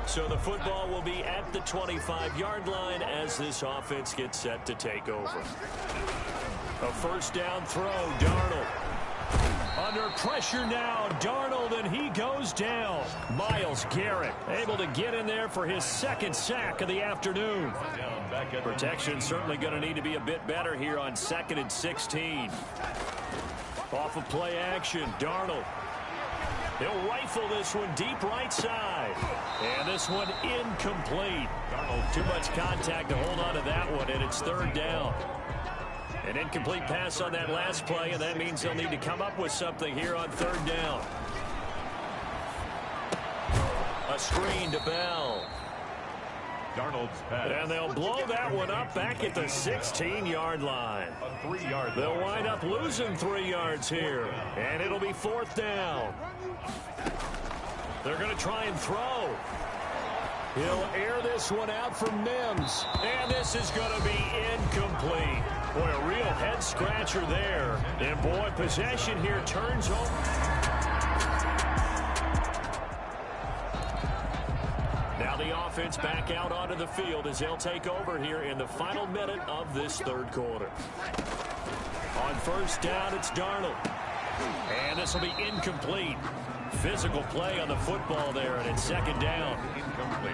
So the football will be at the 25-yard line as this offense gets set to take over. A first down throw, Darnold. Under pressure now, Darnold, and he goes down. Myles Garrett able to get in there for his second sack of the afternoon. Protection certainly going to need to be a bit better here on 2nd and 16. Off of play action, Darnold. He'll rifle this one deep right side. And this one incomplete. Darnold, too much contact to hold on to that one, and it's third down. An incomplete pass on that last play, and that means they'll need to come up with something here on third down. A screen to Bell. Darnold's pass. And they'll blow that one up back at the 16-yard line. A 3-yard. They'll wind up losing 3 yards here, and it'll be fourth down. They're going to try and throw. He'll air this one out for Mims, and this is going to be incomplete. Boy, a real head-scratcher there. And, boy, possession here turns home. Now the offense back out onto the field as they'll take over here in the final minute of this third quarter. On first down, it's Darnold. And this will be incomplete. Physical play on the football there, and it's second down. Incomplete.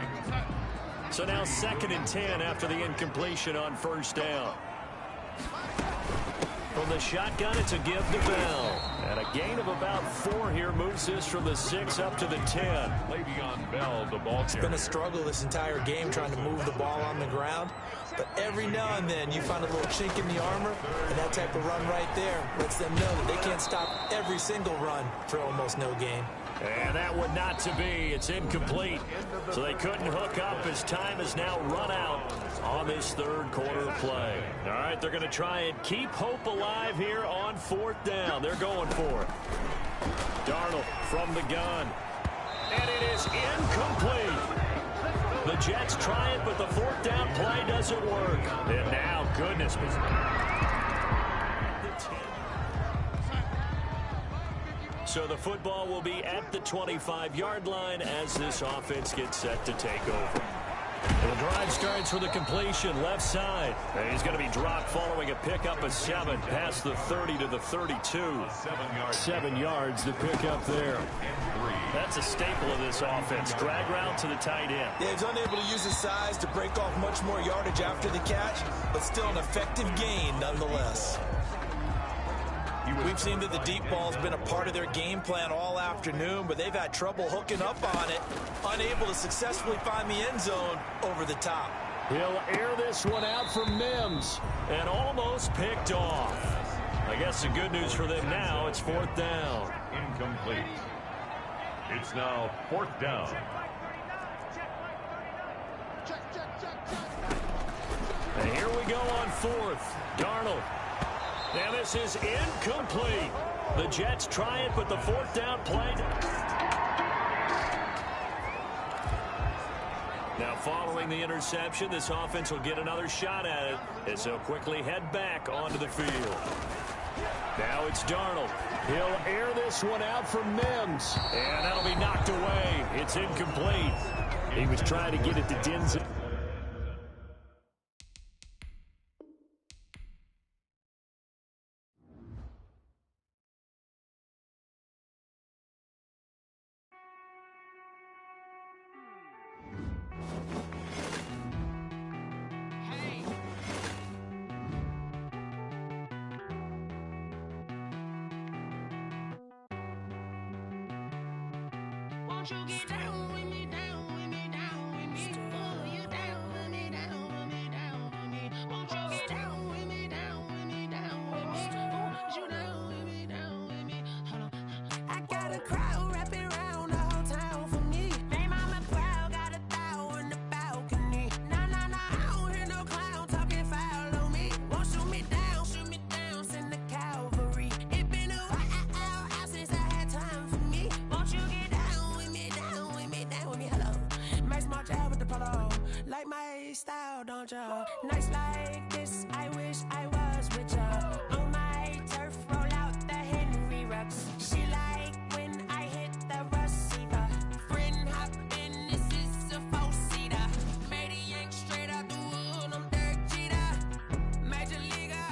So now 2nd and 10 after the incompletion on first down. From the shotgun, it's a give to Bell. And a gain of about 4 here moves this from the 6 up to the 10. Le'Veon Bell, the ball carrier. It's been a struggle this entire game trying to move the ball on the ground. But every now and then you find a little chink in the armor, and that type of run right there lets them know that they can't stop every single run for almost no gain. And that one not to be. It's incomplete. So they couldn't hook up as time is now run out on this third quarter of play. All right, they're going to try and keep hope alive here on fourth down. They're going for it. Darnold from the gun. And it is incomplete. The Jets try it, but the fourth down play doesn't work. And now, goodness. So the football will be at the 25-yard line as this offense gets set to take over. And the drive starts with a completion left side. And he's going to be dropped following a pickup of 7 past the 30 to the 32. 7 yards to pick up there. That's a staple of this offense. Drag route to the tight end. Yeah, he's unable to use his size to break off much more yardage after the catch, but still an effective gain nonetheless. We've seen that the deep ball's been a part of their game plan all afternoon, but they've had trouble hooking up on it, unable to successfully find the end zone over the top. He'll air this one out for Mims, and almost picked off. I guess the good news for them now, it's fourth down. Incomplete. It's now fourth down. And here we go on fourth. Darnold. And this is incomplete. The Jets try it, but the fourth down play. Now, following the interception, this offense will get another shot at it as they'll quickly head back onto the field. Now it's Darnold. He'll air this one out for Mims. And that'll be knocked away. It's incomplete. He was trying to get it to Denzel. Won't you get down with me, down with me, down with me? Oh, you down with me, down with me, down with me. Won't you get down with me, down with me, down with me? Oh, you down with me, down with me? Hold on. I got a crowd wrapping around the whole town for me. They mama proud, got a thou in the balcony. Nah, nah, nah, I don't hear no clown talking foul on me. Won't shoot me down, send the cavalry. It been a while since I had time for me. Won't you get down with me, down with me, down with me? Hello. Max March out with the polo. Like my style, don't ya? Nights like this, I wish I was with ya. On my turf, roll out the Henry Rux. She like when I hit the receiver. Friend hop in, this is a four-seater. Made a yank straight out the wood, I'm Derek Jeter. Major leaguer,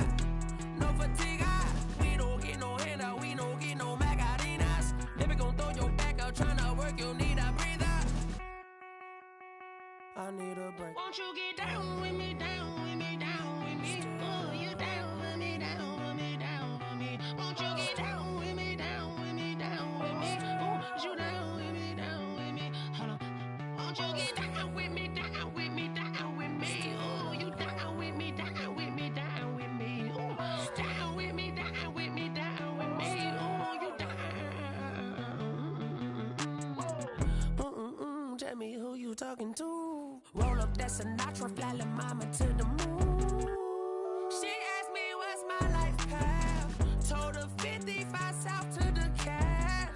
no fatigue. We don't get no handout, we don't get no Magarinas. Never gon' throw your back out, tryna work, you'll need a breather. I need a break. Won't you get down with me, down with me, down with me? Oh, you down with me, down with me, down with me? Won't you get down with me, down with me, down with me? Oh, you down with me, down with me? Hold on. Won't you get down with me, down with me, down with me? Oh, you down with me, down with me, down with me? Oh, down with me, down with me, down with me? Oh, you down. Tell me who you talking to. Roll up that Sinatra, fly la mama to the moon. She asked me what's my life path. Told her 55 south to the cat.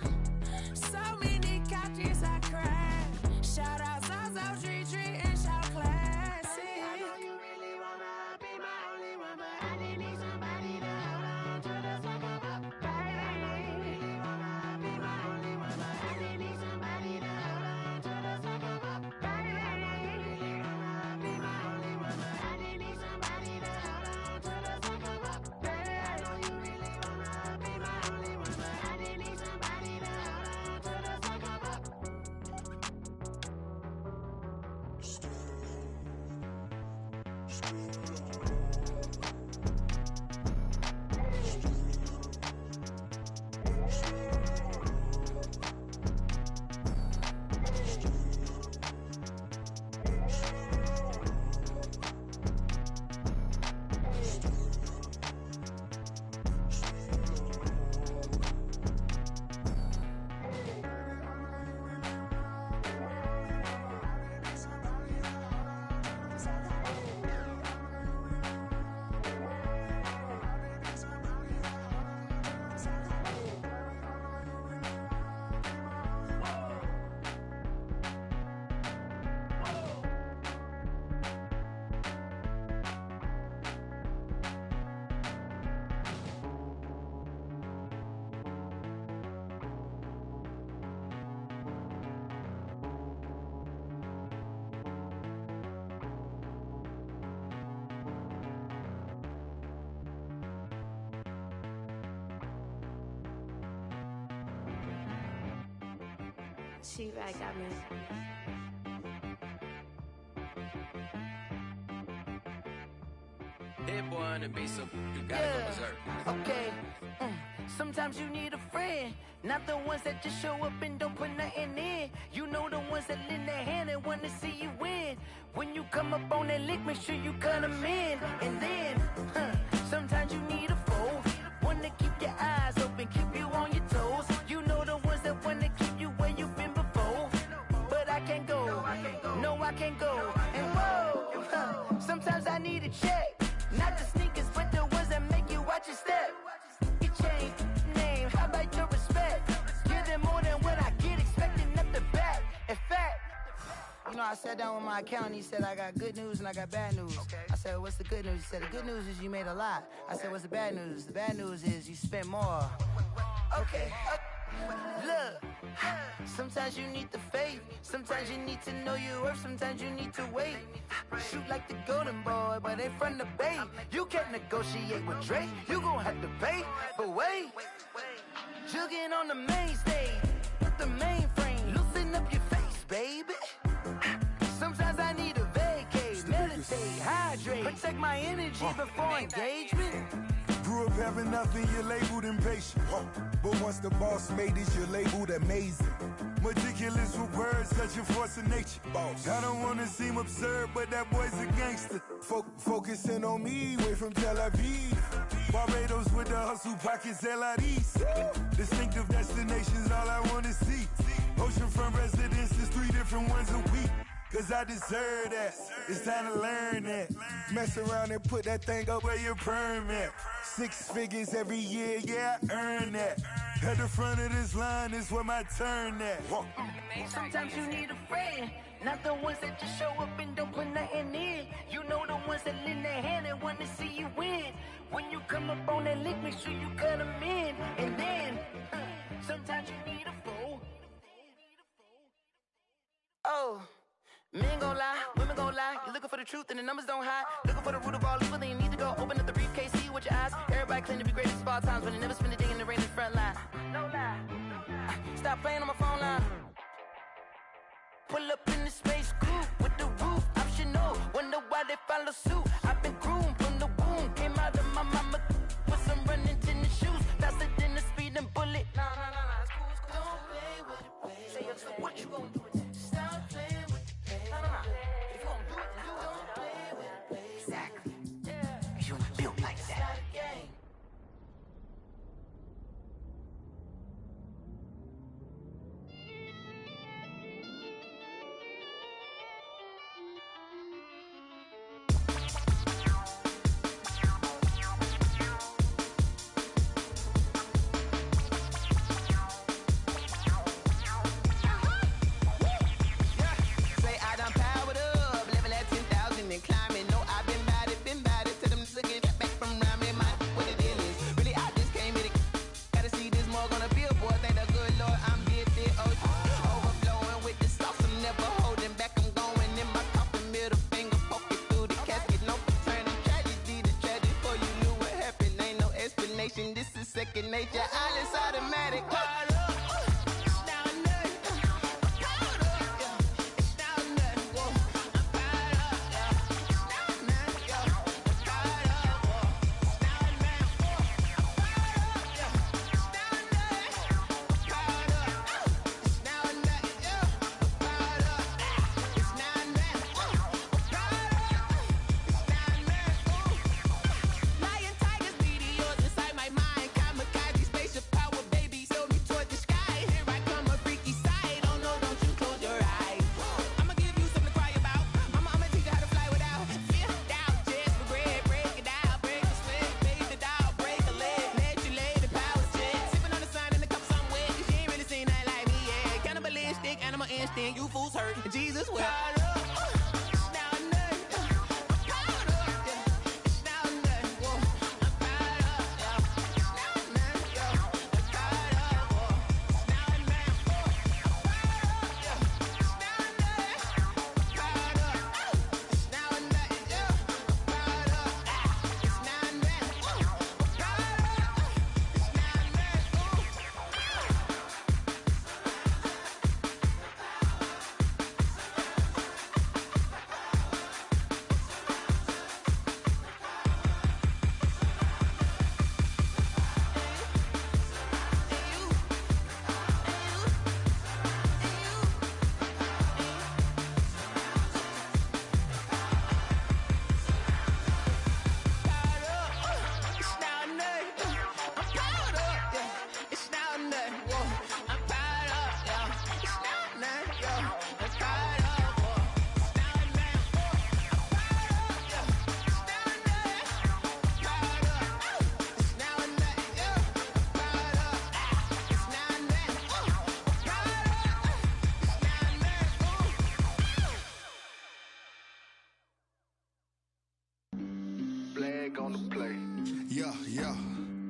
So many couches I cried. Shout out Zazo, Tree, and shout classy. I know you really wanna be my only one, but I didn't need somebody to hold on to the second up. Baby, I know you really wanna be my only one, but I didn't need somebody to hold on to the second up. Baby, I know you really wanna be my only one, but I didn't need somebody to hold on to the second up. Baby, I know you really wanna be my only one, but I didn't need somebody to hold on to the second up. She right got me. That boy on the beat, so you gotta go berserk. Okay. Sometimes you need a friend, not the ones that just show up and don't put nothing in. You know the ones that lend their hand and want to see you win. When you come up on that lick, make sure you cut them in. And then, sometimes you need a foe, one to keep your eyes open, keep you on your toes. You know the ones that want to keep you where you've been before. But I can't go, no I can't go. And whoa, Sometimes I need a check. Not the sneakers, but the ones that make you watch your step. Your chain, name, how about your respect? Give them more than what I get, expecting up the back. In fact, you know, I sat down with my accountant. He said, I got good news and I got bad news. I said, what's the good news? He said, the good news is you made a lot. I said, what's the bad news? The bad news is you spent more. Okay. Look, sometimes you need the faith. Sometimes you need to know your worth. Sometimes you need to wait. Shoot like the golden boy, but ain't from the bay. You can't negotiate with Drake. You gon' have to pay. But wait, jugging on the main stage with the mainframe. Loosen up your face, baby. Sometimes I need a vacate, meditate, hydrate, protect my energy before engagement. Grew up having nothing, you're labeled impatient. But once the boss made it, you're labeled amazing. Meticulous with words, such a force of nature. I don't wanna seem absurd, but that boy's a gangster. Focusing on me, way from Tel Aviv. Barbados with the hustle pockets, LIDs. Distinctive destinations, all I wanna see. Oceanfront residences, 3 different ones a week. Cause I deserve that, it's time to learn that. Mess around and put that thing up where your permit. 6 figures every year, yeah, I earn that. At the front of this line is where my turn at. Sometimes you need a friend, not the ones that just show up and don't put nothing in. You know the ones that lend their hand and want to see you win. When you come up on that lick, make sure you cut them in. And then, sometimes you need a fool. Oh. Men gon' lie, women gon' lie. You're looking for the truth and the numbers don't hide. Looking for the root of all evil, then you need to go open up the briefcase, see with your eyes. Everybody claim to be greatest of all times, but they never spend a day in the rain in the front line. No lie. Stop playing on my phone line. Pull up in the space coupe with the roof optional. Wonder why they follow suit. I've been groomed from the womb. Came out of my mama with some running tennis shoes. Faster than a speeding bullet. Nah, it's cool, it's cool. Don't play with it, baby. Say, what you gonna do with that? Stop playing with it. If you gon' do it, then you don't play with it, baby. Exactly. Yeah. You built like that. This is second nature, all is automatic. You fools hurt. Jesus will.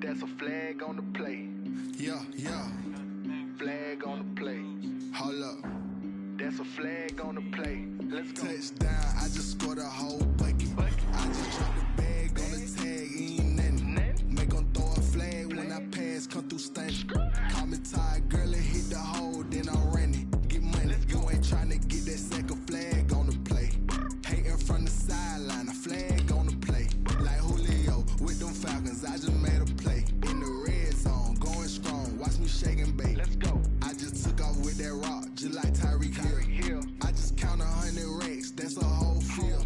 That's a flag on the play. Yeah, yeah. Flag on the play. Hold up. That's a flag on the play. Let's go. Touchdown, I just scored a whole bucket. I just dropped the bag on the tag, ain't nothing. Make 'em throw a flag when I pass, come through stunning. Call me tired, girl, and hit the hole, then I'm running. Get money, you ain't trying to get that second flag on the play. Hating from the sideline, a flag on the play. Like Julio with them Falcons, I just made a play. In the red zone, going strong, watch me shake and bake. Let's go. I just took off with that rock, just like Tyreek Hill. I just count 100 racks, that's a whole field.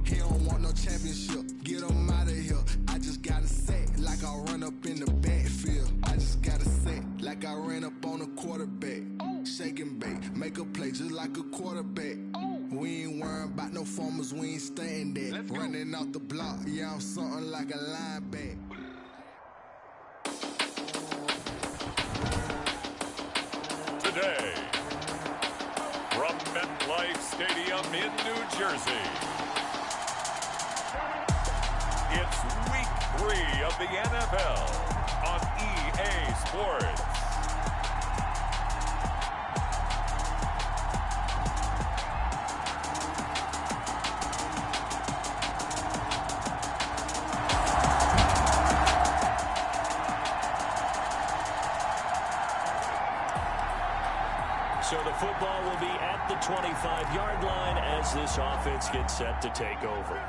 He don't want no championship, get him out of here. I just got a set, like I run up in the backfield. I just got a set, like I ran up on a quarterback. Shake and bake, make a play just like a quarterback. We ain't worrying about no formers, we ain't staying there. Running off the block, yeah, I'm something like a linebacker. Today, from MetLife Stadium in New Jersey, it's Week 3 of the NFL on EA Sports. So the football will be at the 25-yard line as this offense gets set to take over.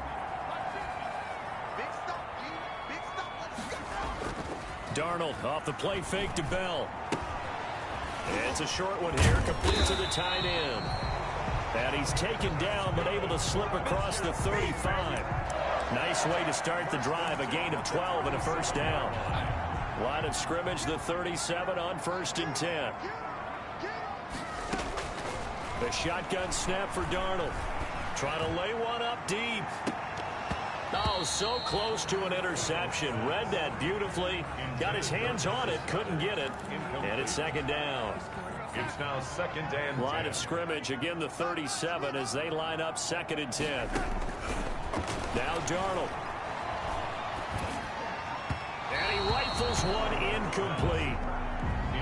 Darnold off the play fake to Bell. It's a short one here, complete to the tight end. And he's taken down, but able to slip across the 35. Nice way to start the drive, a gain of 12 and a first down. Line of scrimmage, the 37 on 1st and 10. The shotgun snap for Darnold. Trying to lay one up deep. Oh, so close to an interception. Read that beautifully. Got his hands on it. Couldn't get it. And it's 2nd down. It's now 2nd and 10. Line of scrimmage, again the 37 as they line up 2nd and 10. Now Darnold. And he rifles one incomplete.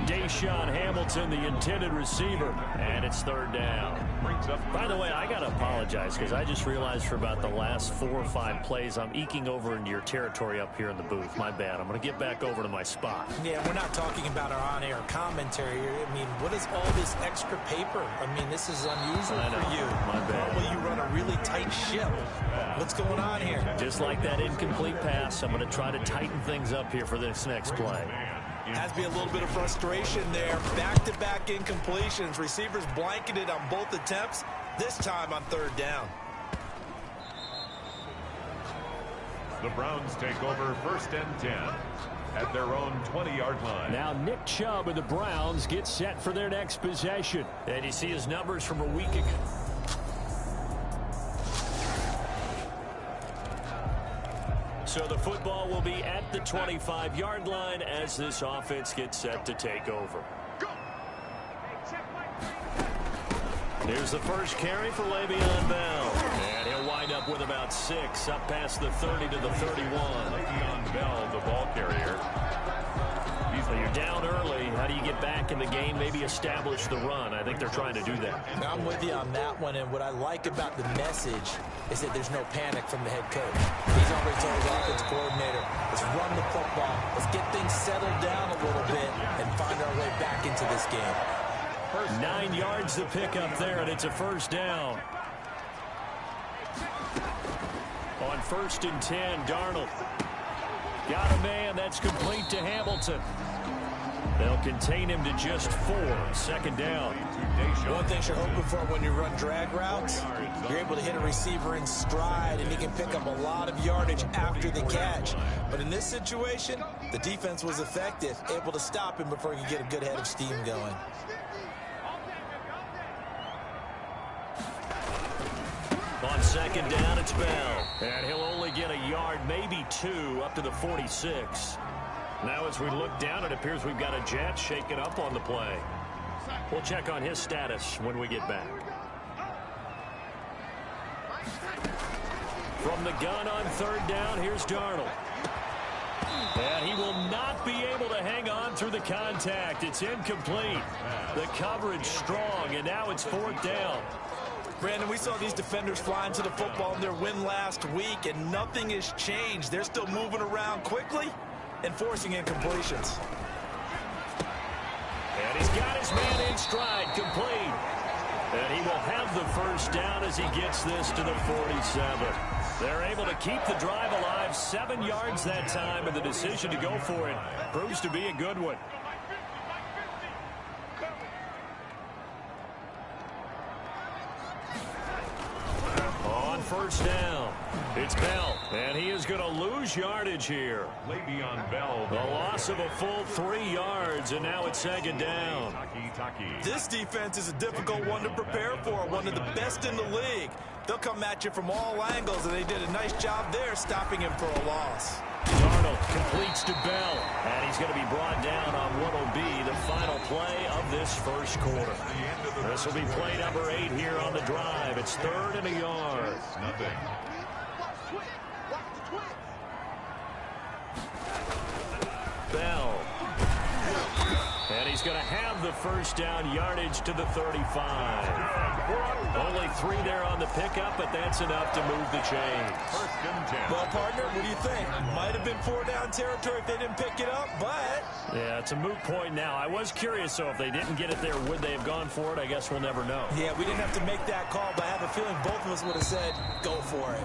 Deshaun Hamilton, the intended receiver, and it's 3rd down. By the way, I got to apologize because I just realized for about the last 4 or 5 plays, I'm eking over into your territory up here in the booth. My bad. I'm going to get back over to my spot. Yeah, we're not talking about our on-air commentary here. I mean, what is all this extra paper? I mean, this is unusual for you. My bad. Normally you run a really tight ship. What's going on here? Just like that incomplete pass, I'm going to try to tighten things up here for this next play. Has to be a little bit of frustration there. Back-to-back incompletions. Receivers blanketed on both attempts, this time on 3rd down. The Browns take over 1st and 10 at their own 20-yard line. Now Nick Chubb of the Browns gets set for their next possession. And you see his numbers from a week ago. So the football will be at the 25-yard line as this offense gets set to take over. Here's the first carry for Le'Veon Bell. And he'll wind up with about 6 up past the 30 to the 31. Le'Veon Bell, the ball carrier. So you're down early. How do you get back in the game? Maybe establish the run. I think they're trying to do that. Now I'm with you on that one, and what I like about the message is that there's no panic from the head coach. He's already told his offensive coordinator, let's run the football, let's get things settled down a little bit and find our way back into this game. 9 yards to pick up there, and it's a 1st down. On 1st and 10, Darnold. Got a man, that's complete to Hamilton. They'll contain him to just 4. 2nd down. One thing you're hoping for when you run drag routes, you're able to hit a receiver in stride, and he can pick up a lot of yardage after the catch. But in this situation, the defense was effective, able to stop him before he could get a good head of steam going. On 2nd down, it's Bell. And he'll only get a yard, maybe 2, up to the 46. Now as we look down, it appears we've got a Jet shaken up on the play. We'll check on his status when we get back. From the gun on 3rd down, here's Darnold. And he will not be able to hang on through the contact. It's incomplete. The coverage strong, and now it's 4th down. Brandon, we saw these defenders flying to the football in their win last week, and nothing has changed. They're still moving around quickly and forcing incompletions. And he's got his man in stride, complete. And he will have the first down as he gets this to the 47. They're able to keep the drive alive, 7 yards that time, and the decision to go for it proves to be a good one. On first down, it's Bell, and he is going to lose yardage here. Le'Veon Bell. The loss of a full 3 yards, and now it's 2nd down. This defense is a difficult one to prepare for, one of the best in the league. They'll come at you from all angles, and they did a nice job there stopping him for a loss. Darnold completes to Bell, and he's going to be brought down on what will be the final play of this first quarter. This will be play number 8 here on the drive. It's 3rd and a yard. Nothing. Bell. And he's going to have the first down, yardage to the 35. Only 3 there on the pickup, but that's enough to move the chains. 1st and 10. Well, partner, what do you think? Might have been 4 down territory if they didn't pick it up, but... Yeah, it's a moot point now. I was curious, so if they didn't get it there, would they have gone for it? I guess we'll never know. Yeah, we didn't have to make that call, but I have a feeling both of us would have said, go for it.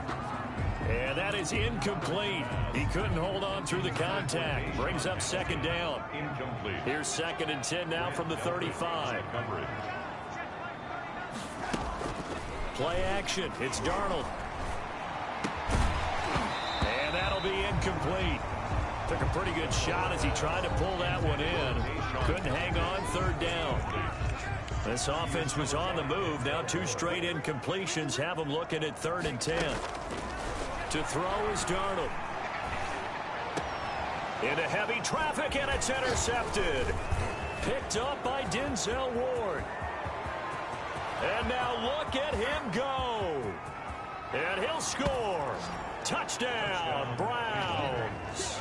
And that is incomplete. He couldn't hold on through the contact. Brings up 2nd down. Incomplete. Here's 2nd and 10 now from the 35. Coverage. Play action. It's Darnold. And that'll be incomplete. Took a pretty good shot as he tried to pull that one in. Couldn't hang on, 3rd down. This offense was on the move. Now 2 straight incompletions have them looking at 3rd and 10. To throw is Darnold. Into heavy traffic, and it's intercepted. Picked up by Denzel Ward. And now look at him go. And he'll score. Touchdown, Browns.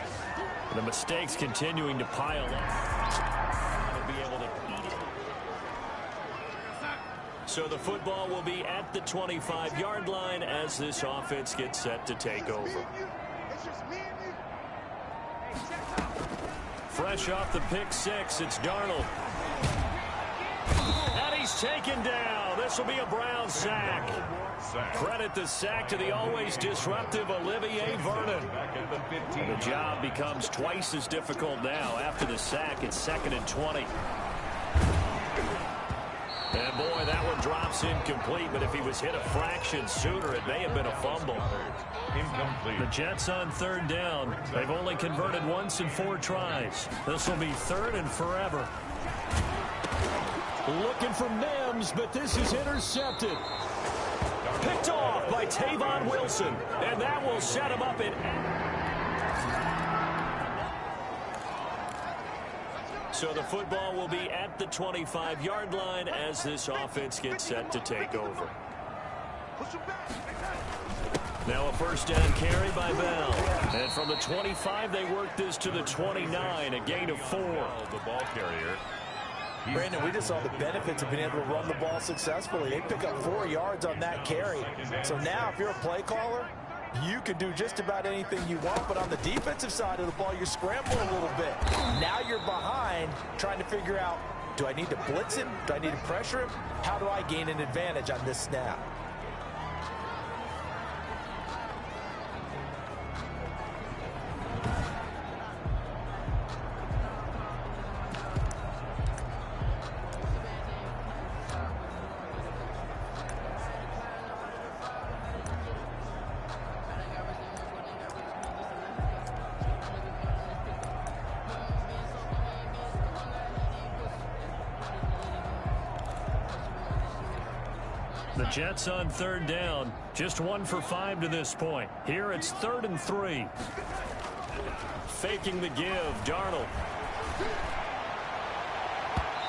The mistakes continuing to pile up. Will be able to eat it. So the football will be at the 25-yard line as this offense gets set to take over. Fresh off the pick 6, it's Darnold. And he's taken down. This will be a Brown sack. Credit the sack to the always disruptive Olivier Vernon. And the job becomes twice as difficult now. After the sack, it's 2nd and 20. And boy, that one drops incomplete, but if he was hit a fraction sooner, it may have been a fumble. Incomplete. The Jets on 3rd down. They've only converted once in 4 tries. This will be 3rd and forever. Looking for Mims, but this is intercepted. Picked off by Tavon Wilson, and that will set him up in... So the football will be at the 25-yard line as this offense gets set to take over. Now a first down carry by Bell. And from the 25, they work this to the 29, a gain of 4. The ball carrier. Brandon, we just saw the benefits of being able to run the ball successfully. They pick up 4 yards on that carry. So now if you're a play caller, you can do just about anything you want, but on the defensive side of the ball, you're scrambling a little bit. Now you're behind trying to figure out, do I need to blitz him? Do I need to pressure him? How do I gain an advantage on this snap? The Jets on 3rd down, just 1 for 5 to this point. Here it's 3rd and 3. Faking the give, Darnold.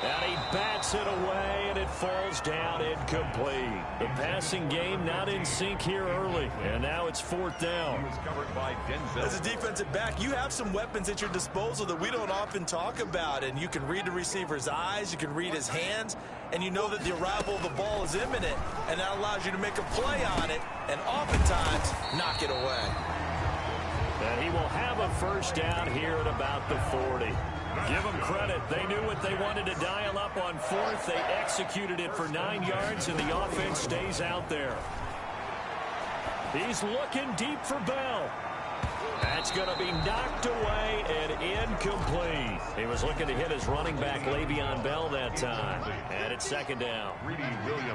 And he bats it away, and it falls down incomplete. The passing game not in sync here early, and now it's 4th down. As a defensive back, you have some weapons at your disposal that we don't often talk about, and you can read the receiver's eyes, you can read his hands, and you know that the arrival of the ball is imminent, and that allows you to make a play on it, and oftentimes knock it away. And he will have a 1st down here at about the 40. Give them credit. They knew what they wanted to dial up on 4th. They executed it for 9 yards, and the offense stays out there. He's looking deep for Bell. That's going to be knocked away and incomplete. He was looking to hit his running back, Le'Veon Bell, that time. And it's 2nd down.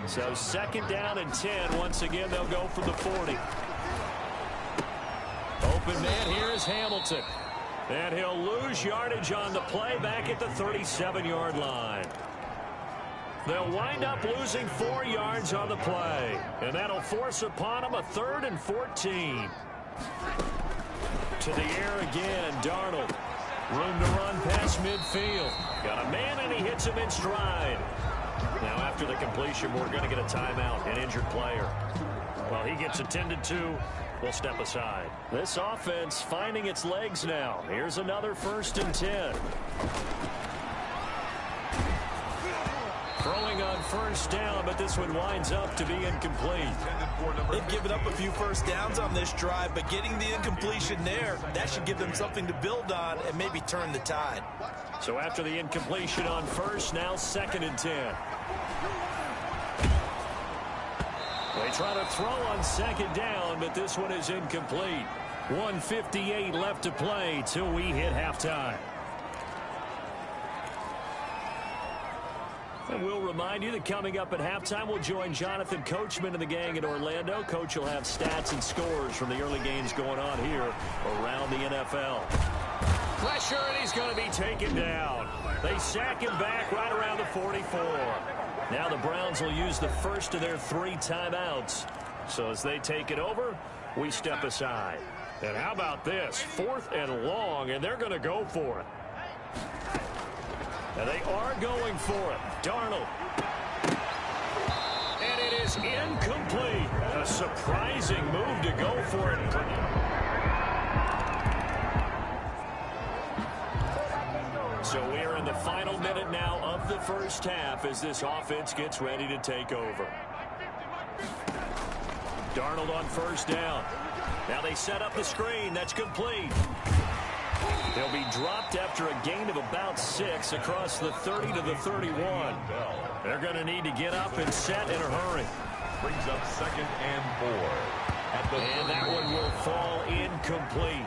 So 2nd down and 10. Once again, they'll go for the 40. Open man here is Hamilton. And he'll lose yardage on the play back at the 37-yard line. They'll wind up losing 4 yards on the play. And that'll force upon them a 3rd and 14. To the air again, Darnold. Room to run past midfield. Got a man, and he hits him in stride. Now, after the completion, we're going to get a timeout, an injured player. Well, he gets attended to. We'll step aside. This offense finding its legs now. Here's another 1st and 10. Throwing on 1st down, but this one winds up to be incomplete. They've given up a few 1st downs on this drive, but getting the incompletion there, that should give them something to build on and maybe turn the tide. So after the incompletion on 1st, now 2nd and 10. They try to throw on 2nd down, but this one is incomplete. 1:58 left to play till we hit halftime. And we'll remind you that coming up at halftime, we'll join Jonathan Coachman and the gang in Orlando. Coach will have stats and scores from the early games going on here around the NFL. Pressure, and he's going to be taken down. They sack him back right around the 44. Now the Browns will use the 1st of their 3 timeouts. So as they take it over, we step aside. And how about this? 4th and long, and they're going to go for it. And they are going for it. Darnold. And it is incomplete. A surprising move to go for it. So we're in the final minute now of the 1st half as this offense gets ready to take over. Darnold on 1st down. Now they set up the screen. That's complete. He'll be dropped after a gain of about 6 across the 30 to the 31. They're going to need to get up and set in a hurry. Brings up 2nd and 4. And that one will fall incomplete.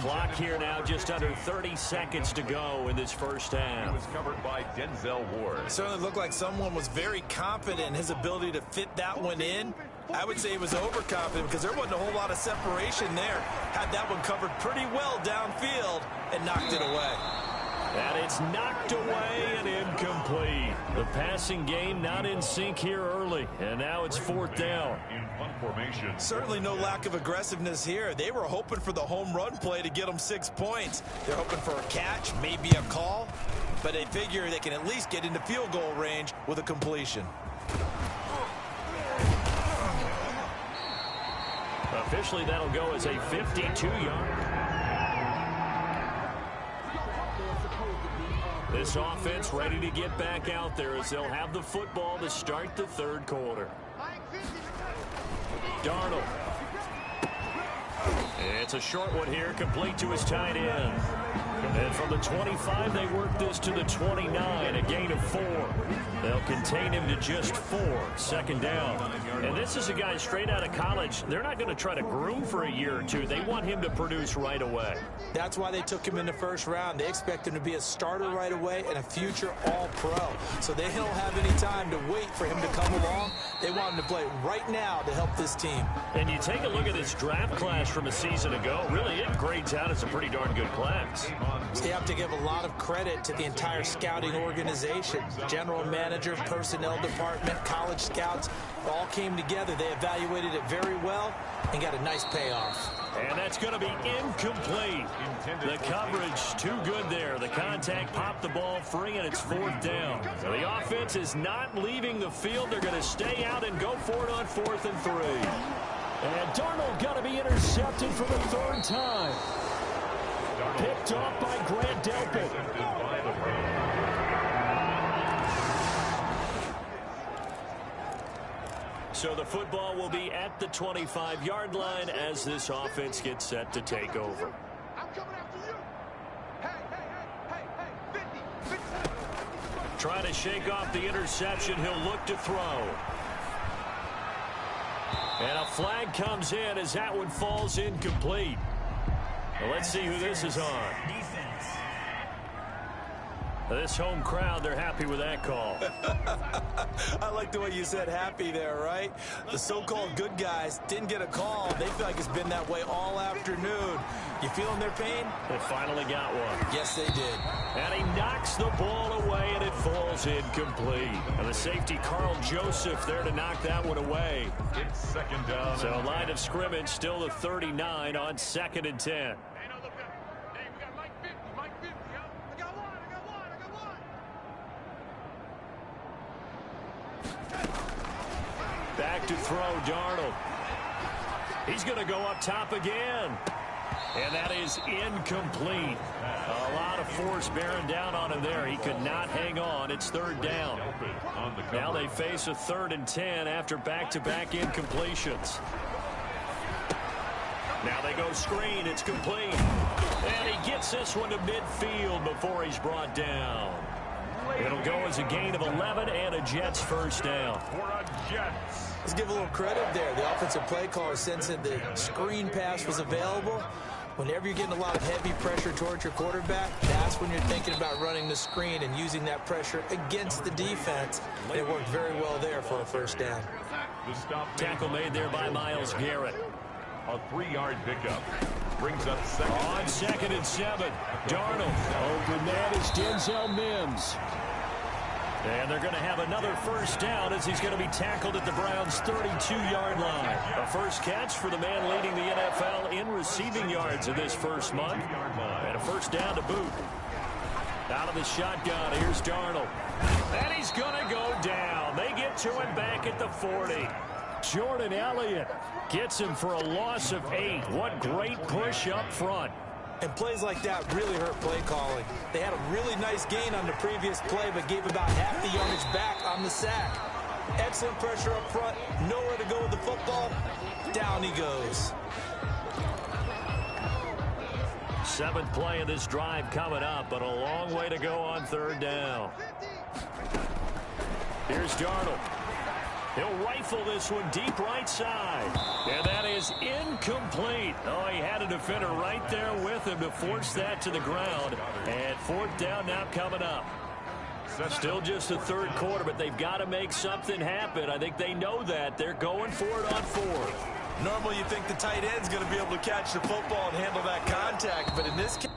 Clock here now, just under 30 seconds to go in this 1st half. He was covered by Denzel Ward. It certainly looked like someone was very confident in his ability to fit that one in. I would say he was overconfident because there wasn't a whole lot of separation there. Had that one covered pretty well downfield and knocked it away. And it's knocked away and incomplete. The passing game not in sync here early. And now it's 4th down. In punt formation. Certainly no lack of aggressiveness here. They were hoping for the home run play to get them 6 points. They're hoping for a catch, maybe a call. But they figure they can at least get into field goal range with a completion. Officially, that'll go as a 52-yard. This offense ready to get back out there as they'll have the football to start the 3rd quarter. Darnold. It's a short one here, complete to his tight end. And from the 25, they work this to the 29, a gain of 4. They'll contain him to just 4, 2nd down. And this is a guy straight out of college. They're not going to try to groom for a year or two. They want him to produce right away. That's why they took him in the 1st round. They expect him to be a starter right away and a future all-pro. So they don't have any time to wait for him to come along. They want him to play right now to help this team. And you take a look at this draft class from a season ago. Really, it grades out as a pretty darn good class. So you have to give a lot of credit to the entire scouting organization. General manager, personnel department, college scouts all came together. They evaluated it very well and got a nice payoff. And that's going to be incomplete. The coverage too good there. The contact popped the ball free, and it's 4th down. So the offense is not leaving the field. They're going to stay out and go for it on 4th and 3. And Darnold got to be intercepted for the 3rd time. Picked off by Grant Delpit. So the football will be at the 25-yard line as this offense gets set to take over. I'm coming after you. Hey, 50. Trying to shake off the interception. He'll look to throw. And a flag comes in as that one falls incomplete. Well, let's see who this is on. This home crowd, they're happy with that call. I like the way you said happy there, right? The so-called good guys didn't get a call. They feel like it's been that way all afternoon. You feeling their pain? They finally got one. Yes, they did. And he knocks the ball away, and it falls incomplete. And the safety, Carl Joseph, there to knock that one away. It's 2nd down. So line of scrimmage still the 39 on 2nd and 10. Back to throw, Darnold. He's going to go up top again. And that is incomplete. A lot of force bearing down on him there. He could not hang on. It's 3rd down. Now they face a 3rd and 10 after back-to-back incompletions. Now they go screen. It's complete. And he gets this one to midfield before he's brought down. It'll go as a gain of 11 and a Jets 1st down. For a Jets. Let's give a little credit there. The offensive play caller sensing the screen pass was available. Whenever you're getting a lot of heavy pressure towards your quarterback, that's when you're thinking about running the screen and using that pressure against the defense. It worked very well there for a 1st down. Tackle made there by Myles Garrett. A 3-yard pickup. Brings up 2nd. On 2nd and 7. Darnold. Open man is Denzel Mims. And they're going to have another 1st down as he's going to be tackled at the Browns' 32-yard line. A first catch for the man leading the NFL in receiving yards in this first month. And a 1st down to boot. Out of the shotgun, here's Darnold. And he's going to go down. They get to him back at the 40. Jordan Elliott gets him for a loss of 8. What great push up front. And plays like that really hurt play calling. They had a really nice gain on the previous play, but gave about half the yardage back on the sack. Excellent pressure up front. Nowhere to go with the football. Down he goes. 7th play of this drive coming up, but a long way to go on 3rd down. Here's Darnold. He'll rifle this one deep right side. And that is incomplete. Oh, he had a defender right there with him to force that to the ground. And 4th down now coming up. Still just the 3rd quarter, but they've got to make something happen. I think they know that. They're going for it on 4th. Normally you think the tight end's going to be able to catch the football and handle that contact, but in this case...